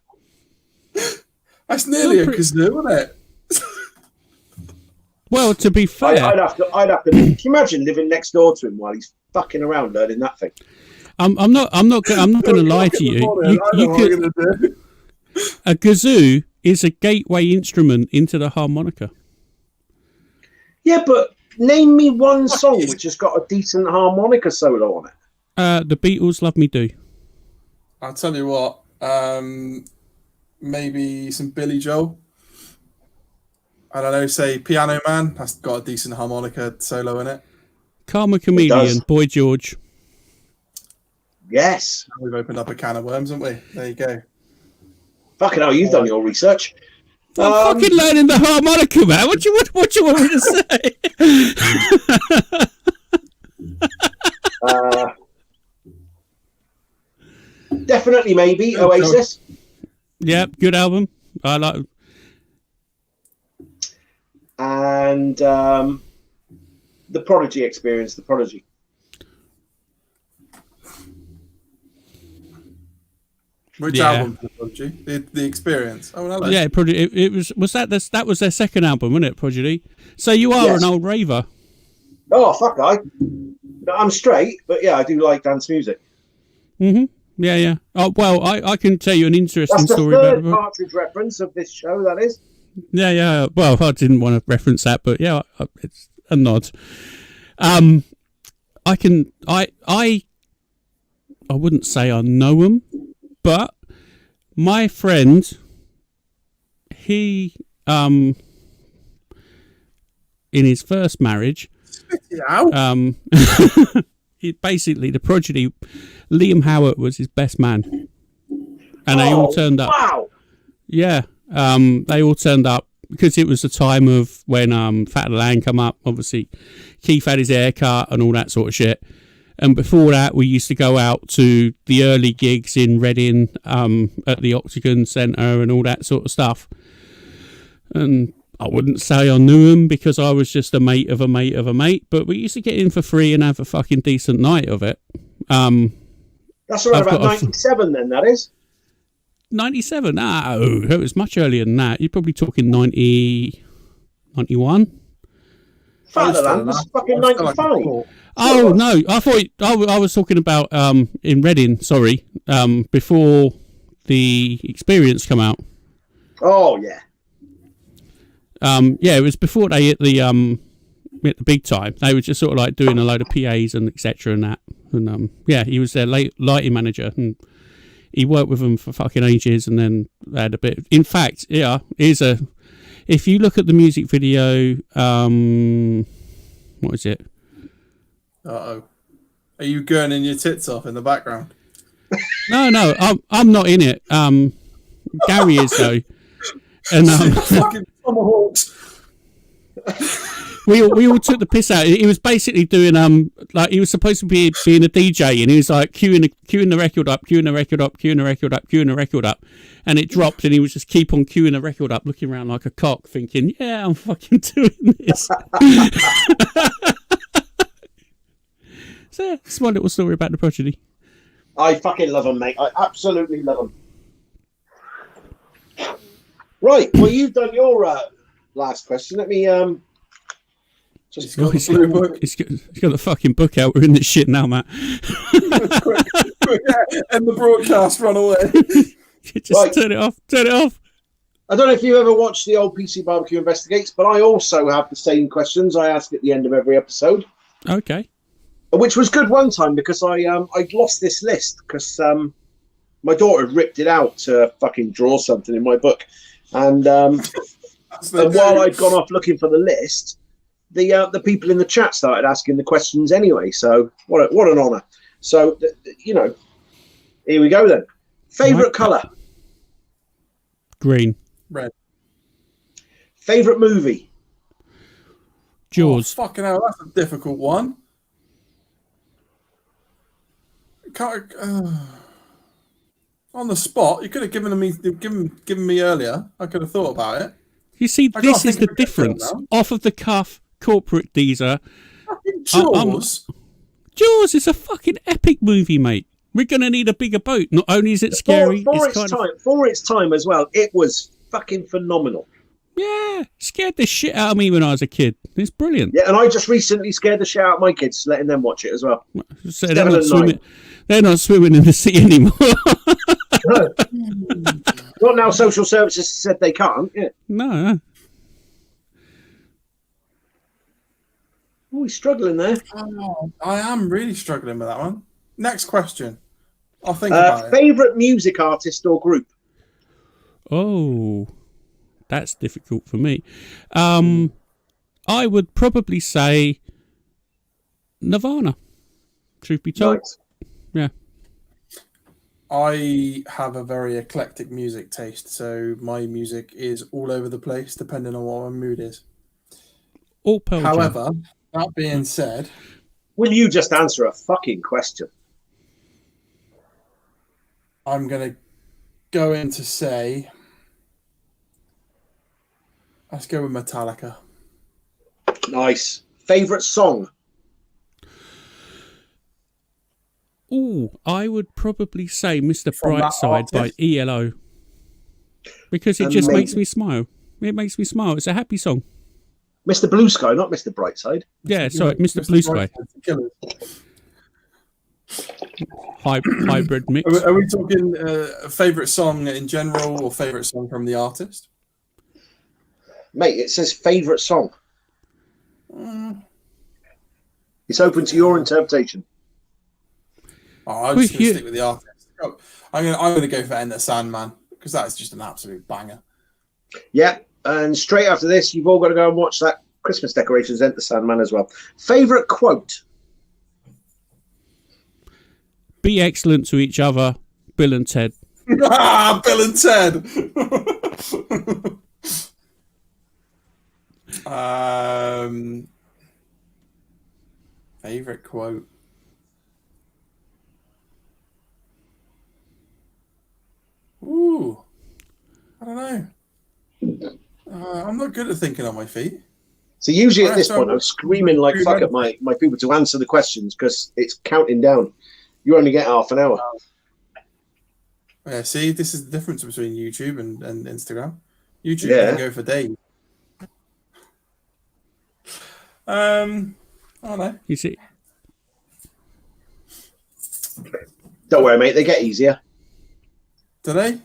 that's nearly a kazoo, isn't it? Well, to be fair, I'd have to. Can you imagine living next door to him while he's fucking around learning that thing? I'm not going to lie to you. A kazoo is a gateway instrument into the harmonica. Yeah, but name me one song which has got a decent harmonica solo on it. The Beatles' "Love Me Do." I'll tell you what. Maybe some Billy Joel. I don't know. Say Piano Man. That's got a decent harmonica solo in it. Karma Chameleon, Boy George. Yes. We've opened up a can of worms, haven't we? There you go. Fucking hell, you've done your research. I'm fucking learning the harmonica, man. What do you want me to say? Definitely, maybe Oasis. Yeah, good album. I like. And the Prodigy experience. The Prodigy. Which album? The Experience. Oh, hello. Yeah, it was that was their second album, wasn't it, Prodigy? So you are an old raver. Oh fuck! I'm straight, but yeah, I do like dance music. Yeah. Oh well, I can tell you an interesting story That's the third about Partridge reference of this show. That is. Yeah. Well, I didn't want to reference that, but yeah, it's a nod. I wouldn't say I know him, but my friend, he in his first marriage, basically the Prodigy, Liam Howard was his best man, and they all turned up. Wow. Yeah. They all turned up because it was the time of when Fat Land come up. Obviously, Keith had his haircut and all that sort of shit. And before that, we used to go out to the early gigs in Reading at the Octagon Centre and all that sort of stuff. And I wouldn't say I knew him because I was just a mate of a mate of a mate, but we used to get in for free and have a fucking decent night of it. That's around about 97 then, that is? 97? No, it was much earlier than that. You're probably talking 90, 91. Fatherland was fucking 95. Oh no, I thought I was talking about in Reading. Sorry, before the Experience come out. Oh yeah. Yeah, it was before they hit the big time. They were just sort of like doing a load of PAs and etc. and that. And yeah, he was their lighting manager and. He worked with them for fucking ages, and then they had a bit. In fact, yeah, if you look at the music video, what is it? Are you gurning your tits off in the background? No, I'm not in it. Gary is though, and fucking tomahawks. we all took the piss out. He was basically doing like he was supposed to be being a DJ, and he was like queuing the record up, queuing the record up, queuing the record up, queuing the record up, and it dropped, and he was just keep on queuing the record up, looking around like a cock, thinking, "Yeah, I'm fucking doing this." So, it's my little story about the progeny. I fucking love them, mate. I absolutely love them. Right. Well, you've done your last question. Let me just got the blue book. He's got the fucking book out. We're in this shit now, Matt. quick, end the broadcast, run away. Just turn it off. Turn it off. I don't know if you ever watched the old PC BBQ Investigates, but I also have the same questions I ask at the end of every episode. Okay. Which was good one time because I'd lost this list because my daughter ripped it out to fucking draw something in my book, and while I'd gone off looking for the list, the people in the chat started asking the questions anyway. So what an honour. So here we go then. Favorite colour? Green. Red. Favorite movie? Jaws. Oh, fucking hell, that's a difficult one. On the spot, you could have given me earlier. I could have thought about it. You see, this is the difference. Off of the cuff, corporate geezer. Jaws. Jaws is a fucking epic movie, mate. We're going to need a bigger boat. Not only is it scary, for its time as well, it was fucking phenomenal. Yeah, scared the shit out of me when I was a kid. It's brilliant. Yeah, and I just recently scared the shit out of my kids, letting them watch it as well. So they're not swimming in the sea anymore. Not now social services said they can't. Yeah. No. Oh, he's struggling there. Oh, I am really struggling with that one. Next question. I'll think about it. Favourite music artist or group? Oh, that's difficult for me. I would probably say Nirvana, truth be told. Nice. Yeah. I have a very eclectic music taste, so my music is all over the place depending on what my mood is. All Pearl Jam. However, that being said... Will you just answer a fucking question? I'm going to go in to say... Let's go with Metallica. Nice. Favourite song? Oh, I would probably say Mr. Brightside by ELO. Because it just makes me smile. It makes me smile. It's a happy song. Mr. Blue Sky, not Mr. Brightside. Yeah, sorry, Mr. Blue Sky. Hybrid mix. Are we talking favourite song in general or favourite song from the artist? Mate, it says favourite song. It's open to your interpretation. Oh, I'm just going to stick with the artist. I'm going to go for Enter Sandman because that's just an absolute banger. Yeah, and straight after this, you've all got to go and watch that Christmas decorations Enter Sandman as well. Favourite quote? Be excellent to each other, Bill and Ted. Bill and Ted. Favorite quote. Ooh, I don't know. I'm not good at thinking on my feet. So usually at this point, I'm screaming like fuck at my people to answer the questions because it's counting down. You only get half an hour. Yeah, see, this is the difference between YouTube and Instagram. YouTube Yeah. can go for days. I don't know. You see, Don't worry, mate. They get easier. Do they?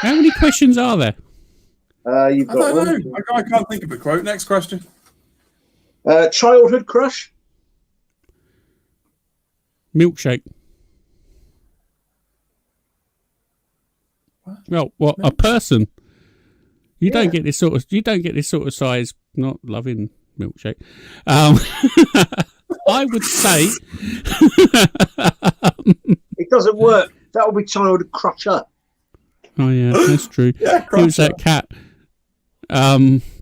how many questions are there? You've I got don't one. know. I can't think of a quote. Next question. Childhood crush? Milkshake. Well, what a person. You don't get this sort of size. Not loving milkshake. I would say It doesn't work. That would be childhood crusher. Oh yeah, that's true. Yeah, It was that cat.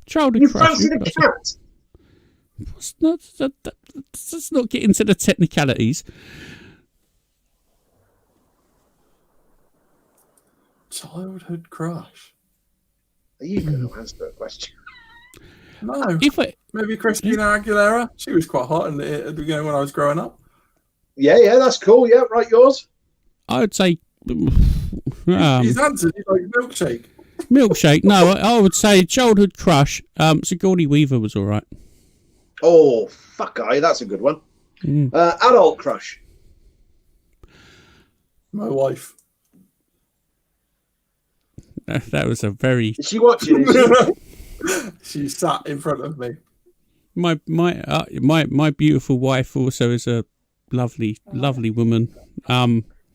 Childhood You crush. fancy the cat? Let's not get into the technicalities. Childhood crush. Are you going to answer a question? No. If I, Maybe Christina Aguilera. She was quite hot in the beginning when I was growing up. Yeah, that's cool. Yeah, right, yours. I would say He's answered. He's like milkshake. milkshake. No, I would say childhood crush. Sigourney Weaver was all right. Oh, fuck, that's a good one. Adult crush. My wife. That was a very. Is she watching? She sat in front of me. My beautiful wife also is a lovely woman.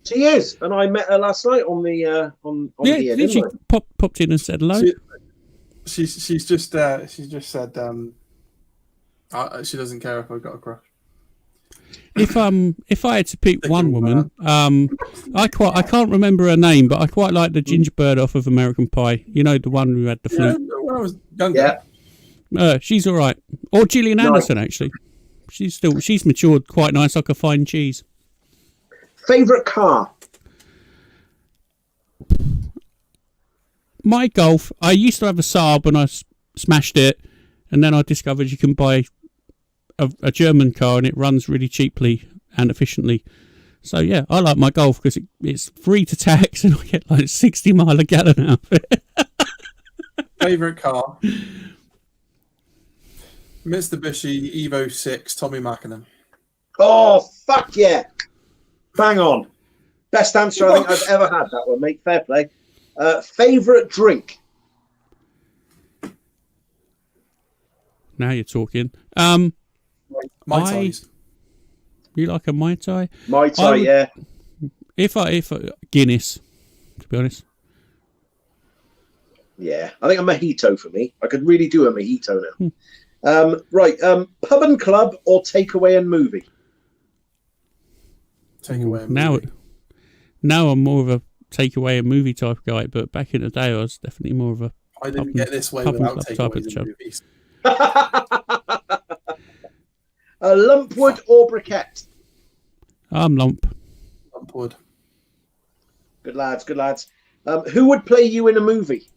She is, and I met her last night on the Yeah, the she popped in and said hello. She's just said she doesn't care if I've got a crush. If I had to pick one woman, I can't remember her name, but I quite like the ginger bird off of American Pie. You know, the one who had the flute. Yeah, when I was younger. Yeah. She's all right. Or Gillian Anderson, actually. She's matured quite nice, like a fine cheese. Favorite car. My Golf. I used to have a Saab and I smashed it, and then I discovered you can buy a German car and it runs really cheaply and efficiently. So yeah, I like my Golf because it's free to tax and I get like 60 mile a gallon out of it. Favorite car. Mitsubishi Evo 6 Tommy Mackinnon. Oh, fuck yeah. Bang on. Best answer I think I've ever had, that one, mate. Fair play. Favourite drink? Now you're talking. Mai Tais. You like a Mai Tai? Mai Tai, yeah. If I Guinness, to be honest. Yeah, I think a mojito for me. I could really do a mojito now. Right, pub and club or takeaway and movie? Takeaway and movie. Now I'm more of a takeaway and movie type of guy, but back in the day I was definitely more of a I didn't get this way without takeaways and movies. Lumpwood or briquette? I'm lump. Lumpwood. Good lads. Who would play you in a movie?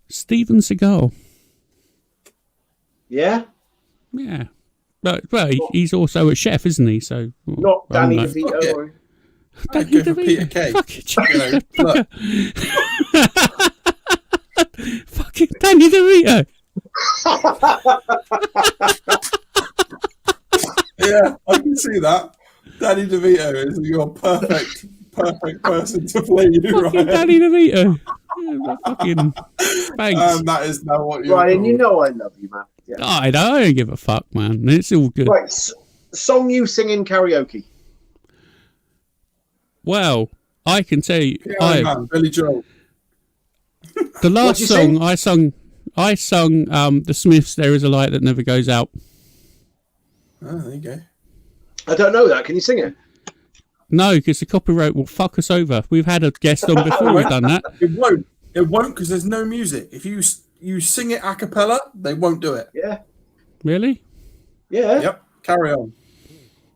Steven Seagal. Yeah? Yeah. But, well, he's also a chef, isn't he? So not Danny Okay. DeVito. Or... Danny Go for Peter Kay. Fucking Danny DeVito. Yeah, I can see that. Danny DeVito is your perfect person to play you, Fucking Ryan. Danny DeVito. Yeah, fucking thanks. That is now what you're Ryan, called. you know I love you, man. Yeah. I don't give a fuck, man. It's all good. Right, song you sing in karaoke. Well, I can tell you, Yeah, man, Billy Joel. the last you song sing? I sung the Smiths' "There Is a Light That Never Goes Out." Oh, there you go. I don't know that. Can you sing it? No, because the copyright will fuck us over. We've had a guest on before we've done that. It won't. It won't because there's no music. If you sing it a cappella, they won't do it. Yeah. Really? Yeah. Yep. Carry on.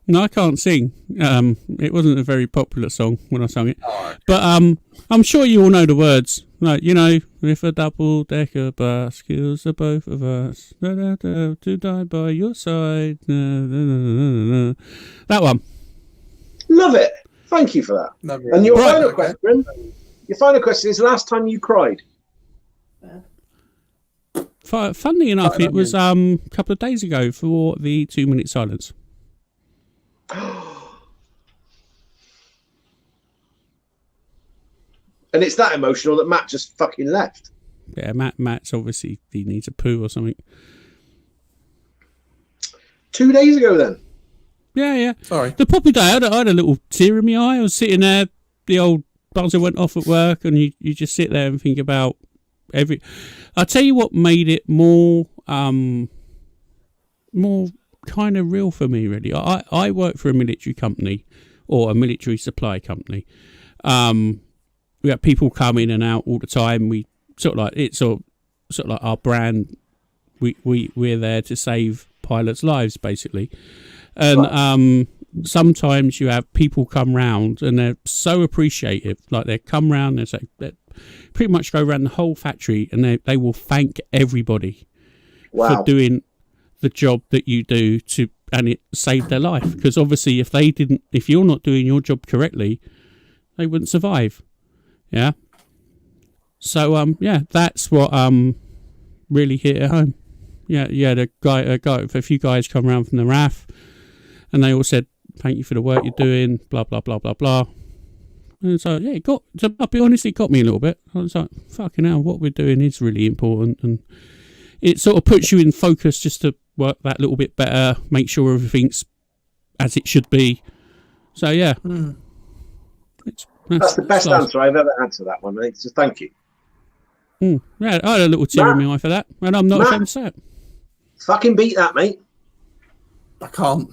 No, I can't sing. It wasn't a very popular song when I sung it. Oh, okay. But I'm sure you all know the words. Like, you know, if a double-decker bus kills the both of us, to die by your side. That one. Love it. Thank you for that. Never And your right, final okay. question. Your final question is: last time you cried? Funnily enough, it was a couple of days ago for the 2-minute silence. And it's that emotional that Matt just fucking left. Yeah, Matt's obviously, he needs a poo or something. 2 days ago, then. Yeah. Sorry. The poppy day, I had a little tear in my eye. I was sitting there, the old buzzer went off at work, and you just sit there and think about I'll tell you what made it more kind of real for me, really. I work for a military company, or a military supply company. We have people come in and out all the time. We sort of like our brand. We're there to save pilots' lives, basically. And sometimes you have people come round and they're so appreciative. Like they come round and they pretty much go around the whole factory and they will thank everybody for doing the job that you do to and it saved their life, because obviously if you're not doing your job correctly, they wouldn't survive. Yeah. So that's what really hit it home. Yeah, a few guys come around from the RAF, and they all said, "Thank you for the work you're doing." Blah blah blah blah blah. And so I'll be honest, it got me a little bit. I was like, "Fucking hell, what we're doing is really important," and it sort of puts you in focus just to work that little bit better, make sure everything's as it should be. So yeah, that's the best answer I've ever had to that one, mate. So thank you. Yeah, I had a little tear in my eye for that, and I'm not ashamed to say it. Fucking beat that, mate. I can't.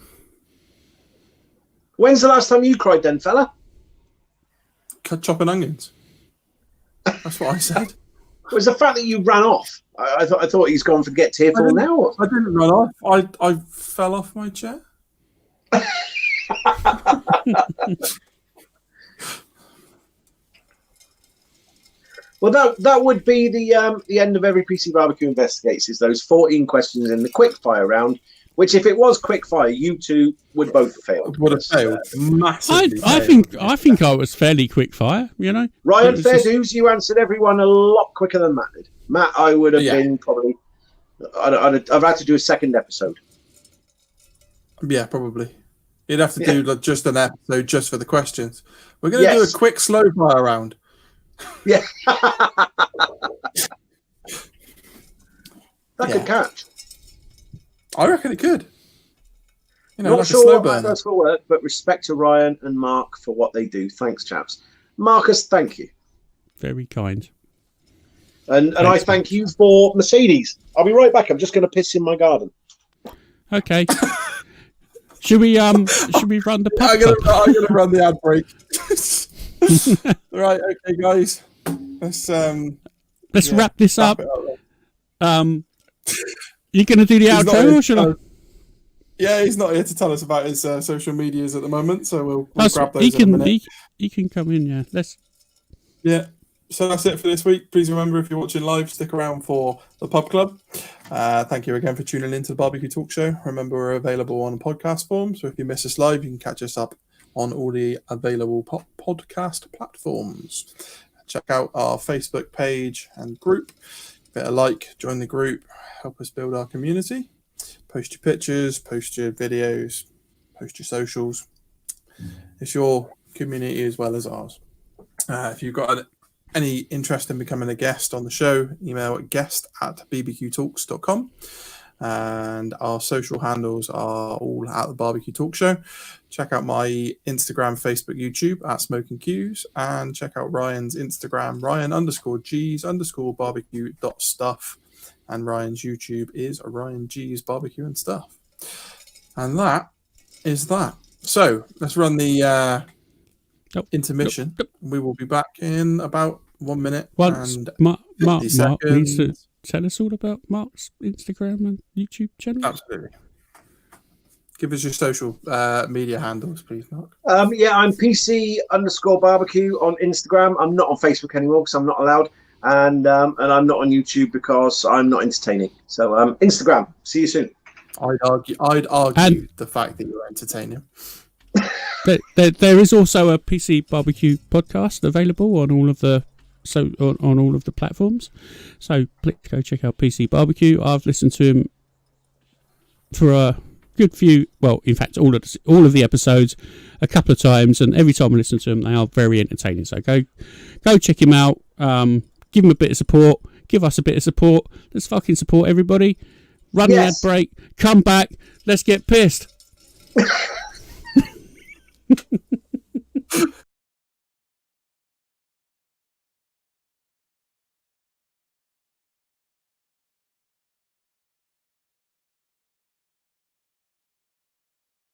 When's the last time you cried then, fella? Chopping onions. That's what I said. It was the fact that you ran off. I thought he's gone for get tearful now. I didn't run off. I fell off my chair. Well, that would be the end of every PC BBQ Investigates, is those 14 questions in the quickfire round, which if it was quickfire, you two would both have failed. Would have failed massively. I think I was fairly quickfire, you know. Ryan, fair dues, you answered everyone a lot quicker than Matt did. Matt, I would have been probably... I've had to do a second episode. Yeah, probably. You'd have to do just an episode just for the questions. We're going to do a quick slow fire round. Yeah. That could catch. I reckon it could. You know, Not like sure a slow what burn. that's for work, but respect to Ryan and Mark for what they do. Thanks, chaps. Marcus, thank you. Very kind. And I thank you for Mercedes. I'll be right back. I'm just going to piss in my garden. Okay. Should we run the pub? I'm gonna run the ad break. Right, okay, guys. Let's wrap this up. You gonna do the outro, or should I? Yeah, he's not here to tell us about his social medias at the moment, so we'll grab those in a minute. He can come in. Yeah. So that's it for this week. Please remember, if you're watching live, stick around for the pub club. Thank you again for tuning into the Barbecue Talk Show. Remember, we're available on podcast form, so if you miss us live, you can catch us up on all the available podcast platforms. Check out our Facebook page and group. Give it a like, join the group, help us build our community. Post your pictures, post your videos, post your socials. It's your community as well as ours. If you've got any interest in becoming a guest on the show, email guest@bbqtalks.com. And our social handles are all at the Barbecue Talk Show. Check out my Instagram, Facebook, YouTube at Smoking Q's, and check out Ryan's Instagram, Ryan_G's_barbecue.stuff, and Ryan's YouTube is Ryan G's Barbecue and Stuff. And that is that. So let's run the intermission. We will be back in about 1 minute. And Mark needs to tell us all about Mark's Instagram and YouTube channel. Absolutely. Give us your social media handles, please, Mark. I'm PC_barbecue on Instagram. I'm not on Facebook anymore because I'm not allowed. And I'm not on YouTube because I'm not entertaining. So Instagram. See you soon. I'd argue the fact that you're entertaining. There is also a PC BBQ podcast available on all of the on all of the platforms. So go check out PC BBQ. I've listened to him for a good few. Well, in fact, all of the episodes a couple of times, and every time I listen to them, they are very entertaining. So go check him out. Give him a bit of support. Give us a bit of support. Let's fucking support everybody. Run the ad break. Come back. Let's get pissed.